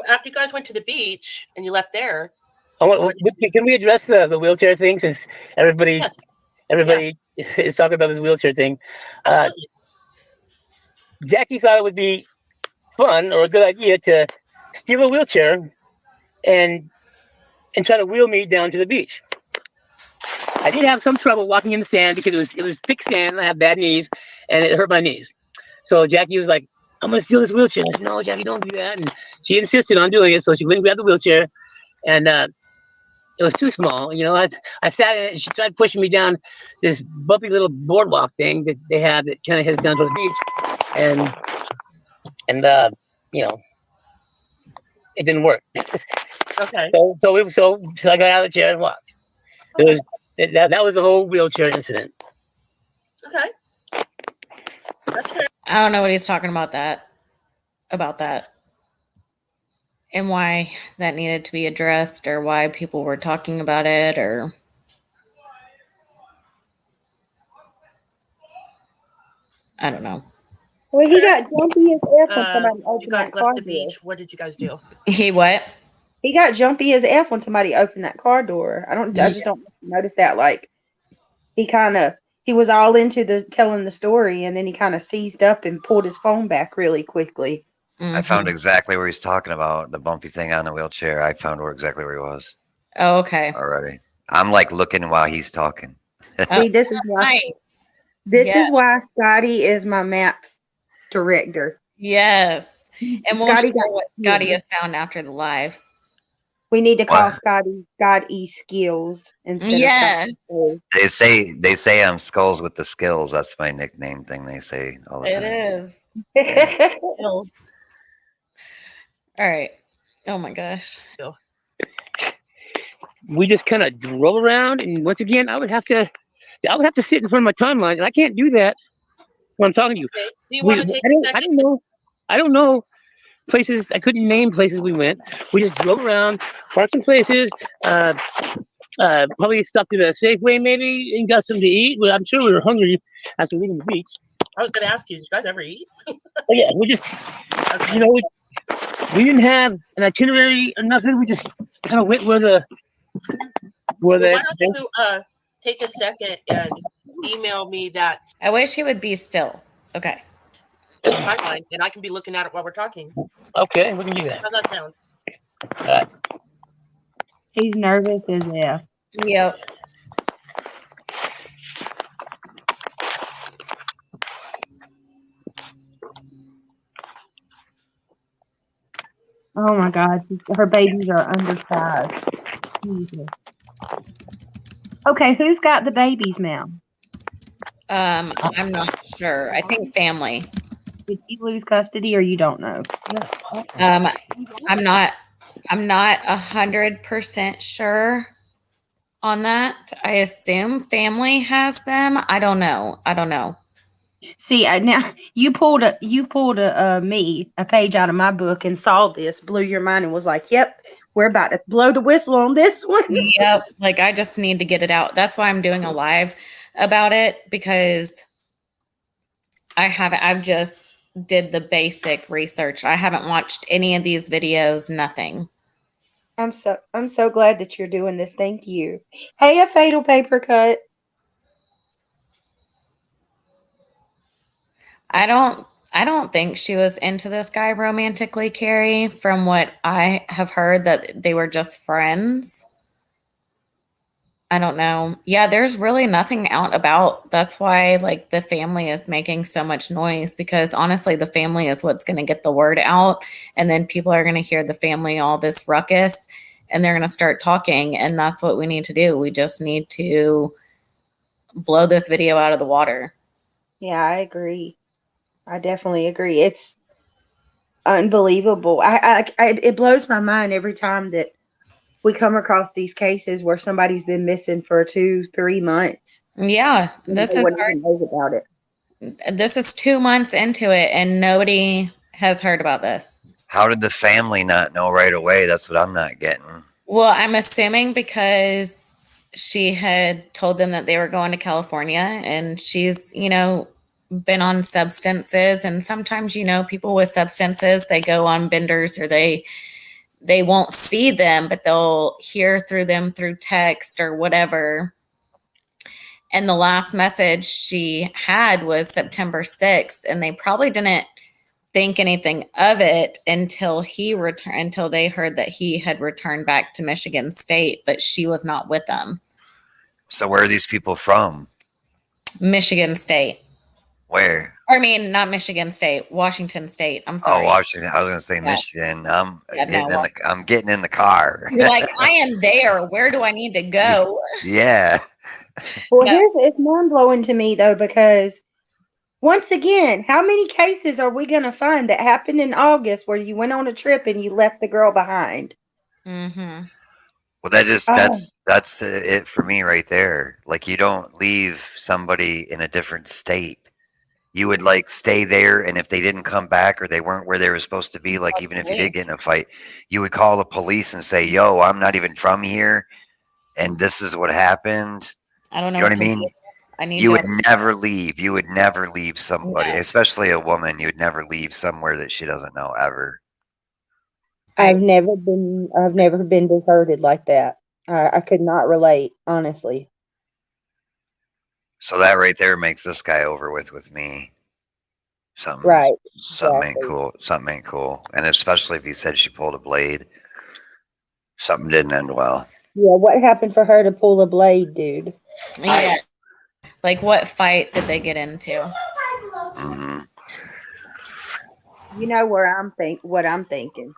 after you guys went to the beach and you left there, can we address the wheelchair thing, since everybody is talking about this wheelchair thing? Jackie thought it would be fun or a good idea to steal a wheelchair and try to wheel me down to the beach. I did have some trouble walking in the sand because it was thick sand and I have bad knees and it hurt my knees. So Jackie was like, "I'm gonna steal this wheelchair." I said, "No, Jackie, don't do that." And she insisted on doing it, so she went and grabbed the wheelchair, and it was too small. I sat in it and she tried pushing me down this bumpy little boardwalk thing that they have that kind of heads down to the beach, and it didn't work. Okay. So I got out of the chair and walked. Okay. That was the whole wheelchair incident. Okay. That's fair. I don't know what he's talking about that, and why that needed to be addressed, or why people were talking about it, or I don't know. Well, he got jumpy as F when somebody You opened guys that car left the door. beach. What did you guys do? He what? He got jumpy as F when somebody opened that car door. I just don't notice that. Like, he was all into telling the story, and then he kind of seized up and pulled his phone back really quickly. Mm-hmm. I found exactly where he's talking about, the bumpy thing on the wheelchair. I found exactly where he was. Oh, okay. Already. I'm like looking while he's talking. See, this is why. Nice. This is why Scotty is my maps director. Yes, and we'll Scotty share what Scotty has found after the live. We need to call Scotty Scotty Skills instead of They say I'm Skulls with the Skills. That's my nickname thing they say all the time. It is. Skills. All right. Oh my gosh. We just kind of drove around, and once again, I would have to sit in front of my timeline, and I can't do that when I'm talking to you. Okay. Do you want to take a second? I don't know places. I couldn't name places we went. We just drove around, parked in places. Probably stopped at a Safeway maybe and got something to eat. Well, I'm sure we were hungry after leaving the beach. I was going to ask you, did you guys ever eat? Yeah, we just, we didn't have an itinerary or nothing. We just kind of went why don't you take a second and email me that. I wish he would be still. Okay. Timeline, and I can be looking at it while we're talking. Okay, we can do that. How's that sound? All right. He's nervous as F. Yep. Oh my God, her babies are undersized. Jesus. Okay, who's got the babies now? I'm not sure. I think family. Did you lose custody, or you don't know? I'm not 100% sure on that. I assume family has them. I don't know. See, now you pulled a page out of my book and saw this, blew your mind, and was like, "Yep, we're about to blow the whistle on this one." Yep. Like, I just need to get it out. That's why I'm doing a live about it, because I haven't. I've just did the basic research. I haven't watched any of these videos, nothing. I'm so glad that you're doing this. Thank you. Hey, a fatal paper cut. I don't think she was into this guy romantically, Cary, from what I have heard, that they were just friends. I don't know. Yeah, there's really nothing out about. That's why like the family is making so much noise, because honestly the family is what's going to get the word out, and then people are going to hear the family all this ruckus and they're going to start talking, and that's what we need to do. We just need to blow this video out of the water. Yeah, I agree. I definitely agree. It's unbelievable. It blows my mind every time that we come across these cases where somebody's been missing for 2-3 months. Yeah, this no is one even knows about it. This is 2 months into it and nobody has heard about this. How did the family not know right away? That's what I'm not getting. Well, I'm assuming because she had told them that they were going to California, and she's, been on substances, and sometimes, people with substances, they go on benders, or they won't see them, but they'll hear through them through text or whatever. And the last message she had was September 6th, and they probably didn't think anything of it until they heard that he had returned back to Michigan State, but she was not with them. So where are these people from? Michigan State. Where? I mean, not Michigan State, Washington State. I'm sorry. Oh, Washington. I was going to say Yeah. Michigan. I'm no. getting in the car. You're like, I am there. Where do I need to go? Yeah. Well, it's mind-blowing to me, though, because once again, how many cases are we going to find that happened in August where you went on a trip and you left the girl behind? Mm-hmm. Well, that's it for me right there. Like, you don't leave somebody in a different state. You would like stay there, and if they didn't come back or they weren't where they were supposed to be, like even if you did get in a fight, you would call the police and say, "Yo, I'm not even from here, and this is what happened." I don't know. You know what I mean? You would never leave. You would never leave somebody, especially a woman. You would never leave somewhere that she doesn't know ever. I've never been deserted like that. I could not relate, honestly. So that right there makes this guy over with me. Something ain't cool. Something ain't cool. And especially if he said she pulled a blade. Something didn't end well. Yeah, what happened for her to pull a blade, dude? Yeah. Like, what fight did they get into? Mm-hmm. You know what I'm thinking.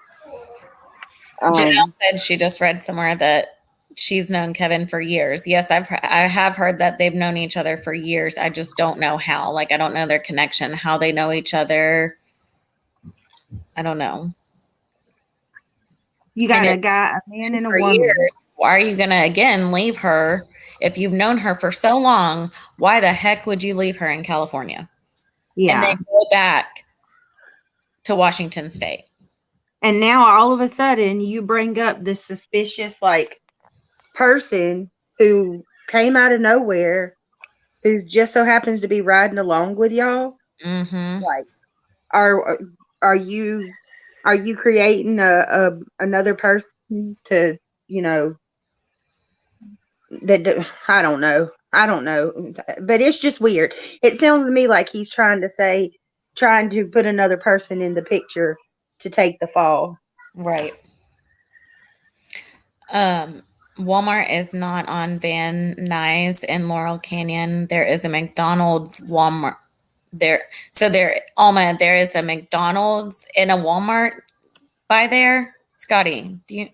Janelle said she just read somewhere that she's known Kevin for years. Yes, I have heard that they've known each other for years. I just don't know how. Like, I don't know their connection, how they know each other. I don't know. You got a man and a woman. Years, why are you gonna again leave her if you've known her for so long? Why the heck would you leave her in California? Yeah, and then go back to Washington State. And now all of a sudden you bring up this suspicious person who came out of nowhere, who just so happens to be riding along with y'all. Mm-hmm. Like, are you creating another person to, that I don't know, but it's just weird. It sounds to me like he's trying to put another person in the picture to take the fall. Right. Walmart is not on Van Nuys in Laurel Canyon. There is a McDonald's Walmart there. So Alma, there is a McDonald's and a Walmart by there. Scotty, I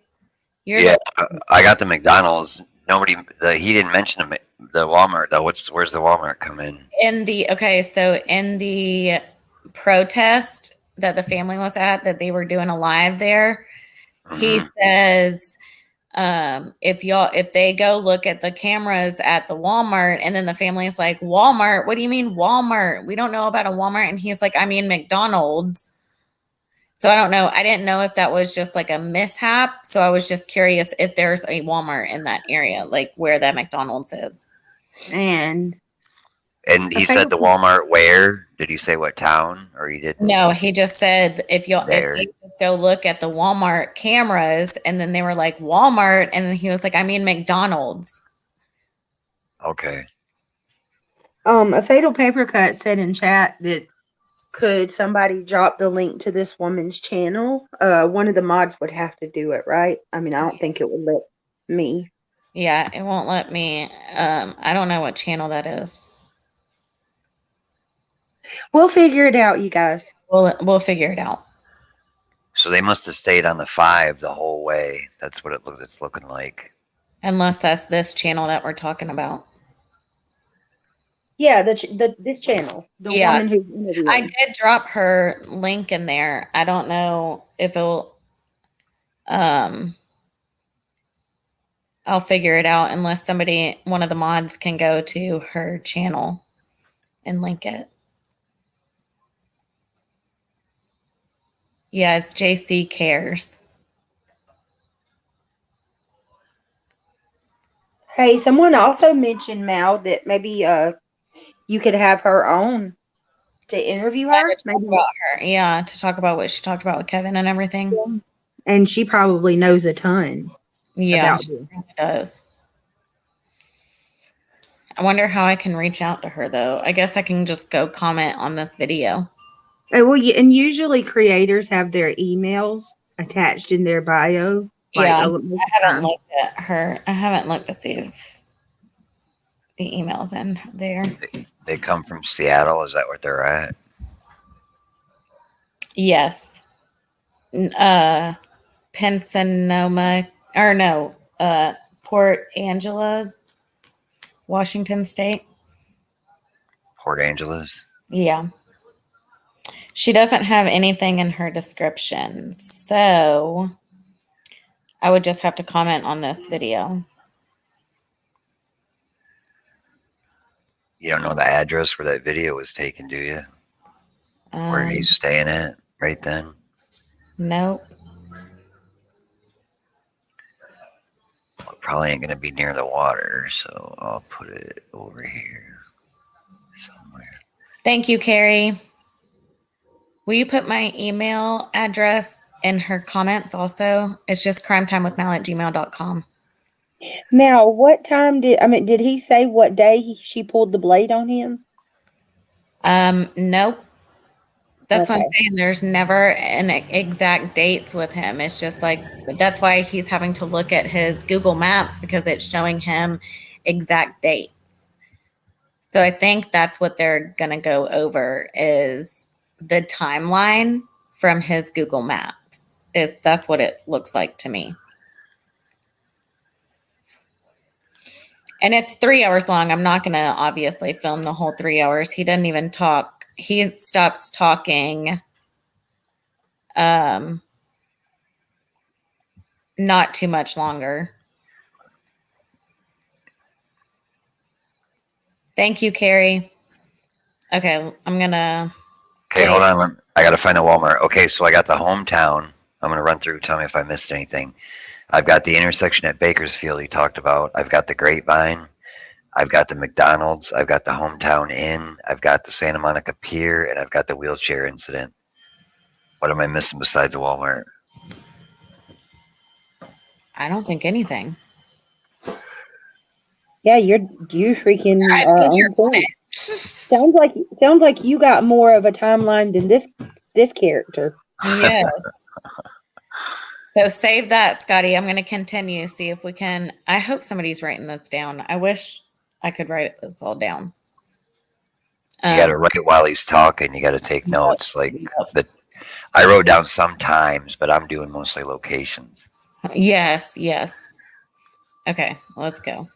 got the McDonald's. He didn't mention the Walmart though. Where's the Walmart come in? In the protest that the family was at, that they were doing a live there, he says, if they go look at the cameras at the Walmart, and then the family is like, Walmart? What do you mean Walmart? We don't know about a Walmart. And he's like, I mean McDonald's. So I don't know. I didn't know if that was just like a mishap. So I was just curious if there's a Walmart in that area, like where that McDonald's is. And And he Okay. said the Walmart where? Did he say what town? Or he didn't? No, he just said if There. they just go look at the Walmart cameras, and then they were like Walmart, and then he was like, I mean McDonald's. Okay. A fatal paper cut said in chat that could somebody drop the link to this woman's channel? One of the mods would have to do it, right? I mean, I don't think it would let me. Yeah, it won't let me. I don't know what channel that is. We'll figure it out, you guys. We'll figure it out. So they must have stayed on the 5 the whole way. That's what it's looking like. Unless that's this channel that we're talking about. Yeah, this channel. The woman who's interviewing. I did drop her link in there. I don't know if it'll I'll figure it out unless one of the mods can go to her channel and link it. Yeah, it's JC Cares. Hey, someone also mentioned, Mal, that maybe you could have her on to interview her. Yeah, to talk about what she talked about with Kevin and everything. And she probably knows a ton. Yeah, about she really does. I wonder how I can reach out to her, though. I guess I can just go comment on this video. Well, and usually creators have their emails attached in their bio. Yeah, I haven't looked at her. I haven't looked to see if the email's in there. They come from Seattle. Is that what they're at? Yes. Pennsylvania, or no, Port Angeles, Washington State. Port Angeles. Yeah. She doesn't have anything in her description, so I would just have to comment on this video. You don't know the address where that video was taken, do you? Where he's staying at right then? Nope. Well, it probably ain't going to be near the water, so I'll put it over here somewhere. Thank you, Cary. Will you put my email address in her comments also? It's just crimetimewithmal@gmail.com. Mal, what time did he say what day she pulled the blade on him? Nope. That's what I'm Okay. saying. There's never an exact dates with him. It's just like, that's why he's having to look at his Google Maps, because it's showing him exact dates. So I think that's what they're going to go over, is the timeline from his Google Maps. That's what it looks like to me. And it's 3 hours long. I'm not going to obviously film the whole 3 hours. He doesn't even talk. He stops talking not too much longer. Thank you, Cary. Okay, I'm going to... Okay, hold on. I got to find the Walmart. Okay, so I got the hometown. I'm going to run through. Tell me if I missed anything. I've got the intersection at Bakersfield he talked about. I've got the Grapevine. I've got the McDonald's. I've got the Hometown Inn. I've got the Santa Monica Pier, and I've got the wheelchair incident. What am I missing besides the Walmart? I don't think anything. Yeah, you freaking I think you're on point. Sounds like you got more of a timeline than this character. Yes. So save that, Scotty. I'm going to continue, see if we can. I hope somebody's writing this down. I wish I could write this all down. You got to write it while he's talking. You got to take notes. I wrote down sometimes, but I'm doing mostly locations. Yes. Okay, let's go.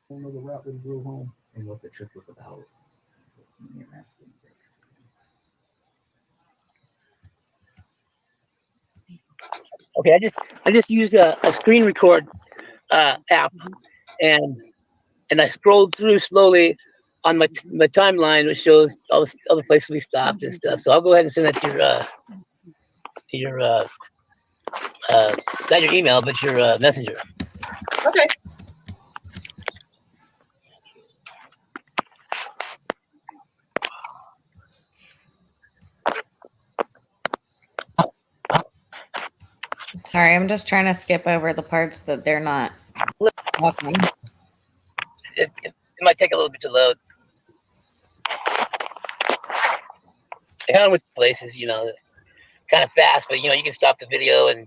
Don't know the route that drove home and what the trip was about. Okay, I just used a screen record app, and I scrolled through slowly on my timeline, which shows all the places we stopped and stuff. So I'll go ahead and send that to your not your email, but your messenger. Okay. Sorry, I'm just trying to skip over the parts that they're not watching. It might take a little bit to load. Kind of with places, kind of fast, but you can stop the video and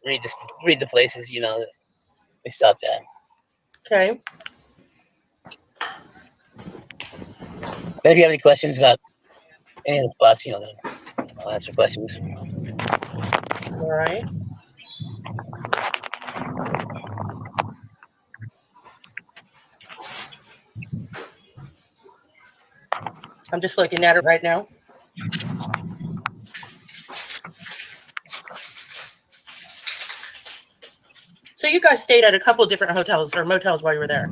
read the places, we stopped at. Okay. But if you have any questions about any of the spots, I'll answer questions. All right. I'm just looking at it right now. So you guys stayed at a couple of different hotels or motels while you were there.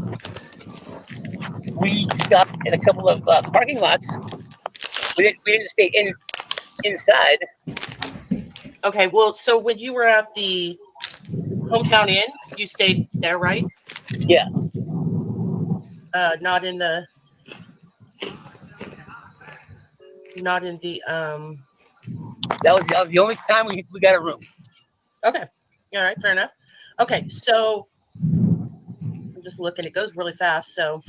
We stopped in a couple of parking lots. We didn't stay inside. Okay, well, so when you were at the Hometown Inn, you stayed there, right? Yeah. Not in the That was the only time we got a room. Okay. All right, fair enough. Okay, so I'm just looking. It goes really fast, so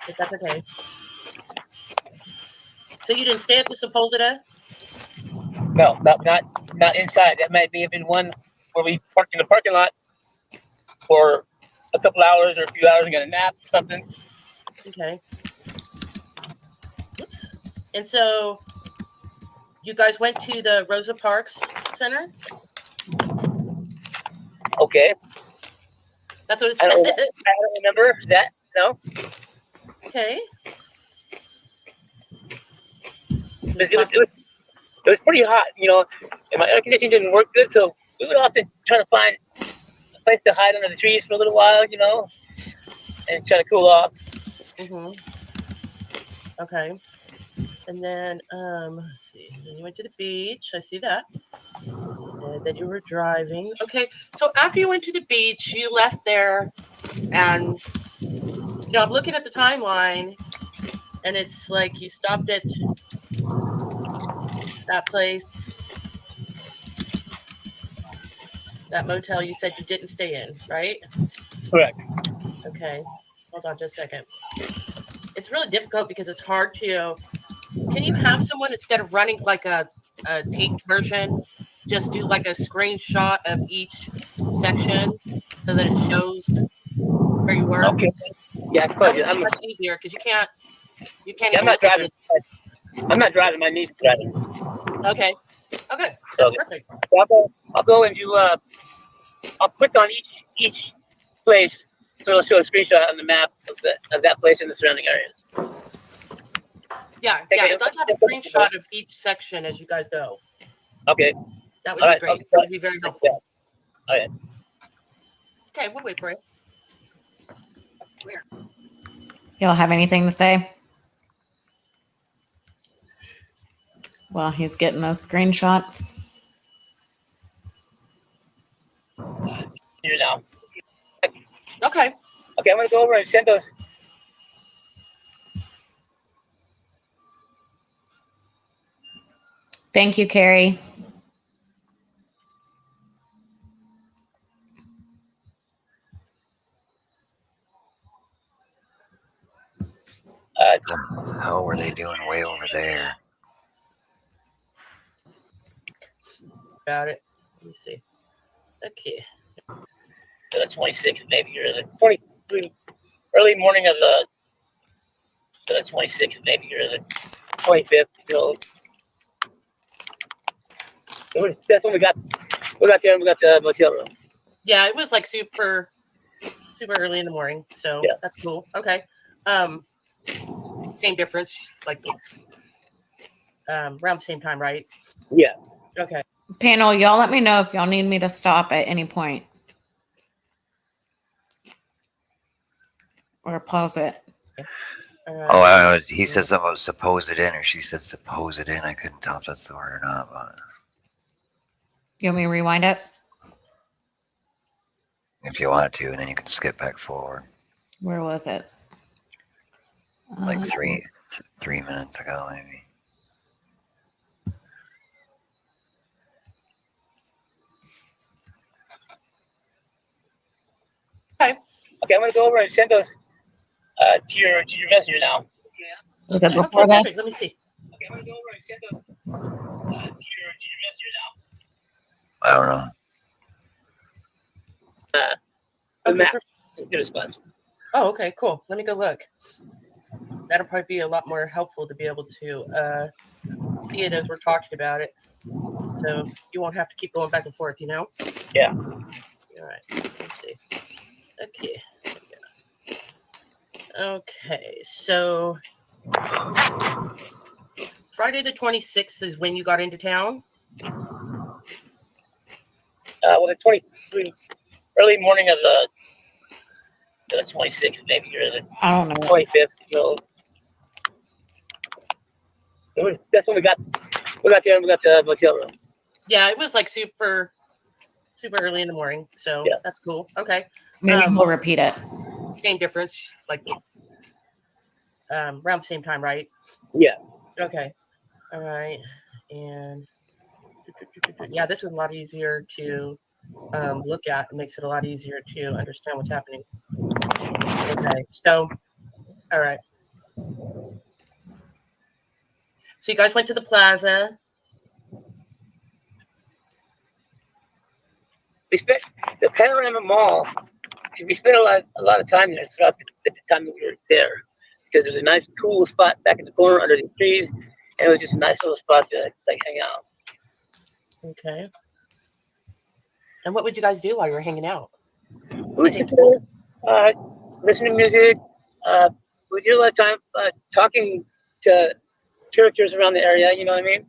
but that's okay. So you didn't stay at the Sepulveda? No, not inside. That might have been one where we parked in the parking lot for a couple hours or a few hours and got a nap or something. Okay. Oops. And so you guys went to the Rosa Parks Center? Okay. That's what it I said. don't remember that. No. Okay. It was pretty hot, and my air conditioning didn't work good, so we would often try to find a place to hide under the trees for a little while, and try to cool off. Mm-hmm. Okay. And then, let's see. Then you went to the beach. I see that. And then you were driving. Okay. So after you went to the beach, you left there, and I'm looking at the timeline, and it's like you stopped at that place, that motel you said you didn't stay in, right? Correct. Okay. Hold on just a second. It's really difficult because it's hard to. Can you have someone, instead of running like a taped version, just do like a screenshot of each section so that it shows where you were? Okay. Yeah, of course. That much easier because you can't I'm even not look at driving. I'm not driving. My niece is driving. Okay. Okay. That's perfect. So I'll go and do. I'll click on each place, so it'll show a screenshot on the map of that place in the surrounding areas. Yeah. I'd like to have a screenshot of each section as you guys go. Okay. That would be great. That would be very helpful. All right. Okay, we'll wait for it. Y'all have anything to say? Well, he's getting those screenshots. Here now. Okay. Okay, I'm gonna go over and send those. Thank you, Cary. The hell were they doing way over there? Got it. Let me see. Okay. The 26th, maybe, or the 23 early morning of the 26th, maybe, or the 25th. That's when we got there and we got the motel room. Yeah, it was like super early in the morning, so yeah. That's cool. Okay. Same difference, like around the same time, right? Yeah. Okay. Panel, y'all let me know if y'all need me to stop at any point. Or pause it. Oh, he said something about suppose it in, or she said suppose it in. I couldn't tell if that's the word or not. But You want me to rewind it? if you want to, and then you can skip back forward. Where was it? Like 3 minutes ago, maybe. Okay, I'm gonna go over and send those to your messenger now. Was it before Okay, that? perfect. Let me see. Okay, I'm gonna go over and send those to your messenger now. I don't know. The Okay, map. perfect. Good response. Oh, okay, cool. Let me go look. That'll probably be a lot more helpful to be able to see it as we're talking about it. So you won't have to keep going back and forth, you know? Yeah. All right. Let's see. Okay. Okay. So Friday the 26th is when you got into town? Well, the 23 early morning of the 26th, maybe, or the I don't know. 25th. So that's when we got there. We got the motel room. Yeah, it was like super early in the morning. So Yeah. that's cool. Okay. Maybe we'll repeat it. Same difference, like around the same time, right? Yeah. Okay. All right. And yeah, this is a lot easier to look at. It makes it a lot easier to understand what's happening. Okay. So, all right. So you guys went to the plaza. We spent the Panorama Mall. We spent a lot of time there throughout the time that we were there, because there's a nice, cool spot back in the corner under the trees, and it was just a nice little spot to like hang out. Okay. And what would you guys do while you were hanging out? We would sit there, listen to music. We did a lot of time talking to characters around the area. You know what I mean?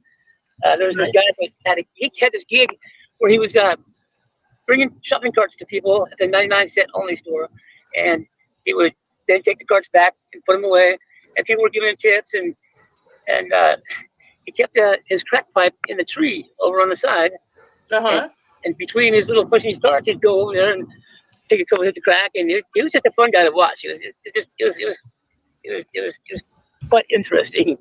There was this guy that had this gig where he was bringing shopping carts to people at the 99-cent only store, and he would then take the carts back and put them away, and people were giving him tips, and he kept his crack pipe in the tree over on the side. And between his little pushing his carts, he'd go over there and take a couple hits of crack, and he was just a fun guy to watch. It was quite interesting.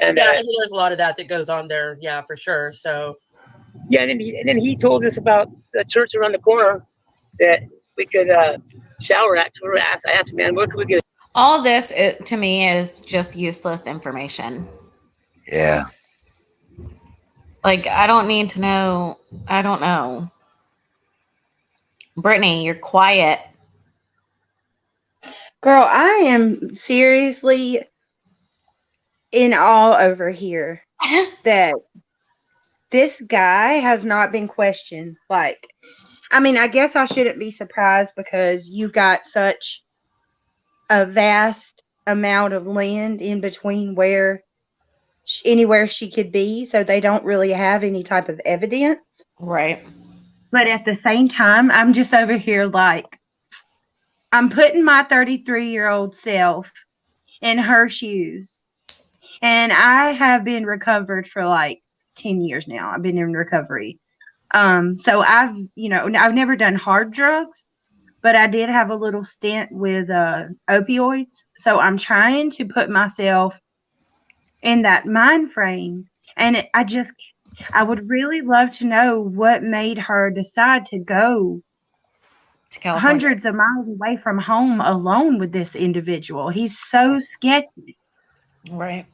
And yeah, I think there's a lot of that goes on there. Yeah, for sure. So yeah, and then he told us about the church around the corner that we could shower at. So I asked him, man, where could we get? All this to me is just useless information. Yeah. Like, I don't need to know. I don't know. Brittany, you're quiet. Girl, I am seriously in awe over here that this guy has not been questioned. Like, I mean, I guess I shouldn't be surprised because you got such a vast amount of land in between anywhere she could be, so they don't really have any type of evidence. Right. But at the same time, I'm just over here like, I'm putting my 33-year-old self in her shoes. And I have been recovered for like 10 years now. I've been in recovery. So I've never done hard drugs, but I did have a little stint with opioids. So I'm trying to put myself in that mind frame. And I would really love to know what made her decide to go hundreds of miles away from home alone with this individual. He's so sketchy. Right.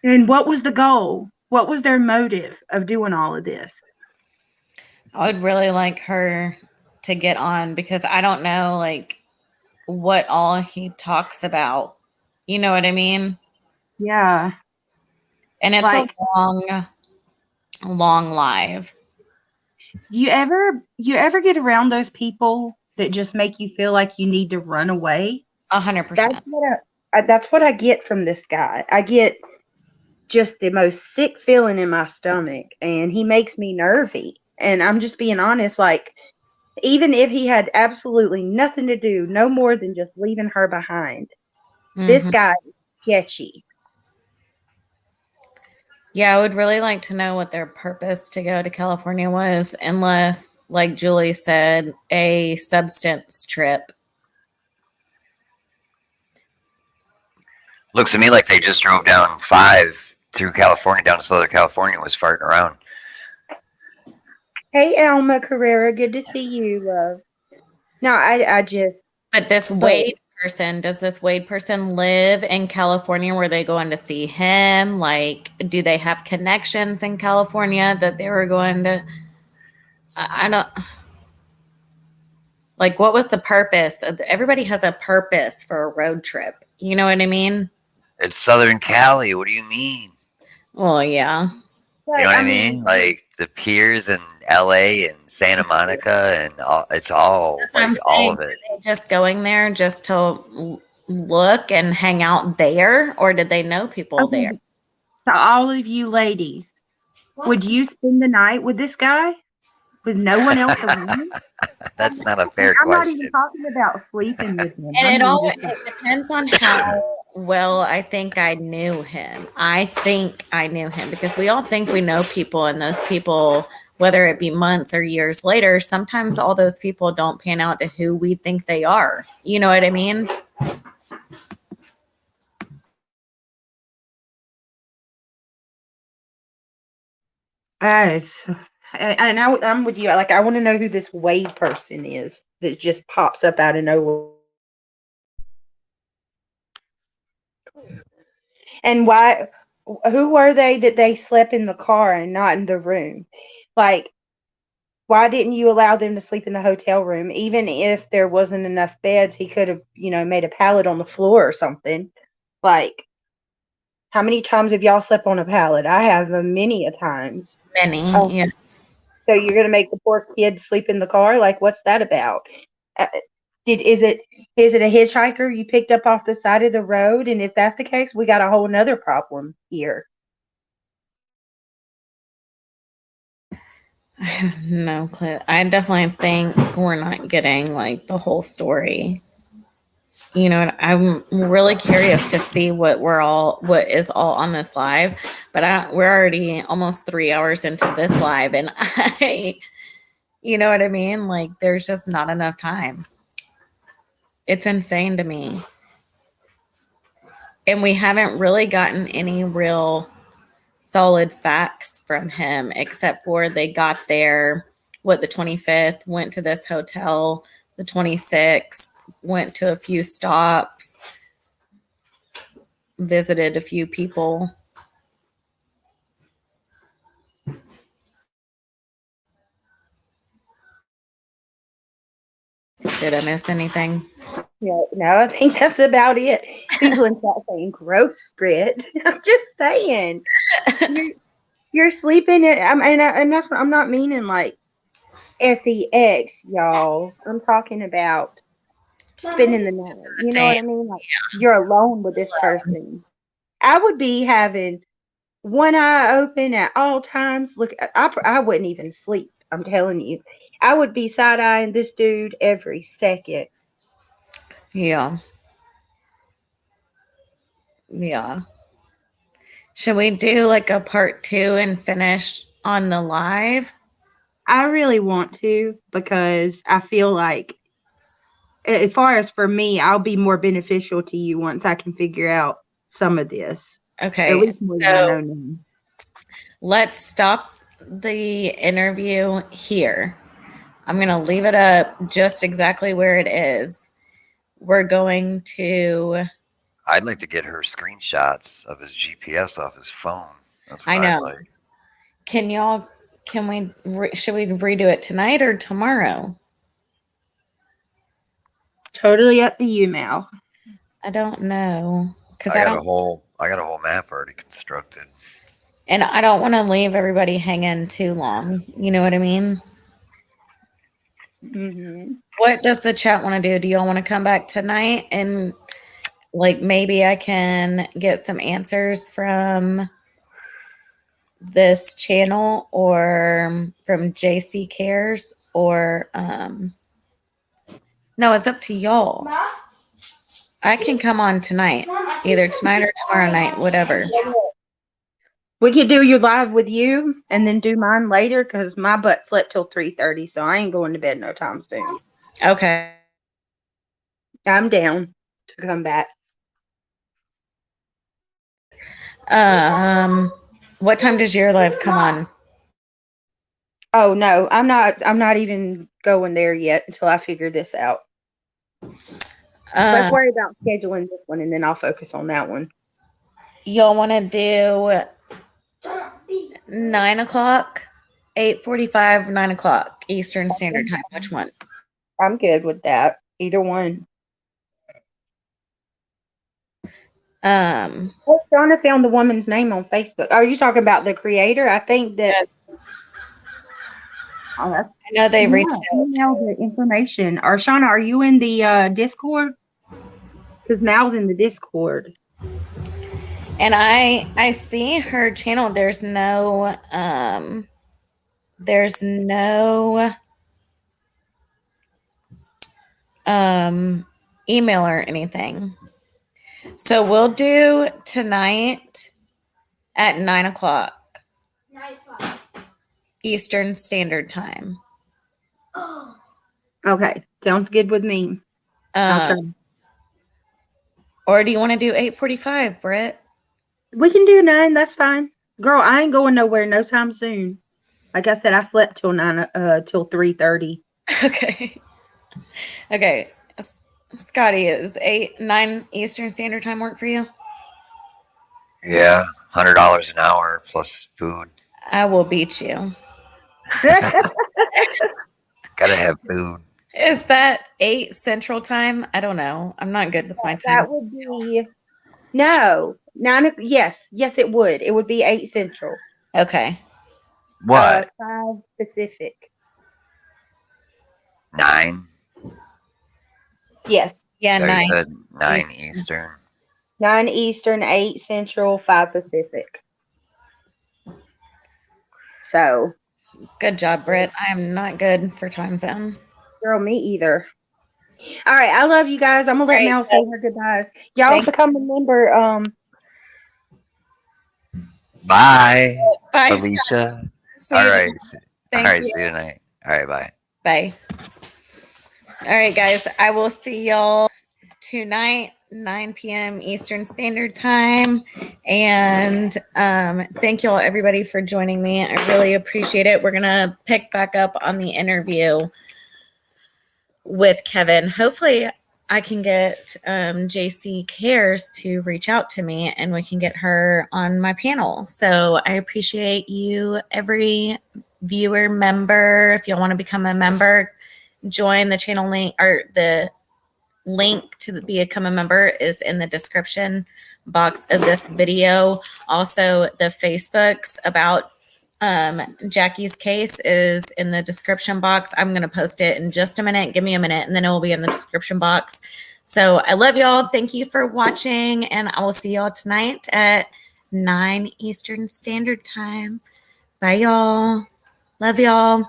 And what was the goal? What was their motive of doing all of this? I would really like her to get on, because I don't know like what all he talks about. You know what I mean? Yeah. And it's like, a long live. Do you ever get around those people that just make you feel like you need to run away? 100%. That's what I get from this guy. I get just the most sick feeling in my stomach, and he makes me nervy. And I'm just being honest, like, even if he had absolutely nothing to do, no more than just leaving her behind, this Mhm. guy is sketchy. Yeah, I would really like to know what their purpose to go to California was, unless, like Julie said, a substance trip. Looks to me like they just drove down 5 through California, down to Southern California, and was farting around. Hey, Alma Carrera, good to see you, love. No, I just. But this Wade person, does this Wade person live in California? Were they going to see him? Like, do they have connections in California that they were going to? I don't. Like, what was the purpose? Everybody has a purpose for a road trip. You know what I mean? It's Southern Cali. What do you mean? Well, yeah. You know what I mean? Like the piers in LA and Santa Monica and all, it's all That's what like I'm all saying. of it. Were they just going there just to look and hang out there, or did they know people there? To all of you ladies, would you spend the night with this guy with no one else around? That's not a fair I'm not question. even talking about sleeping with him. And I mean, it depends on how well I think I knew him. I think I knew him because we all think we know people, and those people, whether it be months or years later, sometimes all those people don't pan out to who we think they are. You know what I mean? And I'm with you. Like, I want to know who this Wade person is that just pops up out of nowhere. And why? Who were they that they slept in the car and not in the room? Like, why didn't you allow them to sleep in the hotel room? Even if there wasn't enough beds, he could have, made a pallet on the floor or something. Like, how many times have y'all slept on a pallet? I have many a times. Many, yes. So you're gonna make the poor kid sleep in the car? Like, what's that about? Is it a hitchhiker you picked up off the side of the road? And if that's the case, we got a whole nother problem here. I have no clue. I definitely think we're not getting like the whole story. You know, I'm really curious to see what is all on this live, but we're already almost 3 hours into this live, and you know what I mean? Like, there's just not enough time. It's insane to me. And we haven't really gotten any real solid facts from him, except for they got there, the 25th, went to this hotel, the 26th, went to a few stops, visited a few people. Did I miss anything? Yeah, no, I think that's about it. People in chat saying gross sprit. I'm just saying. You're sleeping and that's what I'm not meaning like sex, y'all. I'm talking about spending the night. You know what I mean? Like, you're alone with this person. I would be having one eye open at all times. Look, I wouldn't even sleep. I'm telling you. I would be side-eyeing this dude every second. Yeah. Yeah. Should we do like a part 2 and finish on the live? I really want to, because I feel like, as far as for me, I'll be more beneficial to you once I can figure out some of this. Okay. At least more than I know now. Let's stop the interview here. I'm going to leave it up just exactly where it is. We're going to... I'd like to get her screenshots of his GPS off his phone. That's what I know. I'd like. Should we redo it tonight or tomorrow? Totally up to you, Mal. I don't know. I got a whole map already constructed. And I don't want to leave everybody hanging too long. You know what I mean? Mm-hmm. What does the chat want to do? Do y'all want to come back tonight and like maybe I can get some answers from this channel or from JC Cares or no, it's up to y'all. I can come on tonight, either tonight or tomorrow night, whatever. We could do your live with you and then do mine later because my butt slept till 3:30, so I ain't going to bed no time soon. Okay. I'm down to come back. What time does your live come on? Oh no, I'm not even going there yet until I figure this out. Let's worry about scheduling this one and then I'll focus on that one. Y'all want to do 9 o'clock, 8:45, 9 o'clock Eastern Standard Time? Which one? I'm good with that. Either one. Donna found the woman's name on Facebook. Are you talking about the creator? I think that. I know they reached out. Email the information. Or Shauna, are you in the Discord? Because Mal's in the Discord. And I see her channel. There's no email or anything. So we'll do tonight at 9 o'clock. 9 o'clock. Eastern Standard Time. Okay. Sounds good with me. Or do you want to do 8:45, Britt? We can do 9. That's fine. Girl, I ain't going nowhere no time soon. Like I said, I slept till 3:30. Okay. Okay. Scotty, is 9 Eastern Standard Time work for you? Yeah, $100 an hour plus food. I will beat you. Gotta have food. Is that 8 Central Time? I don't know. I'm not good with my time. That would be 9. Yes, it would. It would be 8 Central. Okay. What? 5 Pacific. 9. Yes. Yeah, So 9. you said 9 Eastern. 9 Eastern, 8 Central, 5 Pacific. So. Good job, Britt. I am not good for time zones. Girl, me either. All right, I love you guys. I'm gonna let Mel say her goodbyes. Y'all become a member. Bye. Bye, Felicia. See All you. right. Thank All right. you. See you tonight. All right. Bye. Bye. All right, guys. I will see y'all tonight, 9 p.m. Eastern Standard Time. And thank y'all, everybody, for joining me. I really appreciate it. We're going to pick back up on the interview with Kevin. Hopefully, I can get JC Cares to reach out to me and we can get her on my panel. So I appreciate you, every viewer, member. If y'all want to become a member, join the channel link, or the link to become a member is in the description box of this video. Also, the Facebooks about Jackie's case is in the description box. I'm going to post it in just a minute. Give me a minute, and then it will be in the description box. So I love y'all. Thank you for watching, and I will see y'all tonight at 9 Eastern Standard Time. Bye, y'all. Love y'all.